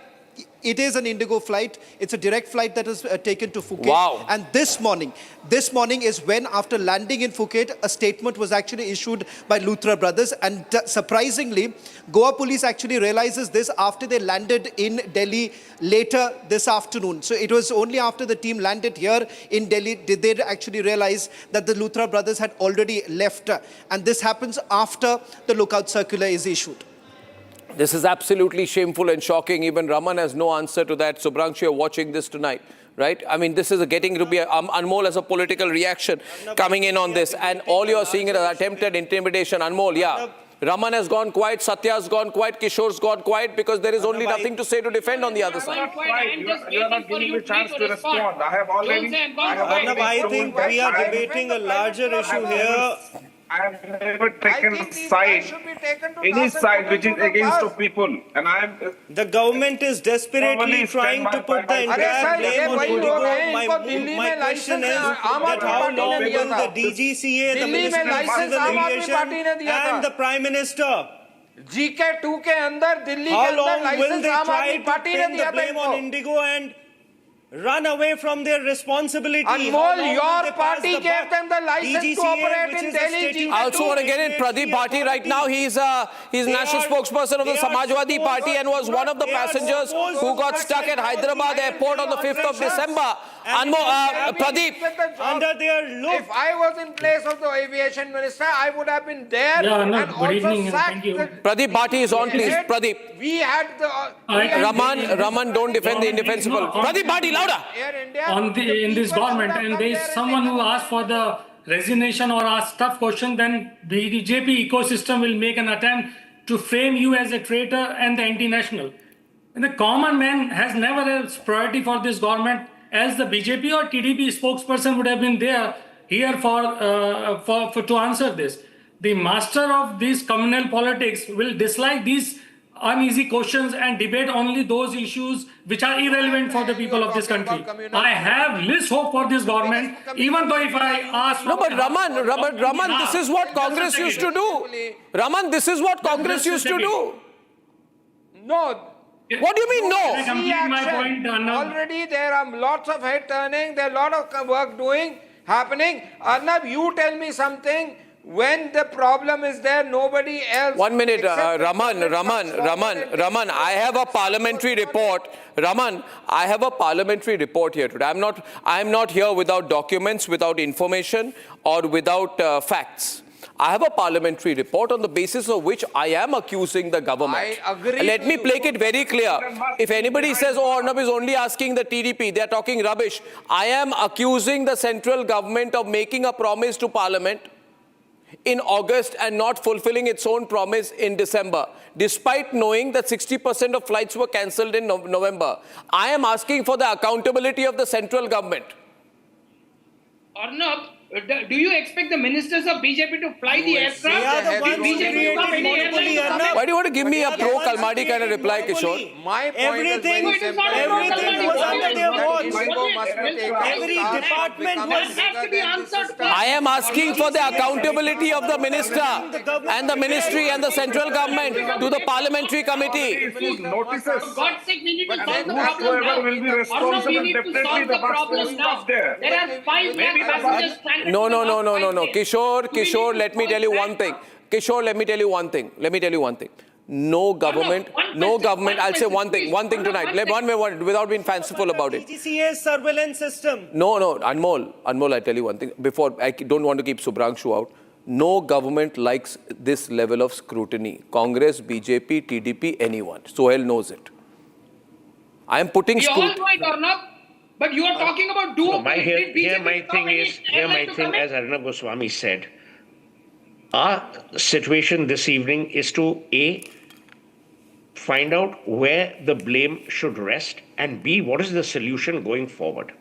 It is an IndiGo flight. It's a direct flight that is taken to Phuket. Wow. And this morning is when, after landing in Phuket, a statement was actually issued by Luthra brothers. And surprisingly, Goa police actually realizes this after they landed in Delhi later this afternoon. So it was only after the team landed here in Delhi did they actually realize that the Luthra brothers had already left. And this happens after the lookout circular is issued. This is absolutely shameful and shocking. Even Raman has no answer to that. Subrangshu, you're watching this tonight, right? I mean, this is getting to be Anmol as a political reaction coming in on this. And all you're seeing is attempted intimidation. Anmol, yeah. Raman has gone quiet, Satya's gone quiet, Kishore's gone quiet because there is only nothing to say to defend on the other side. You are not giving me a chance to respond. I think we are debating a larger issue here. I have never taken any side which is against of people, and the government is desperately trying to put the entire blame on IndiGo. My question is that how long will the DGCA, the Ministry of Civil Aviation, and the Prime Minister, GK2 के अंदर दिल्ली के how अंदर long will licence they आम try आदमी to party ने pin the दिया था blame on IndiGo and run away from their responsibility? Anmol, your party gave them the license to operate in Delhi. I also want to get in Pradeep Bhati right now. He's national spokesperson of the Samajwadi Party and was one of the passengers who got stuck at Hyderabad airport on the 5th of December. Pradeep. Under their look. If I was in place of the aviation minister, I would have been there and also sacked. Pradeep Bhati is on, please. Pradeep. We had the... Raman, don't defend the indefensible. Pradeep Bhati, louder. In this government, and there is someone who asks for the resignation or asks tough question, then the BJP ecosystem will make an attempt to frame you as a traitor and the anti-national. And the common man has never a priority for this government, as the BJP or TDP spokesperson would have been there here to answer this. The master of this communal politics will dislike these uneasy questions and debate only those issues which are irrelevant for the people of this country. I have less hope for this government, even though if I ask... No, but Raman, this is what Congress used to do. Raman, this is what Congress used to do. No. What do you mean, no? I complete my point, already there are lots of head turning, there are a lot of work happening. Arnab, you tell me something. When the problem is there, nobody else. 1 minute, except the Raman, I have a parliamentary report. Raman, I have a parliamentary report here today. I'm not here without documents, without information, or without facts. I have a parliamentary report on the basis of which I am accusing the government. I agree. Let me make it very clear. If anybody says, oh, Arnab is only asking the TDP, they are talking rubbish. I am accusing the central government of making a promise to Parliament in August and not fulfilling its own promise in December, despite knowing that 60% of flights were cancelled in November. I am asking for the accountability of the central government. Arnab, do you expect the ministers of BJP to fly the aircraft? They are the ones BJP creating monopoly, Arnab. Why do you want to give me a pro-Kalmadi kind of reply, Kishore? My point is very simple. Everything was under their watch. IndiGo must be taken. Every department was. That has to be answered first. I am asking for the accountability of the minister and the ministry and the central government to the parliamentary committee. For God's sake, we need to solve the problem now. Arnab, we need to solve the problem now. There are 5 lakh passengers stranded. No. Kishore, let me tell you one thing. Kishore, let me tell you one thing. No government, I'll say one thing tonight. Without being fanciful about it. DGCA surveillance system. No, Anmol, I tell you one thing. Before, I don't want to keep Subhranshu out. No government likes this level of scrutiny. Congress, BJP, TDP, anyone. Sohail knows it. I am putting We all know it, Arnab. But you are talking about Here my thing is, as Arnab Goswami said, our situation this evening is to A, find out where the blame should rest, and B, what is the solution going forward.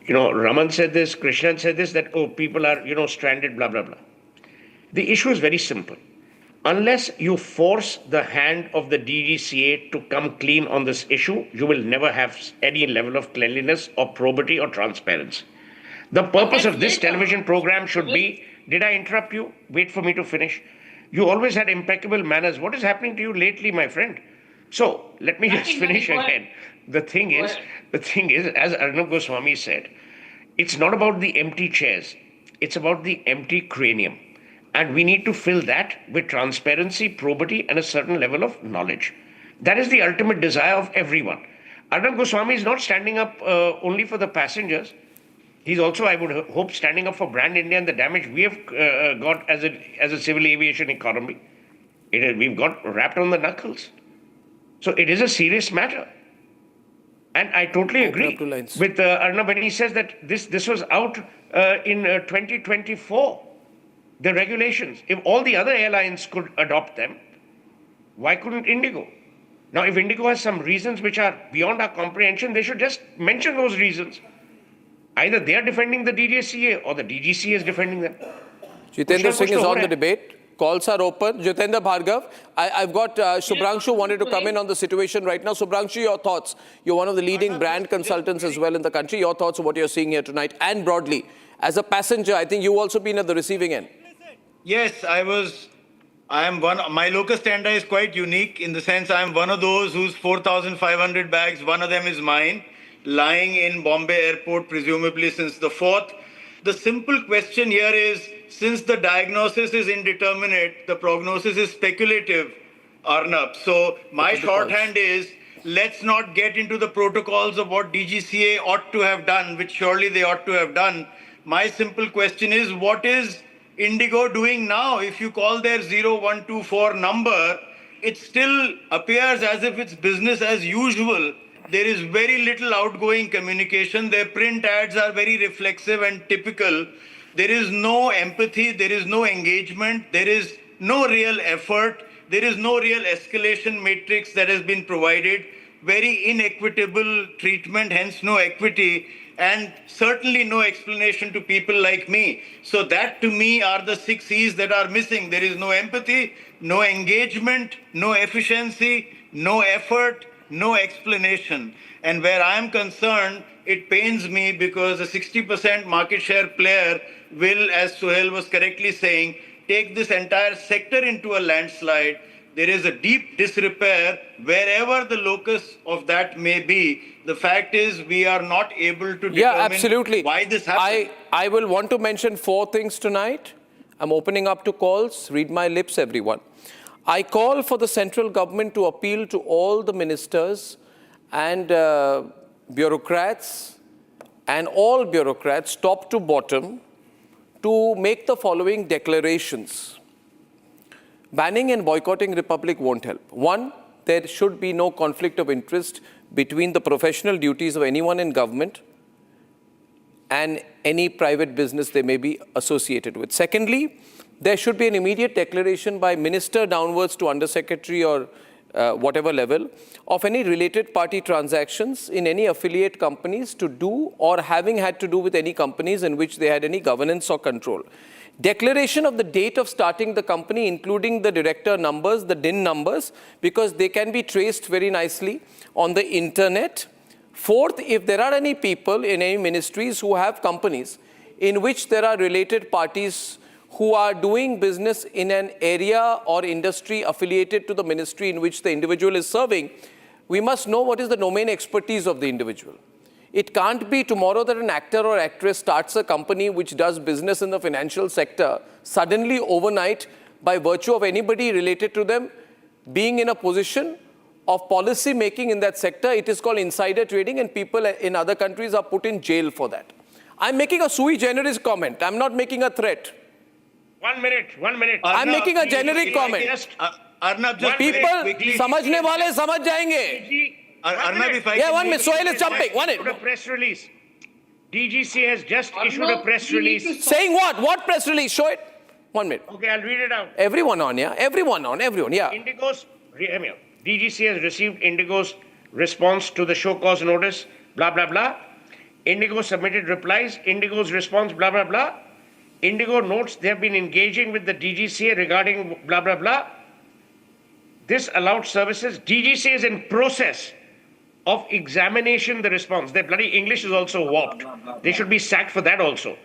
Raman said this, Krishnan said this, that, people are, stranded, blah, blah, blah. The issue is very simple. Unless you force the hand of the DGCA to come clean on this issue, you will never have any level of cleanliness or probity or transparency. The purpose of this television program should be, did I interrupt you? Wait for me to finish. You always had impeccable manners. What is happening to you lately, my friend? So, let me just finish again. The thing is, as Arnab Goswami said, it's not about the empty chairs. It's about the empty cranium. And we need to fill that with transparency, probity, and a certain level of knowledge. That is the ultimate desire of everyone. Arnab Goswami is not standing up only for the passengers. He's also, I would hope, standing up for Brand India and the damage we have got as a civil aviation economy. We've got wrapped on the knuckles. So it is a serious matter. And I totally agree with Arnab when he says that this was out in 2024. The regulations, if all the other airlines could adopt them, why couldn't IndiGo? Now, if IndiGo has some reasons which are beyond our comprehension, they should just mention those reasons. Either they are defending the DGCA or the DGCA is defending them. Jitendra Singh is on the debate. Calls are open. Jitendra Bhargav, I've got Subhranshu wanted to come in on the situation right now. Subhranshu, your thoughts. You're one of the leading brand consultants as well in the country. Your thoughts on what you're seeing here tonight and broadly. As a passenger, I think you've also been at the receiving end. Yes, my locus standi is quite unique in the sense I am one of those whose 4,500 bags, one of them is mine, lying in Bombay airport, presumably since the 4th. The simple question here is, since the diagnosis is indeterminate, the prognosis is speculative, Arnab. So my shorthand is, let's not get into the protocols of what DGCA ought to have done, which surely they ought to have done. My simple question is, what is IndiGo doing now? If you call their 0124 number, it still appears as if it's business as usual. There is very little outgoing communication. Their print ads are very reflexive and typical. There is no empathy. There is no engagement. There is no real effort. There is no real escalation matrix that has been provided. Very inequitable treatment, hence no equity, and certainly no explanation to people like me. So that to me are the 6 E's that are missing. There is no empathy, no engagement, no efficiency, no effort, no explanation. And where I am concerned, it pains me because a 60% market share player will, as Sohail was correctly saying, take this entire sector into a landslide. There is a deep disrepair wherever the locus of that may be. The fact is we are not able to determine why this happened. I will want to mention 4 things tonight. I'm opening up to calls. Read my lips, everyone. I call for the central government to appeal to all the ministers and bureaucrats and all bureaucrats, top to bottom, to make the following declarations. Banning and boycotting Republic won't help. One, there should be no conflict of interest between the professional duties of anyone in government and any private business they may be associated with. Secondly, there should be an immediate declaration by minister downwards to undersecretary or whatever level of any related party transactions in any affiliate companies to do or having had to do with any companies in which they had any governance or control. Declaration of the date of starting the company, including the director numbers, the DIN numbers, because they can be traced very nicely on the internet. Fourth, if there are any people in any ministries who have companies in which there are related parties who are doing business in an area or industry affiliated to the ministry in which the individual is serving, we must know what is the domain expertise of the individual. It can't be tomorrow that an actor or actress starts a company which does business in the financial sector, suddenly overnight, by virtue of anybody related to them being in a position of policy making in that sector. It is called insider trading, and people in other countries are put in jail for that. I'm making a sui generis comment. I'm not making a threat. 1 minute. I'm making a generic comment. Arnab, just people, समझने वाले समझ जाएंगे. Arnab, if I yeah, can 1 minute. Sohail is jumping. 1 minute. A press release. DGCA has just issued a press release. Saying what? What press release? Show it. 1 minute. Okay, I'll read it out. Everyone on, yeah? Everyone, yeah. IndiGo's, DGCA has received IndiGo's response to the show cause notice, blah, blah, blah. IndiGo submitted replies, IndiGo's response, blah, blah, blah. IndiGo notes they have been engaging with the DGCA regarding blah, blah, blah. This allowed services. DGCA is in process of examination the response. Their bloody English is also warped. They should be sacked for that also.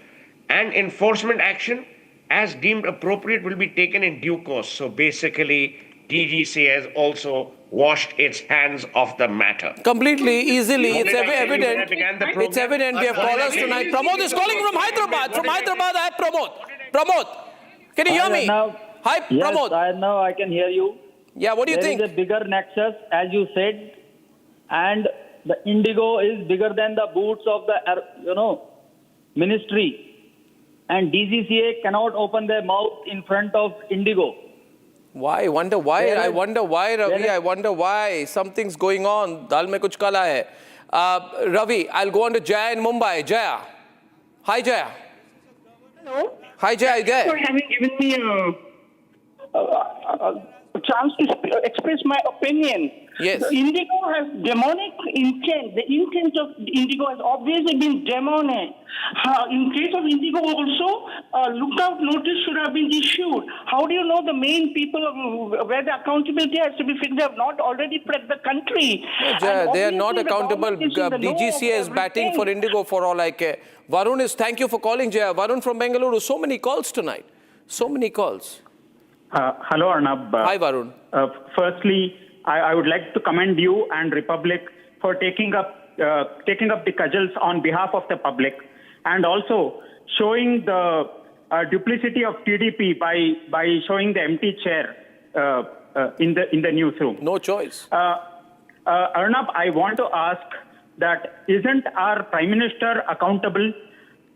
And enforcement action as deemed appropriate will be taken in due course. So basically, DGCA has also washed its hands of the matter. Completely, easily. It's evident. It's evident. We have callers tonight. Pramod is calling from Hyderabad. From Hyderabad, I have Pramod. Pramod, can you hear me? Hi, Pramod. Yes, now I can hear you. Yeah, what do you think? There is a bigger nexus, as you said, and the IndiGo is bigger than the boots of the, ministry. And DGCA cannot open their mouth in front of IndiGo. Why? I wonder why, Ravi. I wonder why. Something's going on. Dal mein kuch kala hai. Ravi, I'll go on to Jaya in Mumbai. Jaya. Hi, Jaya. Hello. Hi, Jaya. Thanks for having given me a chance to express my opinion. Yes. IndiGo has demonic intent. The intent of IndiGo has obviously been demonic. In case of IndiGo also, lookout notice should have been issued. How do you know the main people where the accountability has to be fixed? They have not already fled the country. No, they are not accountable. DGCA is batting for IndiGo for all I care. Varun thank you for calling, Jaya. Varun from Bengaluru. So many calls tonight. So many calls. Hello, Arnab. Hi, Varun. Firstly, I would like to commend you and Republic for taking up the cudgels on behalf of the public, and also showing the duplicity of TDP by showing the empty chair in the newsroom. No choice. Arnab, I want to ask that isn't our Prime Minister accountable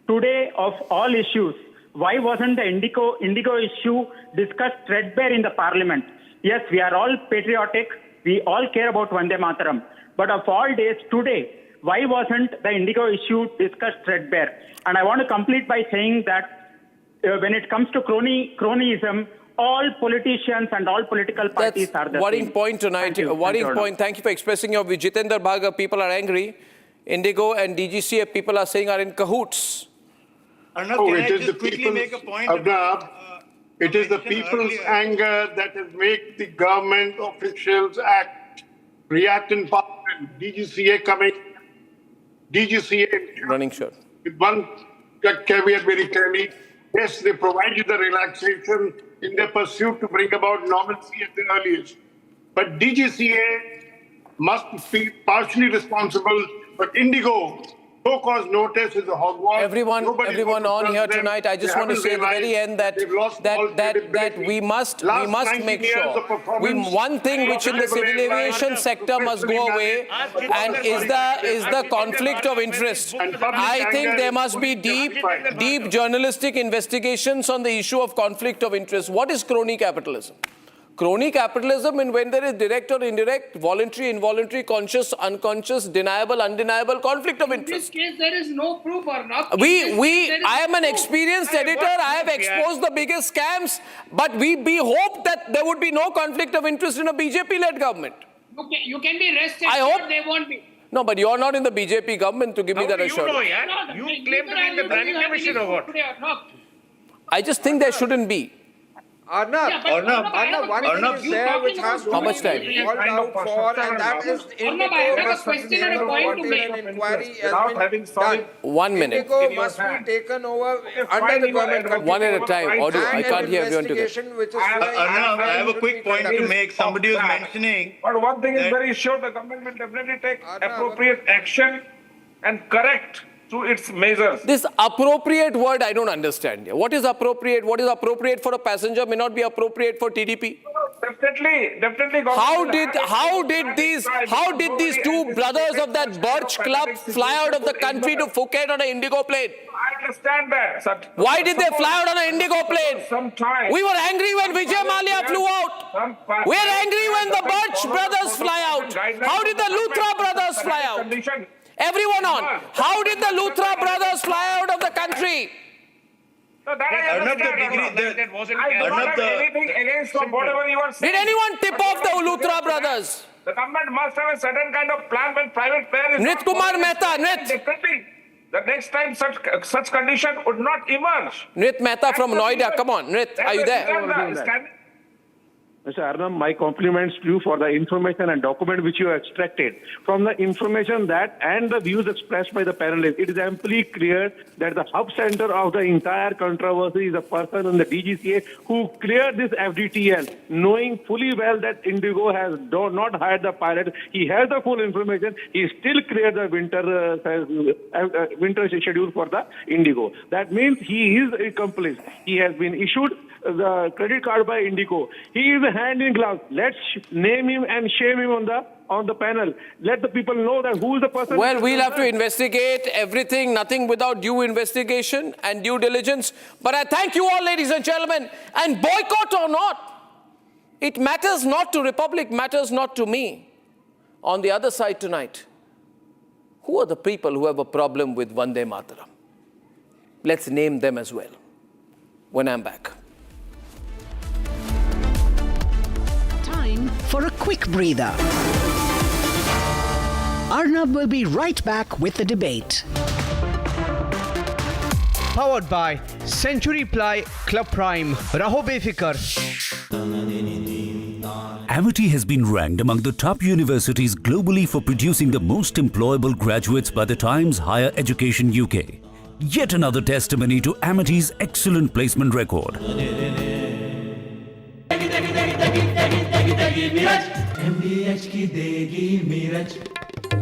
today of all issues? Why wasn't the IndiGo issue discussed threadbare in the Parliament? Yes, we are all patriotic. We all care about Vande Mataram. But of all days, today, why wasn't the IndiGo issue discussed threadbare? And I want to complete by saying that when it comes to cronyism, all politicians and all political parties are the worrying same. point tonight. Worrying point. Thank you for expressing your view. Jitendra Bhaga, people are angry. IndiGo and DGCA, people are saying, are in cahoots. Arnab, can I just quickly make a point? It is the people's anger that has made the government officials react in Parliament. DGCA coming, DGCA running short. With one caveat very clearly, yes, they provided the relaxation in their pursuit to bring about normalcy at the earliest. But DGCA must be partially responsible, but IndiGo No cause notice is a hogwash. Everyone on here tonight, I just want to say at the very end that we must make sure. One thing which in the civil aviation sector must go away, and is the conflict of interest. I think there must be deep journalistic investigations on the issue of conflict of interest. What is crony capitalism? Crony capitalism, and when there is direct or indirect, voluntary, involuntary, conscious, unconscious, deniable, undeniable conflict of interest. In this case, there is no proof or not. I am an experienced editor. I have exposed the biggest scams, but we hope that there would be no conflict of interest in a BJP-led government. You can be rested. I hope they won't be. No, but you're not in the BJP government to give me that assurance. You claim to be in the planning commission or what? I just think there shouldn't be. Arnab, one thing is there which has to How much time? be called out for, and that is IndiGo must be taken over till an inquiry has been done. 1 minute. IndiGo must be taken over under the government control. One at a time. Audio. I can't hear everyone together. Arnab, I have a quick point to make. Somebody was mentioning. But one thing is very sure, the government will definitely take appropriate action and correct through its measures. This appropriate word I don't understand. What is appropriate? What is appropriate for a passenger may not be appropriate for TDP. Definitely. How did these two brothers of that Birch Club fly out of the country to Phuket on an IndiGo plane? I understand that. Why did they fly out on an IndiGo plane? We were angry when Vijay Mallya flew out. We are angry when the Birch brothers fly out. How did the Luthra brothers fly out? Everyone on. How did the Luthra brothers fly out of the country? No, that I understand. I don't have anything against whatever you are saying. Did anyone tip off the Luthra brothers? The government must have a certain kind of plan when private player is... Nrit Kumar Mehta, Definitely. The next time such condition would not emerge. Nrit Mehta from Noida. Come on, Nrit, are you there? Mr. Arnab, my compliments to you for the information and document which you have extracted. From the information that and the views expressed by the panelists, it is amply clear that the hub center of the entire controversy is a person in the DGCA who cleared this FDTL, knowing fully well that IndiGo has not hired the pilot. He has the full information. He still cleared the winter schedule for the IndiGo. That means he is accomplice. He has been issued the credit card by IndiGo. He is a hand in glove. Let's name him and shame him on the panel. Let the people know that who is the person. Well, we'll have to investigate everything, nothing without due investigation and due diligence. But I thank you all, ladies and gentlemen. And boycott or not, it matters not to Republic, matters not to me. On the other side tonight, who are the people who have a problem with Vande Mataram? Let's name them as well when I'm back. For a quick breather. Arnab will be right back with the debate. Powered by Century Ply Club Prime. Raho befikar. Amity has been ranked among the top universities globally for producing the most employable graduates by the Times Higher Education UK. Yet another testimony to Amity's excellent placement record. MDH की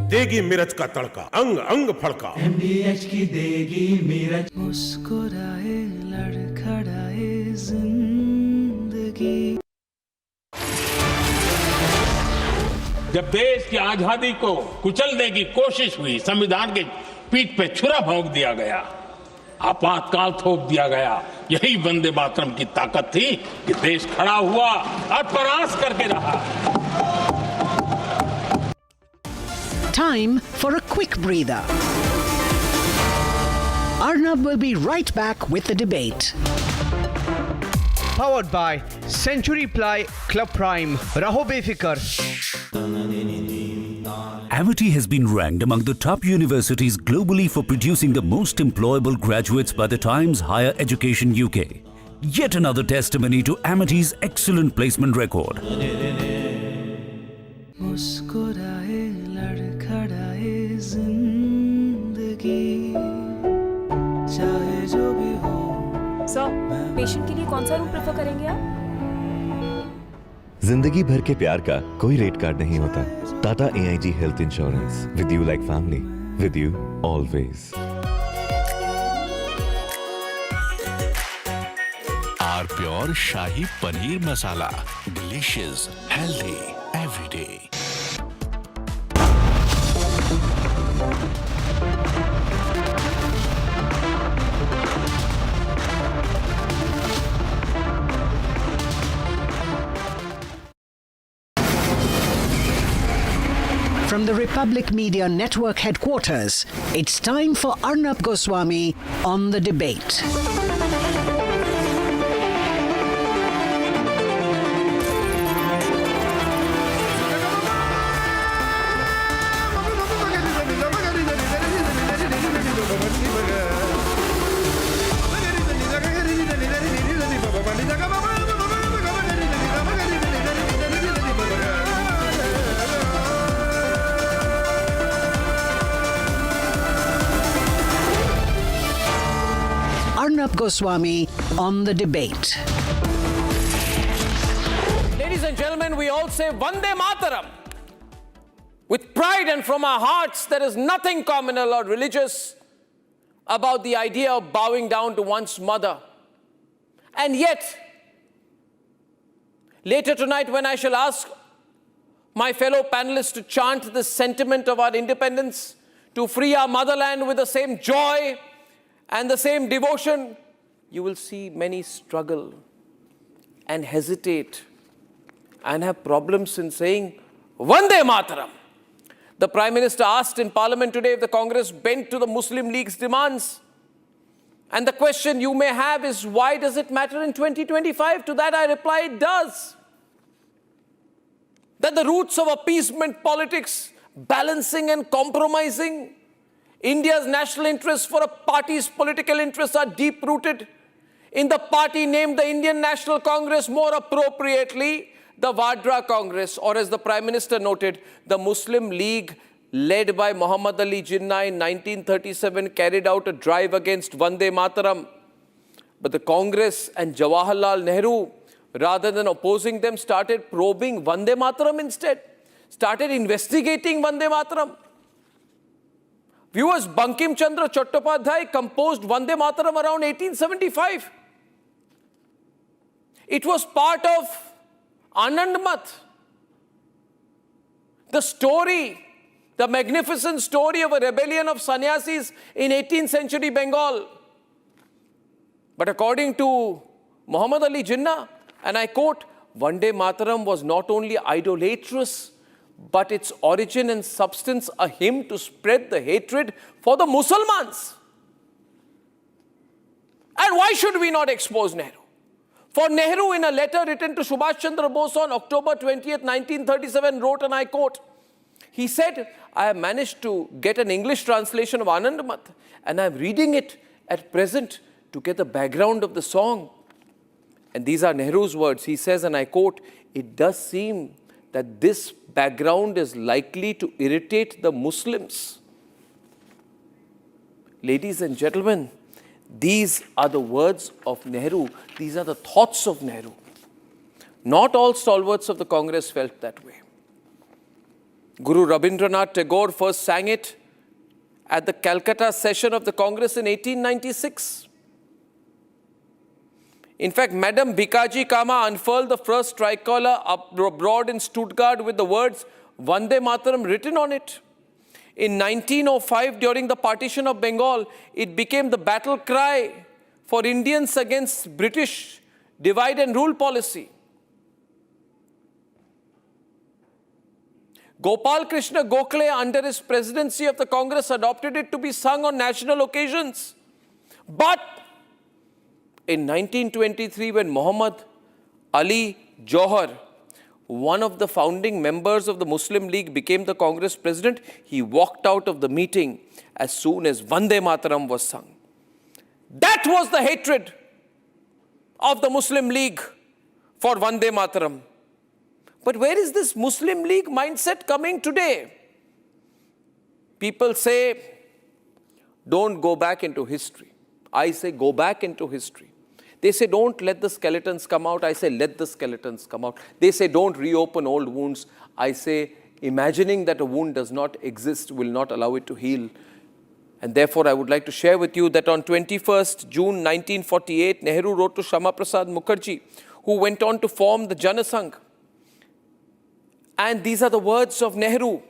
देगी मिर्च का तड़का अंग अंग फड़का MDH की देगी मिर्च मुस्कुराए लड़खड़ाए जिंदगी। जब देश की आजादी को कुचलने की कोशिश हुई, संविधान के पीठ पे छुरा भोंक दिया गया, आपातकाल थोप दिया गया, यही वंदे मातरम की ताकत थी कि देश खड़ा हुआ और प्रयास करके रहा। Time for a quick breather. Arnab will be right back with the debate. Powered by Century Ply Club Prime. Raho befikar. Amity has been ranked among the top universities globally for producing the most employable graduates by the Times Higher Education UK. Yet another testimony to Amity's excellent placement record. मुस्कुराए लड़खड़ाए जिंदगी चाहे जो भी हो। Sir, patient के लिए कौन सा रूम प्रेफर करेंगे आप? जिंदगी भर के प्यार का कोई रेट कार्ड नहीं होता। Tata AIG health insurance, with you like family. with you always. Our pure Shahi Paneer Masala. Delicious, healthy, every day. From the Republic Media Network headquarters, it's time for Arnab Goswami on the debate. Arnab Goswami on the debate. Ladies and gentlemen, we all say Vande Mataram with pride and from our hearts. There is nothing communal or religious about the idea of bowing down to one's mother. And yet, later tonight when I shall ask my fellow panelists to chant the sentiment of our independence, to free our motherland with the same joy and the same devotion, you will see many struggle and hesitate and have problems in saying Vande Mataram. The Prime Minister asked in Parliament today if the Congress bent to the Muslim League's demands. And the question you may have is, why does it matter in 2025? To that I reply, it does. That the roots of appeasement politics, balancing and compromising India's national interests for a party's political interests are deep-rooted in the party named the Indian National Congress, more appropriately, the Vadra Congress, or as the Prime Minister noted, the Muslim League led by Muhammad Ali Jinnah in 1937 carried out a drive against Vande Mataram. But the Congress and Jawaharlal Nehru, rather than opposing them, started probing Vande Mataram instead, started investigating Vande Mataram. Viewers, Bankim Chandra Chattopadhyay composed Vande Mataram around 1875. It was part of Anand Math. The story, the magnificent story of a rebellion of sannyasis in 18th century Bengal. But according to Muhammad Ali Jinnah, and I quote, Vande Mataram was not only idolatrous, but its origin and substance a hymn to spread the hatred for the Muslims. And why should we not expose Nehru? For Nehru, in a letter written to Subhash Chandra Bose on October 20th, 1937, wrote, and I quote, he said, I have managed to get an English translation of Anand Math, and I am reading it at present to get the background of the song. And these are Nehru's words. He says, and I quote, it does seem that this background is likely to irritate the Muslims. Ladies and gentlemen, these are the words of Nehru. These are the thoughts of Nehru. Not all stalwarts of the Congress felt that way. Guru Rabindranath Tagore first sang it at the Calcutta session of the Congress in 1896. In fact, Madam Bhikaji Kama unfurled the first tricolor abroad in Stuttgart with the words Vande Mataram written on it. In 1905, during the partition of Bengal, it became the battle cry for Indians against British divide and rule policy. Gopal Krishna Gokhale, under his presidency of the Congress, adopted it to be sung on national occasions. But in 1923, when Muhammad Ali Johar, one of the founding members of the Muslim League, became the Congress president, he walked out of the meeting as soon as Vande Mataram was sung. That was the hatred of the Muslim League for Vande Mataram. But where is this Muslim League mindset coming today? People say, don't go back into history. I say, go back into history. They say, don't let the skeletons come out. I say, let the skeletons come out. They say, don't reopen old wounds. I say, Imagining that a wound does not exist will not allow it to heal. And therefore, I would like to share with you that on 21st June 1948, Nehru wrote to Shama Prasad Mukherjee, who went on to form the Janasangh. And these are the words of Nehru.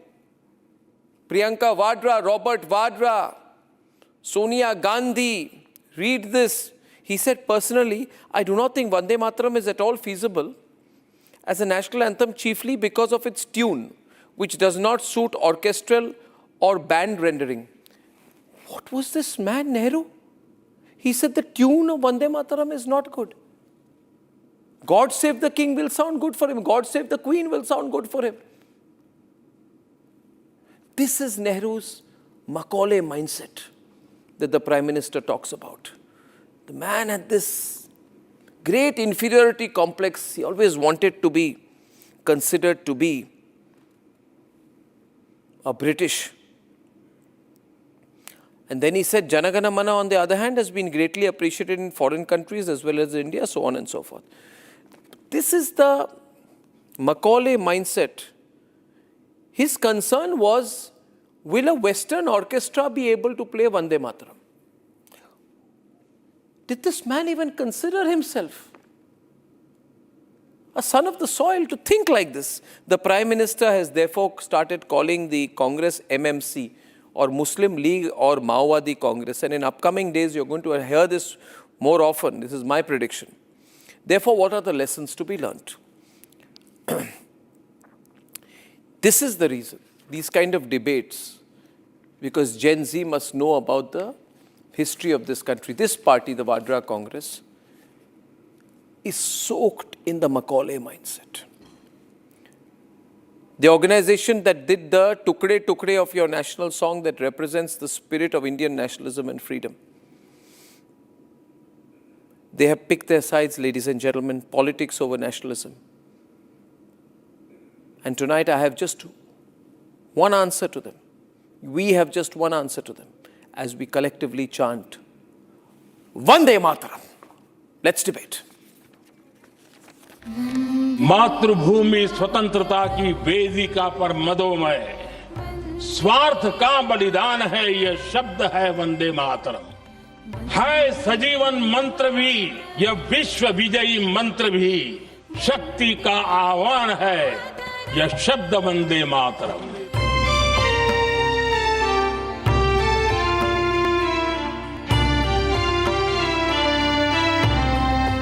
Priyanka Vadra, Robert Vadra, Sonia Gandhi, read this. He said, personally, I do not think Vande Mataram is at all feasible as a national anthem, chiefly because of its tune, which does not suit orchestral or band rendering. What was this man, Nehru? He said the tune of Vande Mataram is not good. God Save the King will sound good for him. God Save the Queen will sound good for him. This is Nehru's Macaulay mindset that the Prime Minister talks about. The man had this great inferiority complex. He always wanted to be considered to be a British. And then he said, Janagana Mana, on the other hand, has been greatly appreciated in foreign countries as well as India, so on and so forth. This is the Macaulay mindset. His concern was, will a Western orchestra be able to play Vande Mataram? Did this man even consider himself a son of the soil to think like this? The Prime Minister has therefore started calling the Congress MMC, or Muslim League or Maowadi Congress. And in upcoming days, you're going to hear this more often. This is my prediction. Therefore, what are the lessons to be learnt? This is the reason, these kind of debates, because Gen Z must know about the history of this country. This party, the Vadra Congress, is soaked in the Macaulay mindset. The organization that did the Tukde Tukde of your national song that represents the spirit of Indian nationalism and freedom. They have picked their sides, ladies and gentlemen, politics over nationalism. And tonight I have just one answer to them. We have just one answer to them as we collectively chant, Vande Mataram. Let's debate. मातृभूमि स्वतंत्रता की वेदिका पर मदोमय स्वार्थ का बलिदान है, यह शब्द है वंदे मातरम। है सजीवन मंत्र भी, यह विश्व विजयी मंत्र भी, शक्ति का आह्वान है, यह शब्द वंदे मातरम।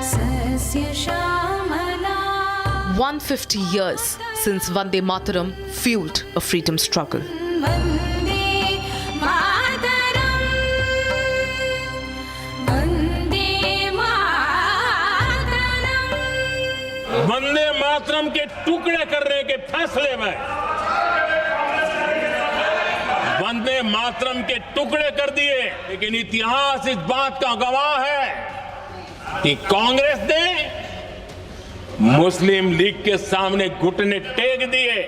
सस्य 150 years since Vande Mataram fueled a freedom struggle. Vande Mataram के टुकड़े करने के फैसले में वंदे मातरम के टुकड़े कर दिए, लेकिन इतिहास इस बात का गवाह है कि कांग्रेस ने मुस्लिम लीग के सामने घुटने टेक दिए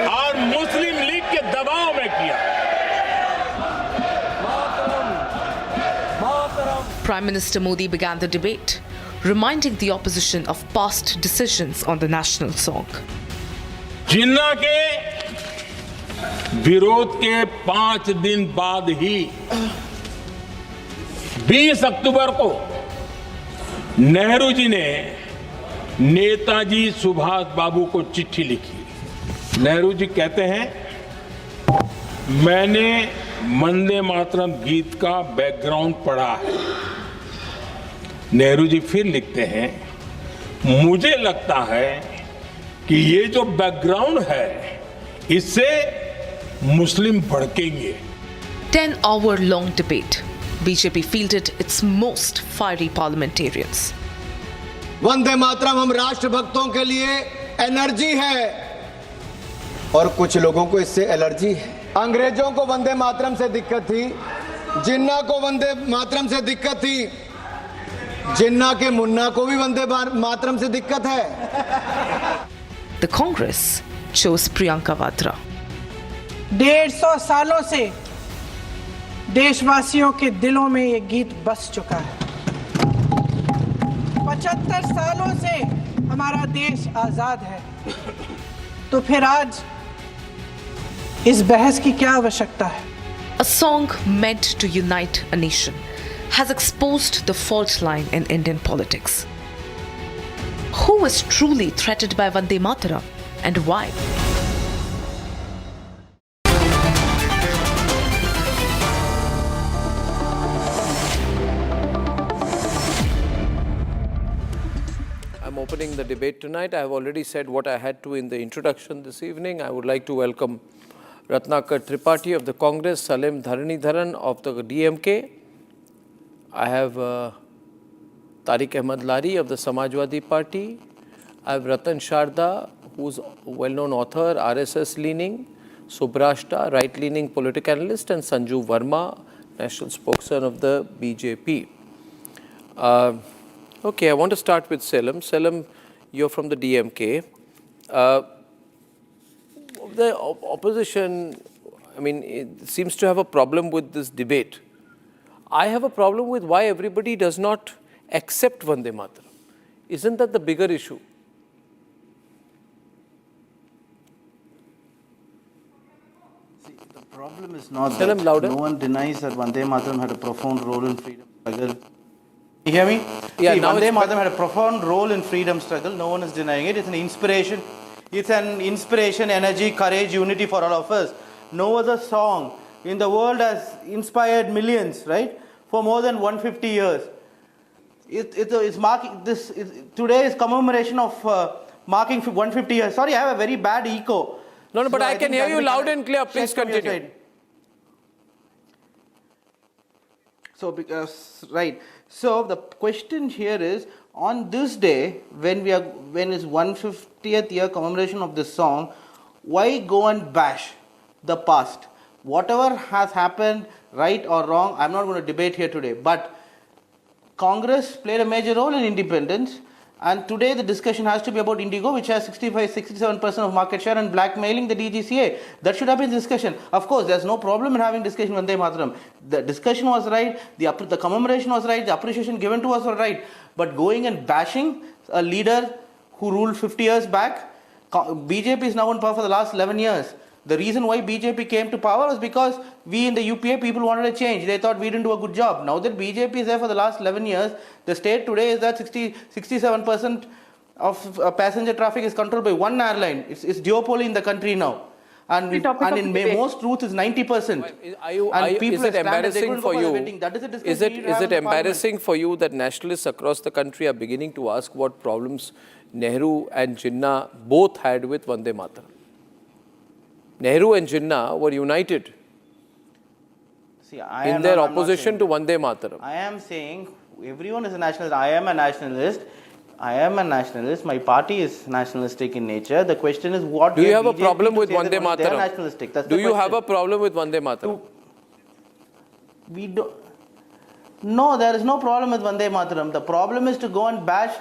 और मुस्लिम लीग के दबाव में किया। Prime Minister Modi began the debate, reminding the opposition of past decisions on the national song. जिन्ना के विरोध के 5 दिन बाद ही 20 अक्टूबर को नेहरू जी ने नेताजी सुभाष बाबू को चिट्ठी लिखी। नेहरू जी कहते हैं, मैंने वंदे मातरम गीत का बैकग्राउंड पढ़ा है। नेहरू जी फिर लिखते हैं, मुझे लगता है कि ये जो बैकग्राउंड है इससे मुस्लिम भड़केंगे। 10-hour long debate. BJP fielded its most fiery parliamentarians. Vande Mataram हम राष्ट्रभक्तों के लिए एनर्जी है और कुछ लोगों को इससे एलर्जी है। अंग्रेजों को वंदे मातरम से दिक्कत थी, जिन्ना को वंदे मातरम से दिक्कत थी, जिन्ना के मुन्ना को भी वंदे मातरम से दिक्कत है। The Congress chose Priyanka Vadra. 150 सालों से देशवासियों के दिलों में ये गीत बस चुका है। 75 सालों से हमारा देश आजाद है, तो फिर आज इस बहस की क्या आवश्यकता है? A song meant to unite a nation has exposed the fault line in Indian politics. Who is truly threatened by Vande Mataram and why? I'm opening the debate tonight. I have already said what I had to in the introduction this evening. I would like to welcome Ratnakar Tripathi of the Congress, Salim Dharanidharan of the DMK. I have Tariq Ahmad Lari of the Samajwadi Party. I have Ratan Sharda, who's a well-known author, RSS leaning, Subrashta, right-leaning political analyst, and Sanju Verma, national spokesman of the BJP. Okay, I want to start with Selim. Selim, you're from the DMK. The opposition, I mean, it seems to have a problem with this debate. I have a problem with why everybody does not accept Vande Mataram. Isn't that the bigger issue? See, the problem is not Tell that him louder. no one denies that Vande Mataram had a profound role in freedom struggle. You hear me? Yeah, See, now Vande it's Mataram had a profound role in freedom struggle. No one is denying it. It's an inspiration. It's an inspiration, energy, courage, unity for all of us. No other song in the world has inspired millions, right? For more than 150 years. It's marking this. Today is commemoration of marking 150 years. Sorry, I have a very bad echo. No, but So I can think hear that you will loud be and clear. Please checked from your continue. side. So, because, right. So, the question here is, on this day, when is 150th year commemoration of this song, why go and bash the past? Whatever has happened, right or wrong, I'm not going to debate here today. But Congress played a major role in independence. And today the discussion has to be about IndiGo, which has 67% of market share, and blackmailing the DGCA. That should have been the discussion. Of course, there's no problem in having discussion Vande Mataram. The discussion was right, the commemoration was right, the appreciation given to us was right. But going and bashing a leader who ruled 50 years back, BJP is now in power for the last 11 years. The reason why BJP came to power was because we in the UPA people wanted a change. They thought we didn't do a good job. Now that BJP is there for the last 11 years, the state today is that 67% of passenger traffic is controlled by one airline. It's duopoly in the country now. And in most routes it's 90%. Is it embarrassing for you? That is a discussion Is it embarrassing for you that nationalists across the country are beginning to ask what problems Nehru and Jinnah both had with Vande Mataram? Nehru and Jinnah were united in their opposition to Vande Mataram. I am saying everyone is a nationalist. I am a nationalist. My party is nationalistic in nature. The question is, what do you have a problem with Vande Mataram? Do you have a problem with Vande Mataram? We do. No, there is no problem with Vande Mataram. The problem is to go and bash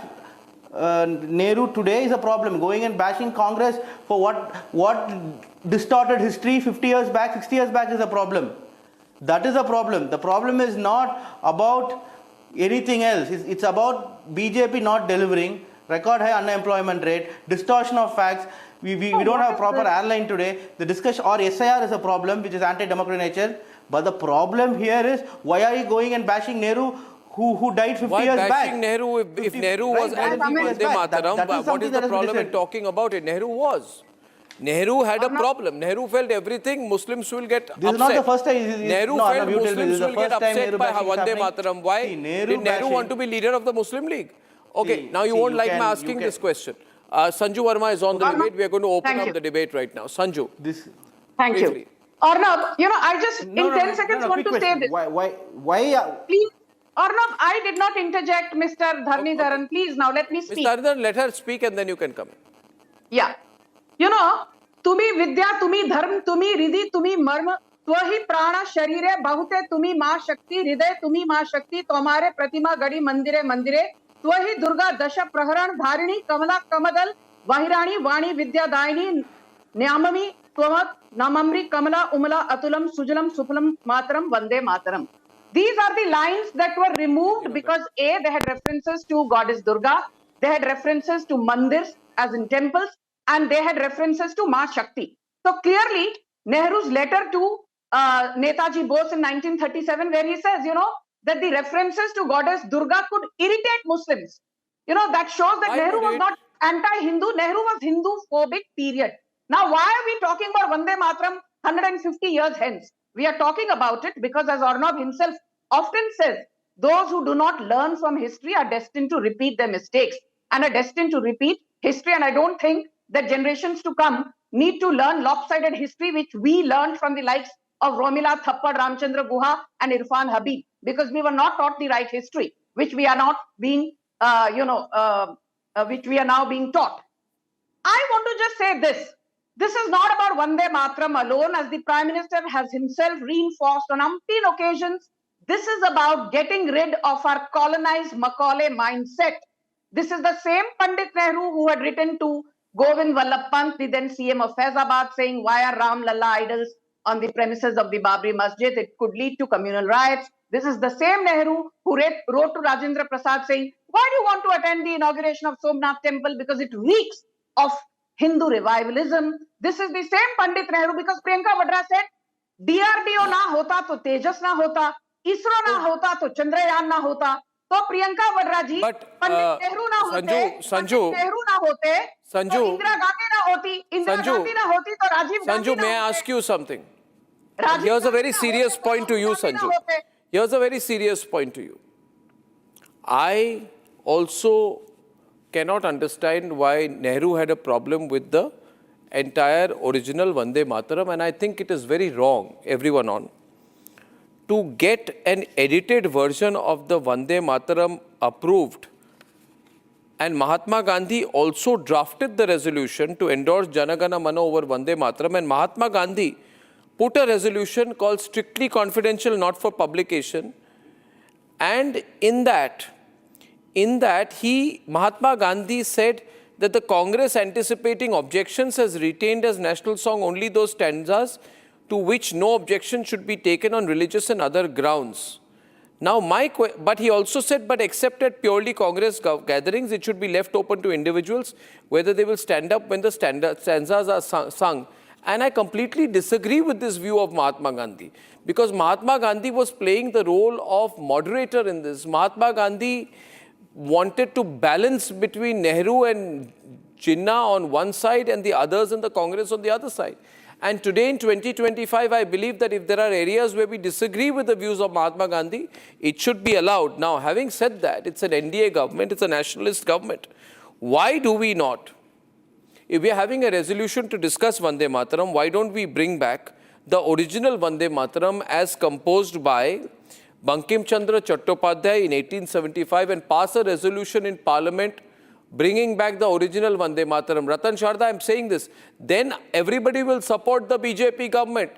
Nehru today is a problem. Going and bashing Congress for what distorted history 50 years back, 60 years back is a problem. That is a problem. The problem is not about anything else. It's about BJP not delivering, record high unemployment rate, distortion of facts. We don't have a proper airline today. The discussion or SIR is a problem, which is anti-democratic nature. But the problem here is, why are you going and bashing Nehru, who died 50 years back? Why bashing Nehru if Nehru was anti-Vande Mataram? What is the problem in talking about it? Nehru was. Nehru had a problem. Nehru felt everything Muslims will get upset. This is not the first time. Nehru felt Muslims will get upset by Vande Mataram. Why did Nehru want to be leader of the Muslim League? Okay, now you won't like my asking this question. Sanju Verma is on the debate. We are going to open up the debate right now. Sanju. Thank you. Arnab, I just in 10 seconds want to say this. Why? Please, Arnab, I did not interject, Mr. Dharanidharan. Please, now let me speak. Mr. Dharanidharan, let her speak and then you can come in. Yeah. तुम्ही विद्या, तुम्ही धर्म, तुम्ही रिधि, तुम्ही मर्म, त्वहि प्राण शरीरे बहुते, तुम्ही माँ शक्ति, हृदय तुम्ही माँ शक्ति, तुम्हारे प्रतिमा गढ़ी मंदिरे मंदिरे, त्वहि दुर्गा दश प्रहरण धारिणी, कमला कमदल, वाहिराणी, वाणी विद्यादायिनी, न्याममी, त्वमत, नामम्री, कमला, उमला, अतुलम, सुजलम, सुफलम, मातरम, Vande Mataram. These are the lines that were removed because they had references to goddess Durga, they had references to mandirs as in temples, and they had references to Ma Shakti. So clearly, Nehru's letter to Netaji Bose in 1937, where he says, that the references to goddess Durga could irritate Muslims. That shows that Nehru was not anti-Hindu. Nehru was Hindu-phobic, period. Now, why are we talking about Vande Mataram 150 years hence? We are talking about it because, as Arnab himself often says, those who do not learn from history are destined to repeat their mistakes and are destined to repeat history. And I don't think that generations to come need to learn lopsided history, which we learned from the likes of Romila Thappad, Ramchandra Guha, and Irfan Habib, because we were not taught the right history, which we are not being, which we are now being taught. I want to just say this. This is not about Vande Mataram alone, as the Prime Minister has himself reinforced on umpteen occasions. This is about getting rid of our colonized Macaulay mindset. This is the same Pandit Nehru who had written to Govind Vallabh Pant, the then CM of Faizabad, saying, why are Ram Lalla idols on the premises of the Babri Masjid? It could lead to communal riots. This is the same Nehru who wrote to Rajendra Prasad saying, why do you want to attend the inauguration of Somnath Temple? Because it reeks of Hindu revivalism. This is the same Pandit Nehru, because Priyanka Vadra said, DRDO na hota to Tejas na hota, ISRO na hota to Chandrayaan na hota. तो प्रियंका वड्रा जी पंडित नेहरू ना होते, संजू नेहरू ना होते, तो इंदिरा गांधी ना होती, इंदिरा गांधी ना होती तो राजीव गांधी ना होते. May I ask you something? Here's a very serious point to you, Sanju. Here's a very serious point to you. I also cannot understand why Nehru had a problem with the entire original Vande Mataram, and I think it is very wrong, everyone on, to get an edited version of the Vande Mataram approved. And Mahatma Gandhi also drafted the resolution to endorse Janagana Mana over Vande Mataram, and Mahatma Gandhi put a resolution called strictly confidential, not for publication. And in that Mahatma Gandhi said that the Congress, anticipating objections, has retained as national song only those stanzas to which no objection should be taken on religious and other grounds. Now, but he also said, but except at purely Congress gatherings, it should be left open to individuals whether they will stand up when the stanzas are sung. And I completely disagree with this view of Mahatma Gandhi, because Mahatma Gandhi was playing the role of moderator in this. Mahatma Gandhi wanted to balance between Nehru and Jinnah on one side and the others in the Congress on the other side. And today in 2025, I believe that if there are areas where we disagree with the views of Mahatma Gandhi, it should be allowed. Now, having said that, it's an NDA government, it's a nationalist government. Why do we not? If we are having a resolution to discuss Vande Mataram, why don't we bring back the original Vande Mataram as composed by Bankim Chandra Chattopadhyay in 1875 and pass a resolution in Parliament bringing back the original Vande Mataram. Ratan Sharda, I'm saying this. Then everybody will support the BJP government.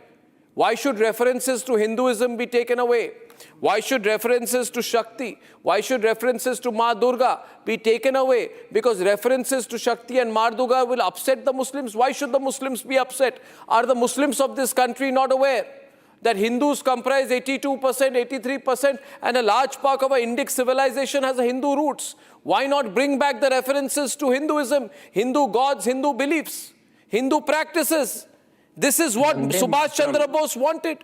Why should references to Hinduism be taken away? Why should references to Shakti? Why should references to Ma Durga be taken away? Because references to Shakti and Ma Durga will upset the Muslims. Why should the Muslims be upset? Are the Muslims of this country not aware that Hindus comprise 82%, 83%, and a large part of our Indic civilization has a Hindu roots? Why not bring back the references to Hinduism, Hindu gods, Hindu beliefs, Hindu practices? This is what Subhash Chandra Bose wanted.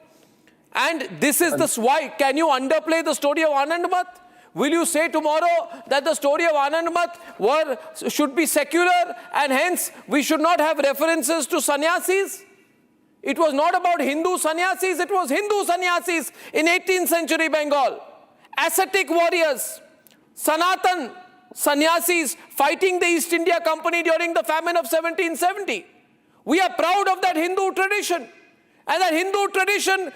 And this is the why. Can you underplay the story of Anand Math? Will you say tomorrow that the story of Anand Math should be secular and hence we should not have references to sannyasis? It was not about Hindu sannyasis, it was Hindu sannyasis in 18th century Bengal. Ascetic warriors, Sanatan sannyasis fighting the East India Company during the famine of 1770. We are proud of that Hindu tradition. And that Hindu tradition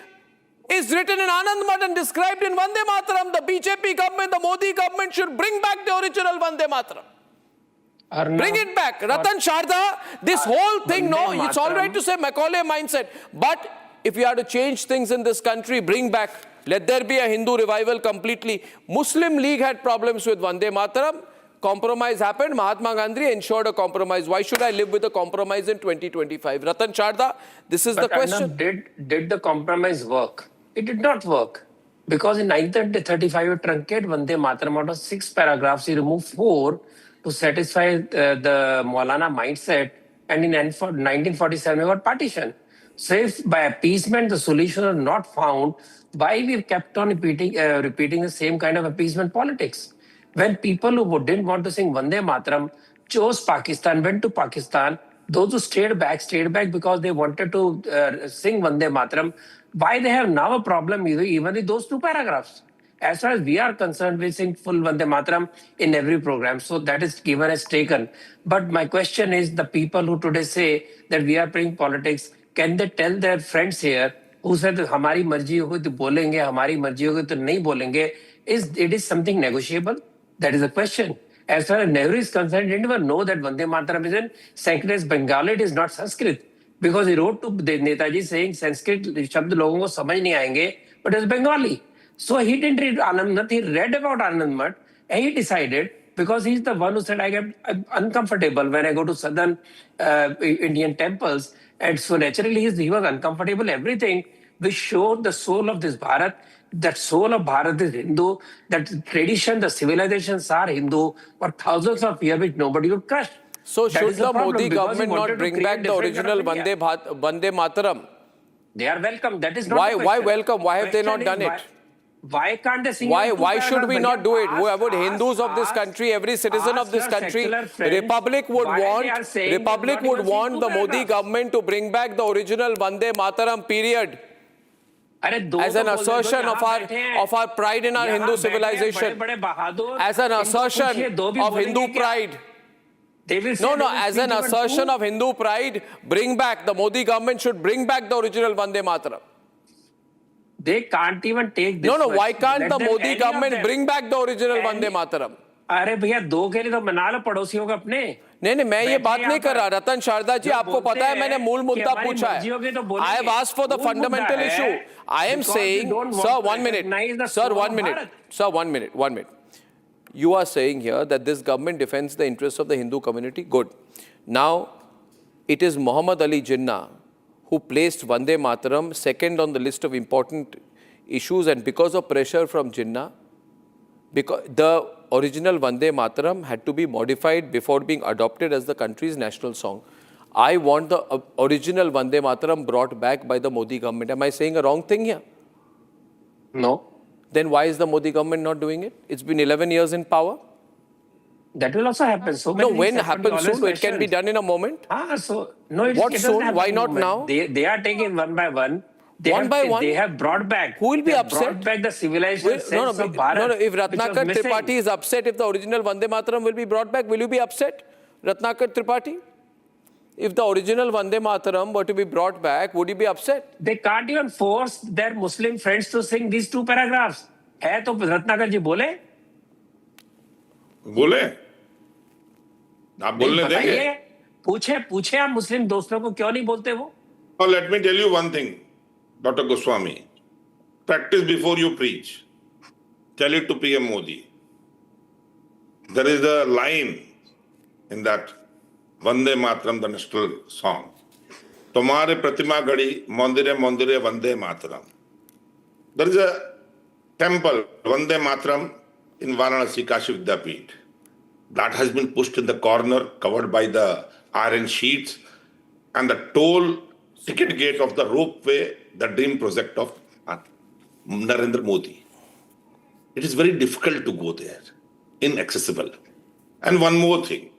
is written in Anand Math and described in Vande Mataram. The BJP government, the Modi government should bring back the original Vande Mataram. Bring it back. Ratan Sharda, this whole thing, no, it's all right to say Macaulay mindset. But if you have to change things in this country, bring back, let there be a Hindu revival completely. Muslim League had problems with Vande Mataram. Compromise happened. Mahatma Gandhi ensured a compromise. Why should I live with a compromise in 2025? Ratan Sharda, this is the question. Did the compromise work? It did not work. Because in 1935, you truncate Vande Mataram out of 6 paragraphs, you remove 4 to satisfy the Maulana mindset. And in 1947, we got partition. So if by appeasement the solution are not found, why we've kept on repeating the same kind of appeasement politics? When people who didn't want to sing Vande Mataram chose Pakistan, went to Pakistan, those who stayed back because they wanted to sing Vande Mataram. Why they have now a problem even with those two paragraphs? As far as we are concerned, we sing full Vande Mataram in every program. So that is given as taken. But my question is, the people who today say that we are playing politics, can they tell their friends here who said हमारी मर्जी होगी तो बोलेंगे, हमारी मर्जी होगी तो नहीं बोलेंगे? It is something negotiable? That is the question. As far as Nehru is concerned, he didn't even know that Vande Mataram is in Sanskrit, Bengali, it is not Sanskrit. Because he wrote to Netaji saying Sanskrit शब्द लोगों को समझ नहीं आएंगे, but it's Bengali. So he didn't read Anand Math, he read about Anand Math, and he decided, because he's the one who said, I'm uncomfortable when I go to southern Indian temples. And so naturally he was uncomfortable. Everything which showed the soul of this Bharat, that soul of Bharat is Hindu, that tradition, the civilizations are Hindu for thousands of years, which nobody would crush. So That should is the problem, Modi because he government wanted not to bring create back the different kind original of India. Vande Mataram? They are welcome. That is not Why? the Why question. welcome? Why have they not Question done is it? Why can't they sing? Why should we not do it? Would Hindus of this country, every citizen of this country, Republic would want the Modi government to bring back the original Vande Mataram period as an assertion of our pride in our Hindu civilization, as an assertion of Hindu pride. No, as an assertion of Hindu pride, bring back, the Modi government should bring back the original Vande Mataram. They can't even take this. No, why can't the Modi government bring back the original Vande Mataram? अरे भैया दो के लिए तो मना लो पड़ोसियों को अपने. नहीं मैं ये बात नहीं कर रहा रतन शारदा जी, आपको पता है मैंने मूल मुद्दा पूछा है. I have asked for the fundamental issue. I am saying, sir, 1 minute. Sir, 1 minute. Sir, 1 minute. 1 minute. You are saying here that this government defends the interests of the Hindu community. Good. Now, it is Muhammad Ali Jinnah who placed Vande Mataram second on the list of important issues, and because of pressure from Jinnah, because the original Vande Mataram had to be modified before being adopted as the country's national song. I want the original Vande Mataram brought back by the Modi government. Am I saying a wrong thing here? No. Then why is the Modi government not doing it? It's been 11 years in power. That will also happen. So no, when happens soon, it can be done in a moment. What soon? Why not now? They are taking one by one. One by one? They have brought back. Who will be upset? Brought back the civilization sense of Bharat. No, if Ratnakar Tripathi is upset if the original Vande Mataram will be brought back, will you be upset? Ratnakar Tripathi? If the original Vande Mataram were to be brought back, would you be upset? They can't even force their Muslim friends to sing these two paragraphs. है तो Ratnakar ji बोले? बोले? आप बोलने देंगे? पूछे आप मुस्लिम दोस्तों को क्यों नहीं बोलते वो? Oh, let me tell you one thing, Dr. Goswami. Practice before you preach. Tell it to PM Modi. There is a line in that Vande Mataram, the national song. Tomare Pratima Gadi, Mandire Mandire Vande Mataram. There is a temple, Vande Mataram, in Varanasi, Kashi Vidyapith. That has been pushed in the corner, covered by the iron sheets, and the toll ticket gate of the ropeway, the dream project of Narendra Modi. It is very difficult to go there, inaccessible. And one more thing,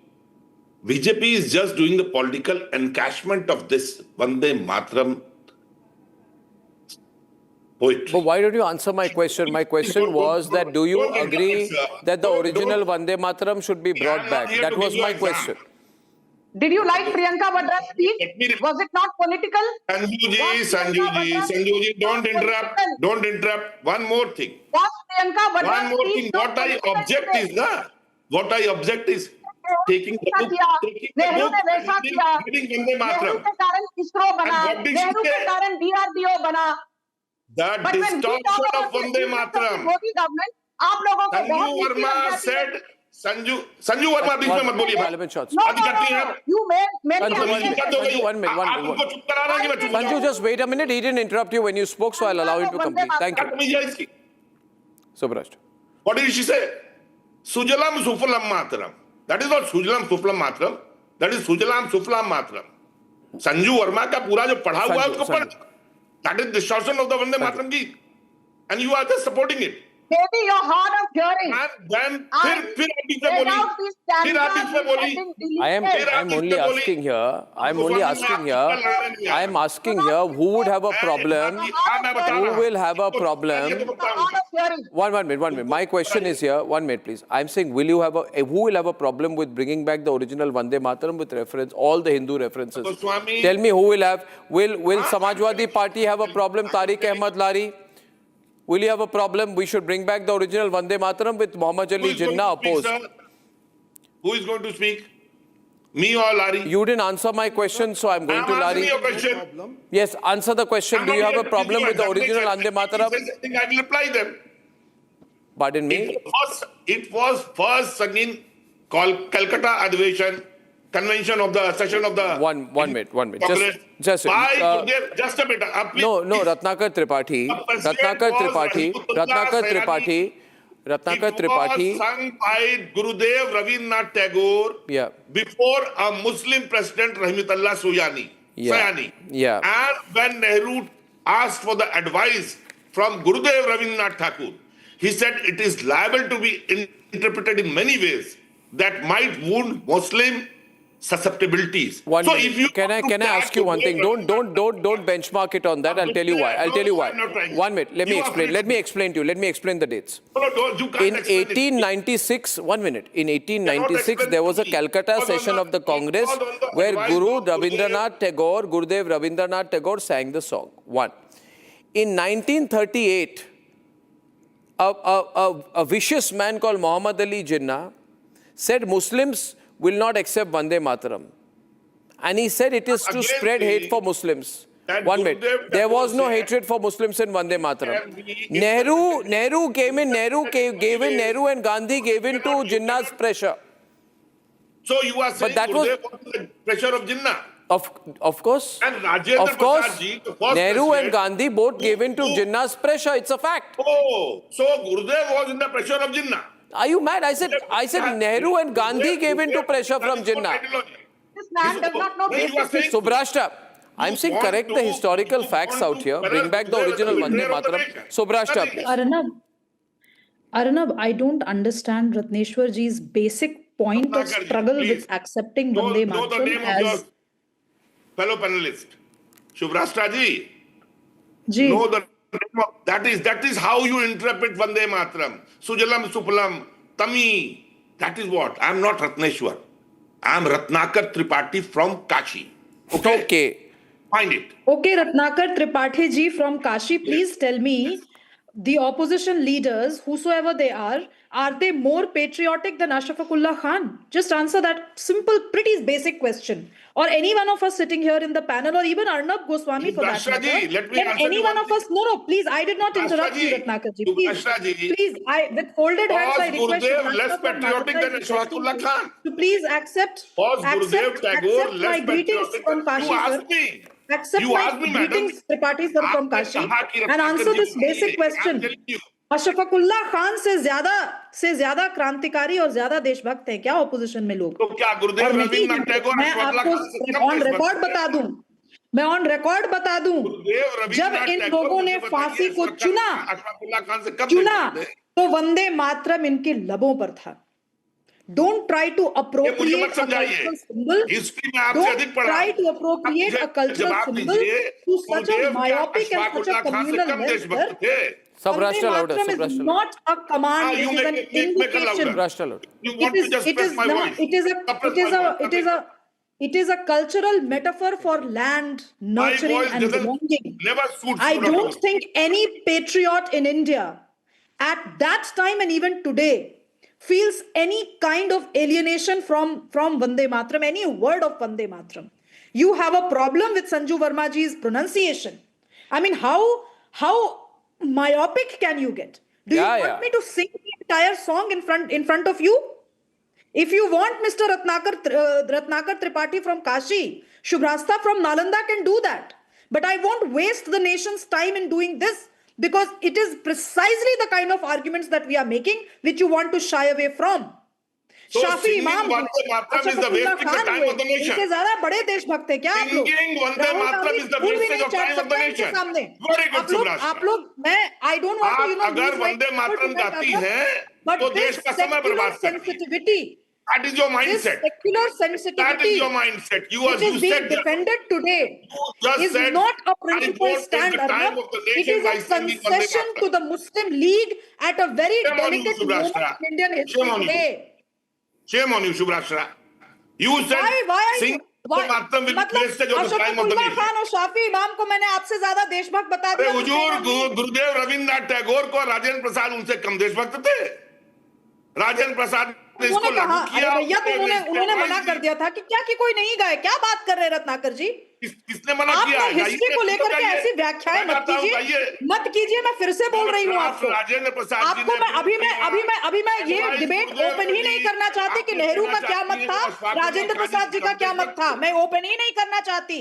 BJP is just doing the political encashment of this Vande Mataram poetry. But why don't you answer my question? My question was that do you agree that the original Vande Mataram should be brought back? That was my question. Did you like Priyanka Vadra's speech? Was it not political? Sanju ji, don't interrupt. One more thing. Was Priyanka Vadra's One more thing. What I object is taking the book, Nehru ने वैसा किया, नेहरू के कारण इसरो बना, नेहरू के कारण DRDO बना. The distortion of Vande Mataram. Modi government आप लोगों को Sanju Verma said. Sanju Verma, बीच में मत बोलिए भाई. You made 1 minute. Sanju, just wait a minute. He didn't interrupt you when you spoke, so I'll allow him to complete. Thank you. Subhrashtra. What did she say? Sujalam Sufalam Mataram. That is not Sujalam Sufalam Mataram. That is Sujalam Sufalam Mataram. Sanju Verma का पूरा जो पढ़ा हुआ है उसको पढ़. That is distortion of the Vande Mataram Geet. And you are just supporting it. Maybe you're hard of hearing. And then फिर आप बीच में बोली. फिर आप बीच में बोली. I'm only asking here. I'm asking here. Who would have a problem? Who will have a problem? One minute. My question is here. 1 minute, please. I'm saying, who will have a problem with bringing back the original Vande Mataram with reference all the Hindu references? Tell me who will have. Will Samajwadi Party have a problem? Tariq Ahmad Lari. Will you have a problem? We should bring back the original Vande Mataram with Muhammad Ali Jinnah opposed. Who is going to speak? Me or Lari? You didn't answer my question, so I'm going to Lari. Your question. Yes, answer the question. Do you have a problem with the original Vande Mataram? I will reply them. Pardon me? It was first again called Calcutta Aviation Convention of the session of the... One minute. Just a bit. No, Ratnakar Tripathi. It was sung by Gurudev Rabindranath Tagore before a Muslim president, Rahmatullah Sayani. And when Nehru asked for the advice from Gurudev Rabindranath Tagore, he said it is liable to be interpreted in many ways that might wound Muslim susceptibilities. Can I ask you one thing? Don't benchmark it on that. I'll tell you why. 1 minute. Let me explain to you. Let me explain the dates. In 1896, 1 minute. In 1896, there was a Calcutta session of the Congress where Gurudev Rabindranath Tagore sang the song. One. In 1938, a vicious man called Muhammad Ali Jinnah said Muslims will not accept Vande Mataram. And he said it is to spread hate for Muslims. 1 minute. There was no hatred for Muslims in Vande Mataram. Nehru came in, Nehru and Gandhi gave in to Jinnah's pressure. So you are saying the pressure of Jinnah? Of course. And Rajendra Prasad, Nehru and Gandhi both gave in to Jinnah's pressure. It's a fact. Oh, so Gurudev was in the pressure of Jinnah. Are you mad? I said Nehru and Gandhi gave in to pressure from Jinnah. This man does not know basic. Subrashta, I'm saying correct the historical facts out here. Bring back the original Vande Mataram. Subrashta. Arnab, I don't understand Ratneshwarji's basic point of struggle with accepting Vande Mataram as... Fellow panelist, Subrashta ji. Know the that is how you interpret Vande Mataram. Sujalam Supalam, Tami. That is what. I am not Ratneshwar. I am Ratnakar Tripathi from Kashi. Okay. Find it. Okay, Ratnakar Tripathi ji from Kashi, please tell me, the opposition leaders, whosoever they are they more patriotic than Ashfaqullah Khan? Just answer that simple, pretty basic question. Or any one of us sitting here in the panel, or even Arnab Goswami for that matter. Can any one of us... No, please, I did not interrupt you, Ratnakar ji. Please, with folded hands, I request you less patriotic than Ashfaqullah Khan. To please accept my greetings from Kashi, sir. Accept my greetings, Tripathi sir, from Kashi, and answer this basic question. Ashfaqullah Khan से ज्यादा क्रांतिकारी और ज्यादा देशभक्त हैं क्या opposition में लोग? तो क्या गुरुदेव रविन्द्रनाथ टैगोर मैं आपको ऑन रिकॉर्ड बता दूं जब इन लोगों ने फांसी को चुना तो वंदे मातरम इनके लबों पर था. Don't try to appropriate a cultural symbol. Don't try to appropriate a cultural symbol to such a myopic and such a communal measure. Vande Mataram is not a command, it is an invitation. It is a cultural metaphor for land, nurturing and belonging. I don't think any patriot in India at that time and even today feels any kind of alienation from Vande Mataram, any word of Vande Mataram. You have a problem with Sanju Vermaji's pronunciation. I mean, how myopic can you get? Do you want me to sing the entire song in front of you? If you want Mr. Ratnakar Tripathi from Kashi, Shubhrasta from Nalanda can do that. But I won't waste the nation's time in doing this, because it is precisely the kind of arguments that we are making which you want to shy away from. Shafi इमाम हुए, अशफाकुल्लाह खान हुए, इनसे ज्यादा बड़े देशभक्त थे क्या आप लोग? राहुल गांधी स्कूल भी नहीं चढ़ सकते इनके सामने। आप लोग मैं आई डोंट वांट टू अगर वंदे मातरम गाती हैं तो देश का समय बर्बाद sensitivity, that is your mindset. this secular sensitivity, that is your mindset. which is being defended today, is not a principal stand, Arnab. It is a concession to the Muslim League at a very delicate moment in Indian history today. Shame on you, Subhrashtra. You said sing Mataram will place the time of the nation. Khan और शाफी इमाम को मैंने आपसे ज्यादा देशभक्त बता दिया। हुजूर गुरुदेव रविन्द्रनाथ टैगोर को राजेंद्र प्रसाद उनसे कम देशभक्त थे। राजेंद्र प्रसाद ने इसको लागू किया। भैया तो उन्होंने मना कर दिया था कि क्या कि कोई नहीं गाए। क्या बात कर रहे हैं रत्नाकर जी? किसने मना किया? आप हिस्ट्री को लेकर के ऐसी व्याख्याएं मत कीजिए। मैं फिर से बोल रही हूँ आपको। राजेंद्र प्रसाद आपको मैं अभी मैं ये डिबेट ओपन ही नहीं करना चाहती कि नेहरू का क्या मत था, राजेंद्र प्रसाद जी का क्या मत था। मैं ओपन ही नहीं करना चाहती।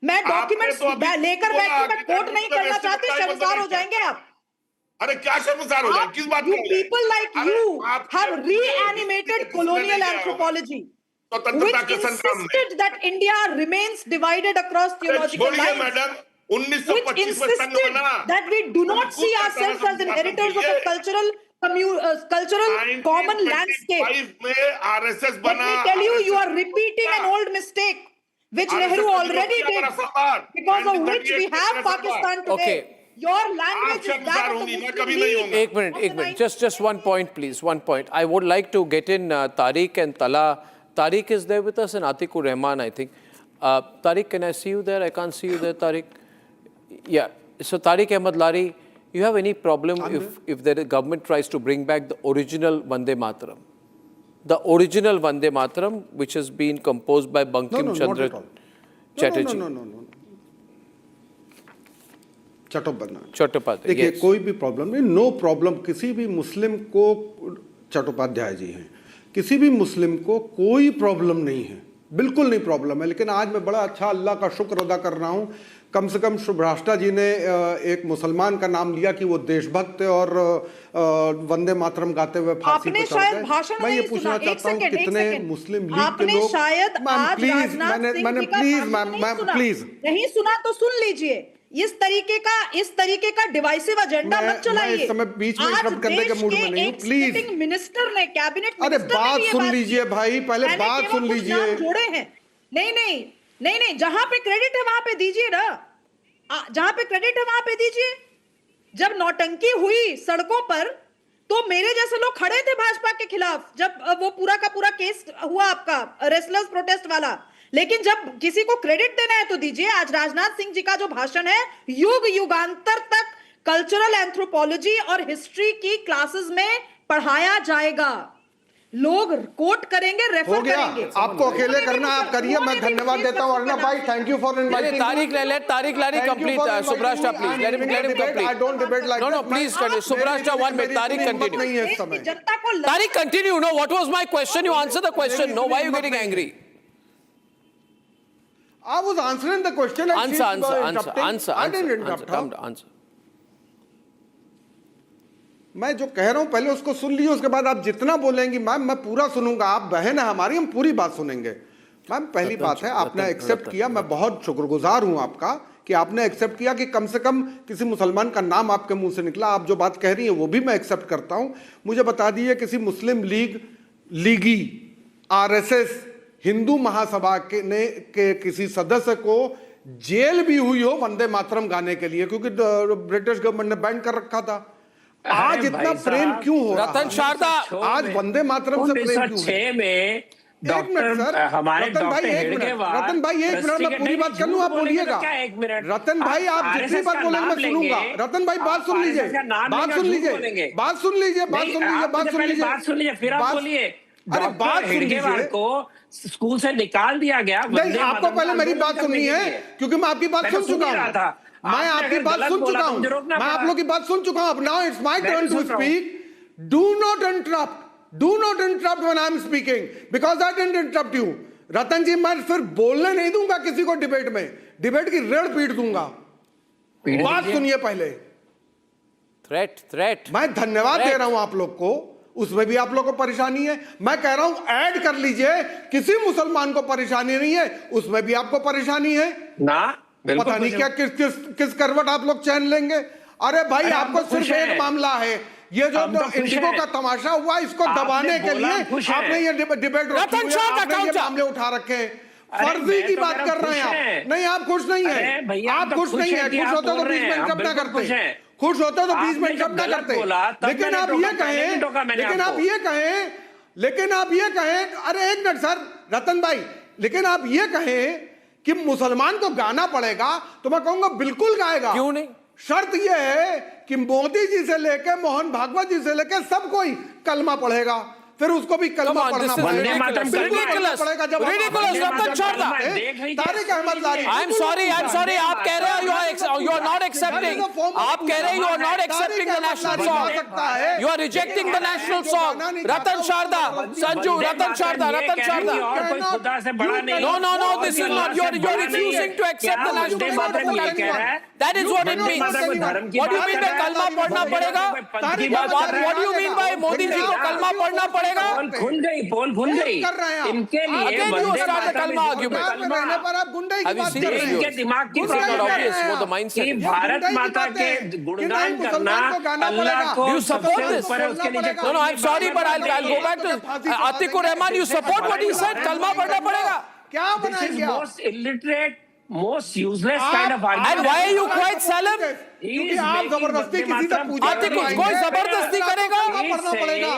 मैं डॉक्यूमेंट्स लेकर बैठी, मैं कोट नहीं करना चाहती। शर्मसार हो जाएंगे आप। अरे क्या शर्मसार हो जाए? किस बात You people like you have reanimated colonial anthropology, which insisted that India remains divided across theological lines, which insisted that we do not see ourselves as inheritors of a cultural common landscape. Let me tell you, you are repeating an old mistake, which Nehru already did, because of which we have Pakistan today. Okay. Your language is that of the Muslim League. एक minute, just one point, please. One point. I would like to get in Tariq and Tala. Tariq is there with us and Atikur Rahman, I think. Tariq, can I see you there? I can't see you there, Tariq. Yeah. So Tariq Ahmed Lari, you have any problem if the government tries to bring back the original Vande Mataram? The original Vande Mataram, which has been composed by Bankim Chandra Chatterjee. No. Chattopadhyay, देखिए कोई भी problem नहीं, no problem. किसी भी मुस्लिम को, चट्टोपाध्याय जी हैं, किसी भी मुस्लिम को कोई प्रॉब्लम नहीं है, बिल्कुल नहीं प्रॉब्लम है। लेकिन आज मैं बड़ा अच्छा अल्लाह का शुक्र अदा कर रहा हूँ, कम से कम सुभ्राष्टा जी ने एक मुसलमान का नाम लिया कि वो देशभक्त और वंदे मातरम गाते हुए फांसी पे चढ़ गए। मैं ये पूछना चाहता हूँ कितने मुस्लिम लीग के लोग, प्लीज नहीं सुना तो सुन लीजिए। इस तरीके का डिवाइसिव एजेंडा मत चलाइए। इस समय बीच में इंटरप्ट करने के मूड में नहीं हूं, प्लीज। मिनिस्टर ने, कैबिनेट अरे बात सुन लीजिए भाई, पहले बात सुन लीजिए। जोड़े हैं। नहीं, जहां पे क्रेडिट है वहां पे दीजिए ना, जहां पे क्रेडिट है वहां पे दीजिए। जब नौटंकी हुई सड़कों पर तो मेरे जैसे लोग खड़े थे भाजपा के खिलाफ, जब वो पूरा का पूरा केस हुआ आपका रेसलर्स प्रोटेस्ट वाला। लेकिन जब किसी को क्रेडिट देना है तो दीजिए। आज राजनाथ सिंह जी का जो भाषण है, युग युगांतर तक कल्चरल एंथ्रोपोलॉजी और हिस्ट्री की क्लासेस में पढ़ाया जाएगा। लोग कोट करेंगे, रेफर करेंगे। आपको अकेले करना, आप करिए। मैं धन्यवाद देता हूं अर्नब भाई, thank you for inviting. Tariq Lari complete. Subhrashtra, please let him complete. I don't debate like no, please continue. Subhrashtra, 1 minute. Tarik, continue. Tarik, continue. No, what was my question? You answer the question. No, why are you getting angry? I was answering the question. Answer. I didn't interrupt her. Answer. मैं जो कह रहा हूं पहले उसको सुन लीजिए, उसके बाद आप जितना बोलेंगी मैम मैं पूरा सुनूंगा। आप बहन है हमारी, हम पूरी बात सुनेंगे। मैम पहली बात है, आपने एक्सेप्ट किया, मैं बहुत शुक्रगुजार हूं आपका कि आपने एक्सेप्ट किया कि कम से कम किसी मुसलमान का नाम आपके मुंह से निकला। आप जो बात कह रही हैं वो भी मैं एक्सेप्ट करता हूं। मुझे बता दीजिए, किसी मुस्लिम लीगी, आरएसएस, हिंदू महासभा के किसी सदस्य को जेल भी हुई हो वंदे मातरम गाने के लिए, क्योंकि ब्रिटिश गवर्नमेंट ने बैन कर रखा था। आज इतना प्रेम क्यों हो रहा है? रतन शारदा, आज वंदे मातरम से प्रेम क्यों है? रतन भाई एक मिनट में पूरी बात कर लूं, आप बोलिएगा। रतन भाई आप जितनी बात बोलेंगे मैं सुनूंगा। रतन भाई बात सुन लीजिए, फिर आप बोलिए। अरे बात सुन लीजिए। को स्कूल से निकाल दिया गया। नहीं, आपको पहले मेरी बात सुननी है, क्योंकि मैं आपकी बात सुन चुका हूँ। मैं आपकी बात सुन चुका हूं, मैं आप लोग की बात सुन चुका हूं। अब now it's my turn to speak. Do not interrupt when I am speaking, because I didn't interrupt you. Ratan ji, मैं फिर बोलने नहीं दूंगा किसी को डिबेट में, डिबेट की रेड़ पीट दूंगा। बात सुनिए पहले। थ्रेट मैं धन्यवाद दे रहा हूं आप लोग को। उसमें भी आप लोगों को परेशानी है। मैं कह रहा हूं ऐड कर लीजिए, किसी मुसलमान को परेशानी नहीं है, उसमें भी आपको परेशानी है ना। पता नहीं क्या किस करवट आप लोग चैन लेंगे। अरे भाई आपको सिर्फ एक मामला है, ये जो इंडिगो का तमाशा हुआ इसको दबाने के लिए आपने ये डिबेट मामले उठा रखे हैं। फर्जी की बात कर रहे हैं आप। नहीं, आप खुश नहीं है, आप खुश नहीं है। खुश होते तो 20 मिनट जब ना करते, खुश होते तो 20 मिनट जब ना करते। लेकिन आप ये कहें, अरे एक मिनट सर रतन भाई, लेकिन आप ये कहें कि मुसलमान को गाना पड़ेगा, तो मैं कहूंगा बिल्कुल गाएगा। क्यों नहीं? शर्त यह है कि मोदी जी से लेके मोहन भागवत जी से लेके सब कोई कलमा पढ़ेगा, फिर उसको भी कलमा पढ़ना पड़ेगा। तारिक अहमद लारी, आई एम सॉरी, आप कह रहे हो यू आर नॉट एक्सेप्टिंग, आप कह रहे हो you are not accepting the national song, you are rejecting the national song. Ratan Sharda, Sanju, Ratan Sharda, no this is not, you are refusing to accept the national song. That is what it means. What do you mean by कलमा पढ़ना पड़ेगा? What do you mean by Modi ji को कलमा पढ़ना पड़ेगा? पोल खुल गई इनके लिए। Again you start the कलमा argument. इनके दिमाग की प्रॉब्लम है कि भारत माता के गुणगान करना अल्लाह को उसके नीचे। No, I'm sorry, but I'll go back to Atikur Rahman. You support what he said? कलमा पढ़ना पड़ेगा? क्या बनाएंगे? Most illiterate, most useless kind of argument. And why are you quite solemn? क्योंकि आप जबरदस्ती किसी से पूछा, कोई जबरदस्ती करेगा? पढ़ना पड़ेगा,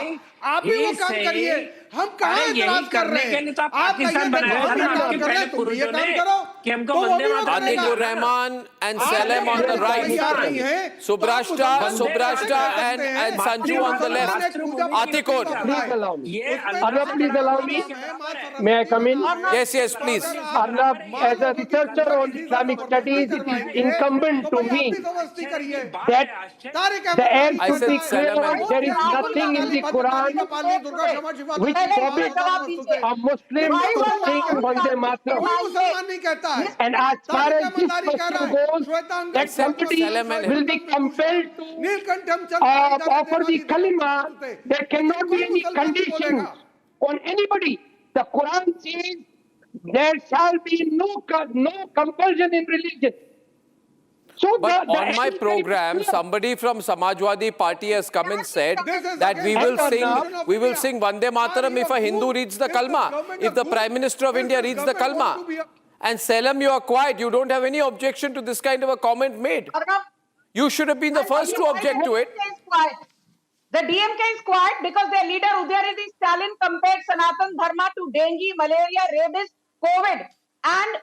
आप ही वो काम करिए। हम कहाँ एतराज कर रहे हैं? आप पाकिस्तान बनाया था ना आपके पहले पुरुषों ने कि हमको Vande Mataram. Atikur Rahman and Salem on the right, Subrashta and Sanju on the left. Atikur, please allow me. May I come in? Yes, please. Arnab, as a researcher on Islamic studies, it is incumbent to me that the air should be clear. There is nothing in the Quran which forbids a Muslim to sing Vande Mataram. And as far as this question goes, that somebody will be compelled to offer the kalima, there cannot be any conditions on anybody. The Quran says there shall be no compulsion in religion. So but on my program, somebody from Samajwadi Party has come and said that we will sing Vande Mataram if a Hindu reads the Kalma, if the Prime Minister of India reads the Kalma. And Salem, you are quiet. You don't have any objection to this kind of a comment made. You should have been the first to object to it. The DMK is quiet because their leader Udayanidhi Stalin compared Sanatan Dharma to dengue, malaria, rabies, COVID. And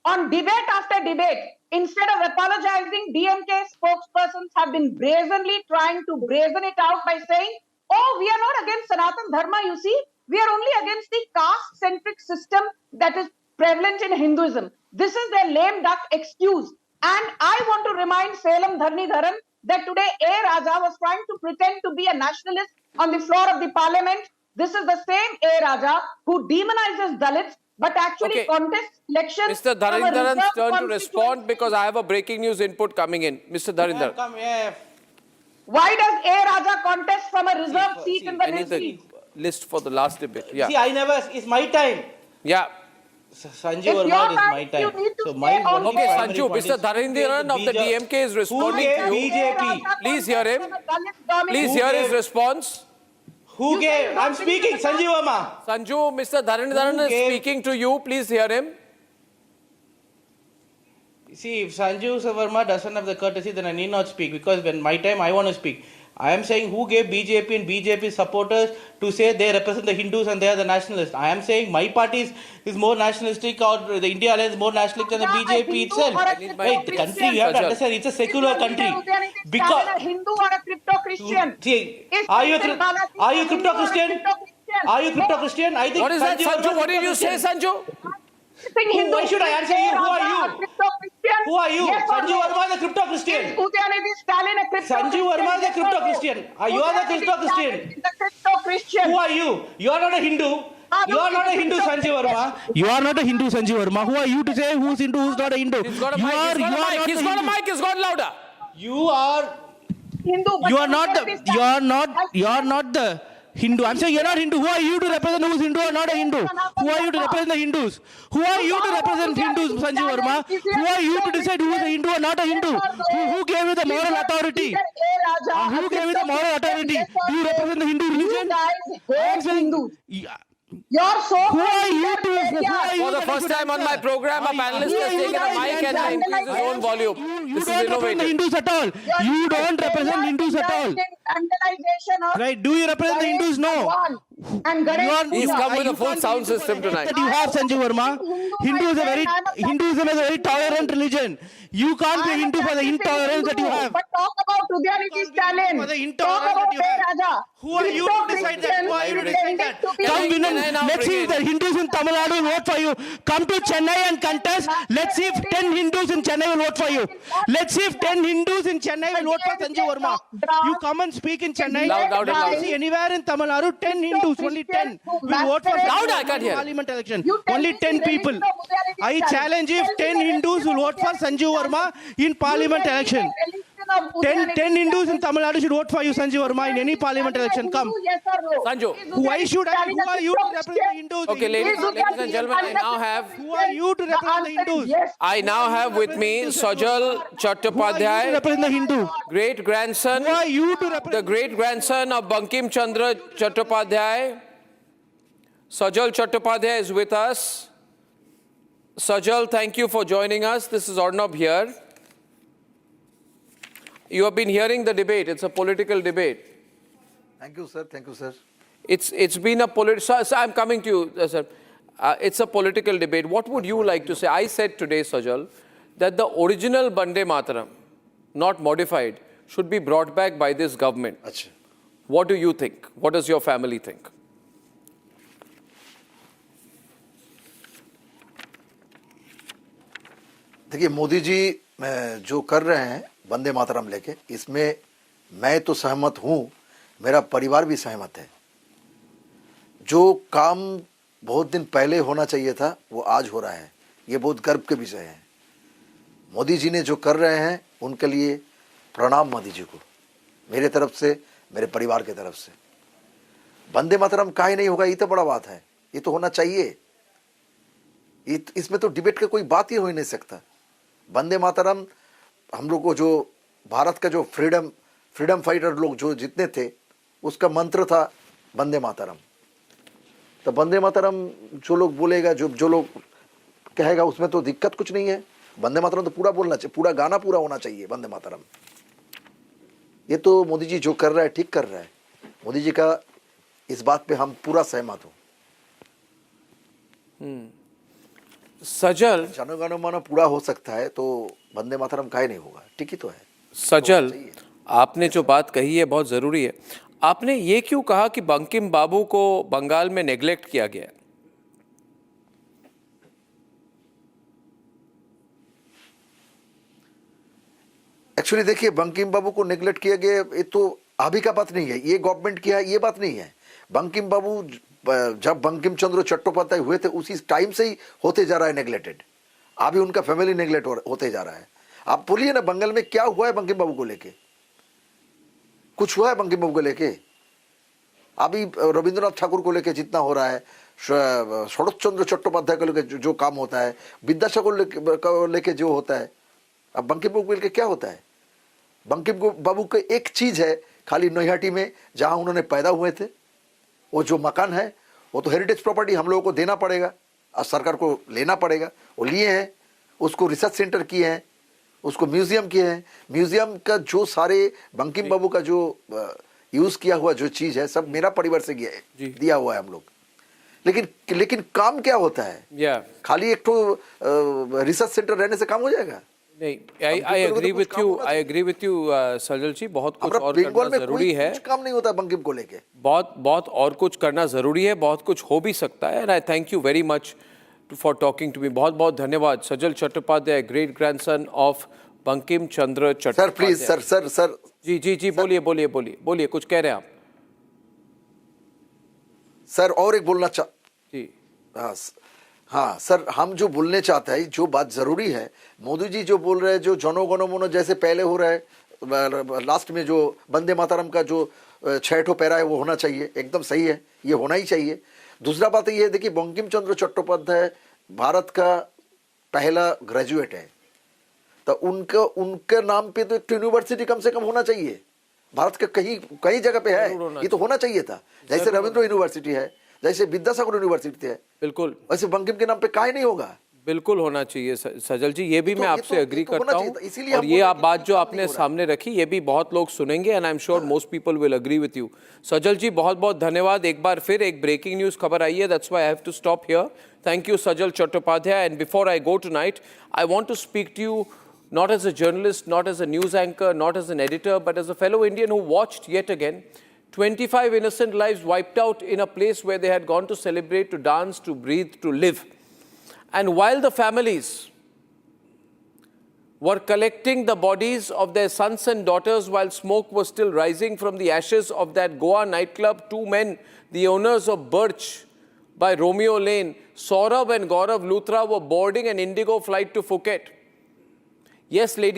on debate after debate, instead of apologizing, DMK spokespersons have been brazenly trying to brazen it out by saying, oh, we are not against Sanatan Dharma, you see. We are only against the caste-centric system that is prevalent in Hinduism. This is their lame duck excuse. And I want to remind Salem Dharnidharan that today A. Raja was trying to pretend to be a nationalist on the floor of the parliament. This is the same A. Raja who demonizes Dalits but actually contests elections. Mr. Dharindharan's turn to respond because I have a breaking news input coming in. Mr. Dharindharan. Why does A. Raja contest from a reserved seat in the next seat? List for the last debate. Yeah. See, I never, it's my time. Yeah. Sanju Verma is my time. So okay, Sanju, Mr. Dharindharan of the DMK is responding to you. BJP. Please hear him. Please hear his response. Who gave? I'm speaking, Sanju Verma. Sanju, Mr. Dharindharan is speaking to you. Please hear him. See, if Sanju Verma doesn't have the courtesy, then I need not speak because when my time, I want to speak. I am saying who gave BJP and BJP supporters to say they represent the Hindus and they are the nationalists. I am saying my party is more nationalistic or the India Alliance is more nationalistic than the BJP itself. Wait, the country, you have to understand, it's a secular country. Because a Hindu or a crypto-Christian. See, are you crypto-Christian? Are you crypto-Christian? I think what is that, Sanju? What did you say, Sanju? Why should I answer you? Who are you? Who are you? Sanju Verma is a crypto-Christian. Sanju Verma is a crypto-Christian. You are the crypto-Christian. Who are you? You are not a Hindu. You are not a Hindu, Sanju Verma. You are not a Hindu, Sanju Verma. Who are you to say who's Hindu, who's not a Hindu? He's got a mic. He's got a mic. He's got louder. You are. Hindu. You are not the. You are not the. Hindu. I'm saying you're not Hindu. Who are you to represent who's Hindu or not a Hindu? Who are you to represent the Hindus? Who are you to represent Hindus, Sanjeev Verma? Who are you to decide who is a Hindu or not a Hindu? Who gave you the moral authority? Who gave you the moral authority? Do you represent the Hindu religion? I'm saying, You're so who are you to? For the first time on my program, a panelist has taken a mic and increased his own volume. You This is don't represent the innovative. Hindus at all. You don't represent Hindus at all. Right? Do you represent the Hindus? No. He's come with a full sound system tonight. That you have, Sanjeev Verma. Hinduism is a very tolerant religion. You can't be Hindu for the intolerance that you have. But talk about Udyanidhi Stalin. For the Talk intolerance about that you have. Raja. Who are you to decide that? Who are you to decide that? Come win and let's see if the Hindus in Tamil Nadu will vote for you. Come to Chennai and contest. Let's see if 10 Hindus in Chennai will vote for you. Let's see if 10 Hindus in Chennai will vote for Sanjeev Verma. You come and speak in Chennai. Loud. See anywhere in Tamil Nadu, 10 Hindus, only 10 will vote for I can't hear. Parliament election. Only 10 people. I challenge if 10 Hindus will vote for Sanjeev Verma in Parliament election. 10 Hindus in Tamil Nadu should vote for you, Sanjeev Verma, in any Parliament election. Come. Sanju. Why should I? Who are you to represent the Hindus? Okay, ladies and gentlemen, I now have... Who are you to represent the Hindus? I now have with me Sajal Chattopadhyay, Represent the Hindu. great grandson, Who are you to represent? the great grandson of Bankim Chandra Chattopadhyay. Sajal Chattopadhyay is with us. Sajal, thank you for joining us. This is Arnab here. You have been hearing the debate. It's a political debate. Thank you, sir. Thank you, sir. It's been a political... So I'm coming to you, sir. It's a political debate. What would you like to say? I said today, Sajal, that the original Bande Mataram, not modified, should be brought back by this government. Achha. What do you think? What does your family think? देखिए मोदी जी जो कर रहे हैं वंदे मातरम लेके, इसमें मैं तो सहमत हूँ, मेरा परिवार भी सहमत है। जो काम बहुत दिन पहले होना चाहिए था वो आज हो रहा है, ये बहुत गर्व के विषय है। मोदी जी ने जो कर रहे हैं उनके लिए प्रणाम मोदी जी को, मेरे तरफ से, मेरे परिवार के तरफ से। वंदे मातरम काहे नहीं होगा, ये तो बड़ा बात है, ये तो होना चाहिए। इसमें तो डिबेट का कोई बात ही हो ही नहीं सकता। वंदे मातरम हम लोग को जो भारत का जो फ्रीडम फाइटर लोग जो जितने थे उसका मंत्र था वंदे मातरम। तो वंदे मातरम जो लोग बोलेगा, जो लोग कहेगा, उसमें तो दिक्कत कुछ नहीं है। वंदे मातरम तो पूरा बोलना चाहिए, पूरा गाना पूरा होना चाहिए वंदे मातरम। ये तो मोदी जी जो कर रहा है ठीक कर रहा है। मोदी जी का इस बात पे हम पूरा सहमत हूँ। सजल, जनगण मन पूरा हो सकता है तो वंदे मातरम काहे नहीं होगा, ठीक ही तो है। सजल, आपने जो बात कही है बहुत ज़रूरी है। आपने ये क्यों कहा कि बंकिम बाबू को बंगाल में नेग्लेक्ट किया गया? एक्चुअली देखिए, बंकिम बाबू को नेग्लेक्ट किया गया ये तो अभी का बात नहीं है, ये गवर्नमेंट की है, ये बात नहीं है। बंकिम बाबू जब बंकिम चंद्र चट्टोपाध्याय हुए थे उसी टाइम से ही होते जा रहा है नेग्लेक्टेड। अभी उनका फैमिली नेग्लेक्ट होते जा रहा है। आप बोलिए ना बंगाल में क्या हुआ है बंकिम बाबू को लेके? कुछ हुआ है बंकिम बाबू को लेके? अभी रविंद्रनाथ ठाकुर को लेके जितना हो रहा है, शरद चंद्र चट्टोपाध्याय को लेके जो काम होता है, विद्यासागर को लेके जो होता है, अब बंकिम बाबू को लेके क्या होता है? बंकिम बाबू को एक चीज है खाली, नैहाटी में जहां उन्होंने पैदा हुए थे वो जो मकान है वो तो हेरिटेज प्रॉपर्टी हम लोगों को देना पड़ेगा और सरकार को लेना पड़ेगा। वो लिए हैं, उसको रिसर्च सेंटर किए हैं, उसको म्यूजियम किए हैं। म्यूजियम का जो सारे बंकिम बाबू का जो यूज किया हुआ जो चीज है सब मेरा परिवार से दिया हुआ है हम लोग। लेकिन काम क्या होता है? खाली एक तो रिसर्च सेंटर रहने से काम हो जाएगा? नहीं, I agree with you, सजल जी, बहुत कुछ और करना जरूरी है। कुछ काम नहीं होता बंकिम को लेके, बहुत और कुछ करना जरूरी है, बहुत कुछ हो भी सकता है। And I thank you very much for talking to me. बहुत धन्यवाद। Sajal Chattopadhyay, great grandson of Bankim Chandra Chattopadhyay. Sir please, sir ji, बोलिए, कुछ कह रहे हैं आप? सर और एक बोलना जी, हाँ सर, हम जो बोलने चाहते हैं, जो बात जरूरी है, मोदी जी जो बोल रहे हैं, जो जनो गण मन जैसे पहले हो रहा है, लास्ट में जो वंदे मातरम का जो 6 ठो पैरा है वो होना चाहिए, एकदम सही है, ये होना ही चाहिए। दूसरा बात ये है, देखिए बंकिम चंद्र चट्टोपाध्याय भारत का पहला ग्रेजुएट है, तो उनके नाम पे तो एक यूनिवर्सिटी कम से कम होना चाहिए। भारत के कई जगह पे है, ये तो होना चाहिए था। जैसे रविंद्र यूनिवर्सिटी है, जैसे विद्यासागर यूनिवर्सिटी है, बिल्कुल वैसे बंकिम के नाम पे काहे नहीं होगा? बिल्कुल होना चाहिए सजल जी, ये भी मैं आपसे एग्री करता हूँ। और ये आप बात जो आपने सामने रखी, ये भी बहुत लोग सुनेंगे and I am sure most people will agree with you. Sajal ji बहुत बहुत धन्यवाद। एक बार फिर एक ब्रेकिंग न्यूज खबर आई है, that's why I have to stop here. Thank you Sajal Chattopadhyay. And before I go tonight, I want to speak to you not as a journalist, not as a news anchor, not as an editor, but as a fellow Indian who watched yet again 25 innocent lives wiped out in a place where they had gone to celebrate, to dance, to breathe, to live. And while the families were collecting the bodies of their sons and daughters, while smoke was still rising from the ashes of that Goa nightclub, two men, the owners of Birch by Romeo Lane, Saurabh and Gaurav Luthra, were boarding an IndiGo flight to Phuket. Yes, ladies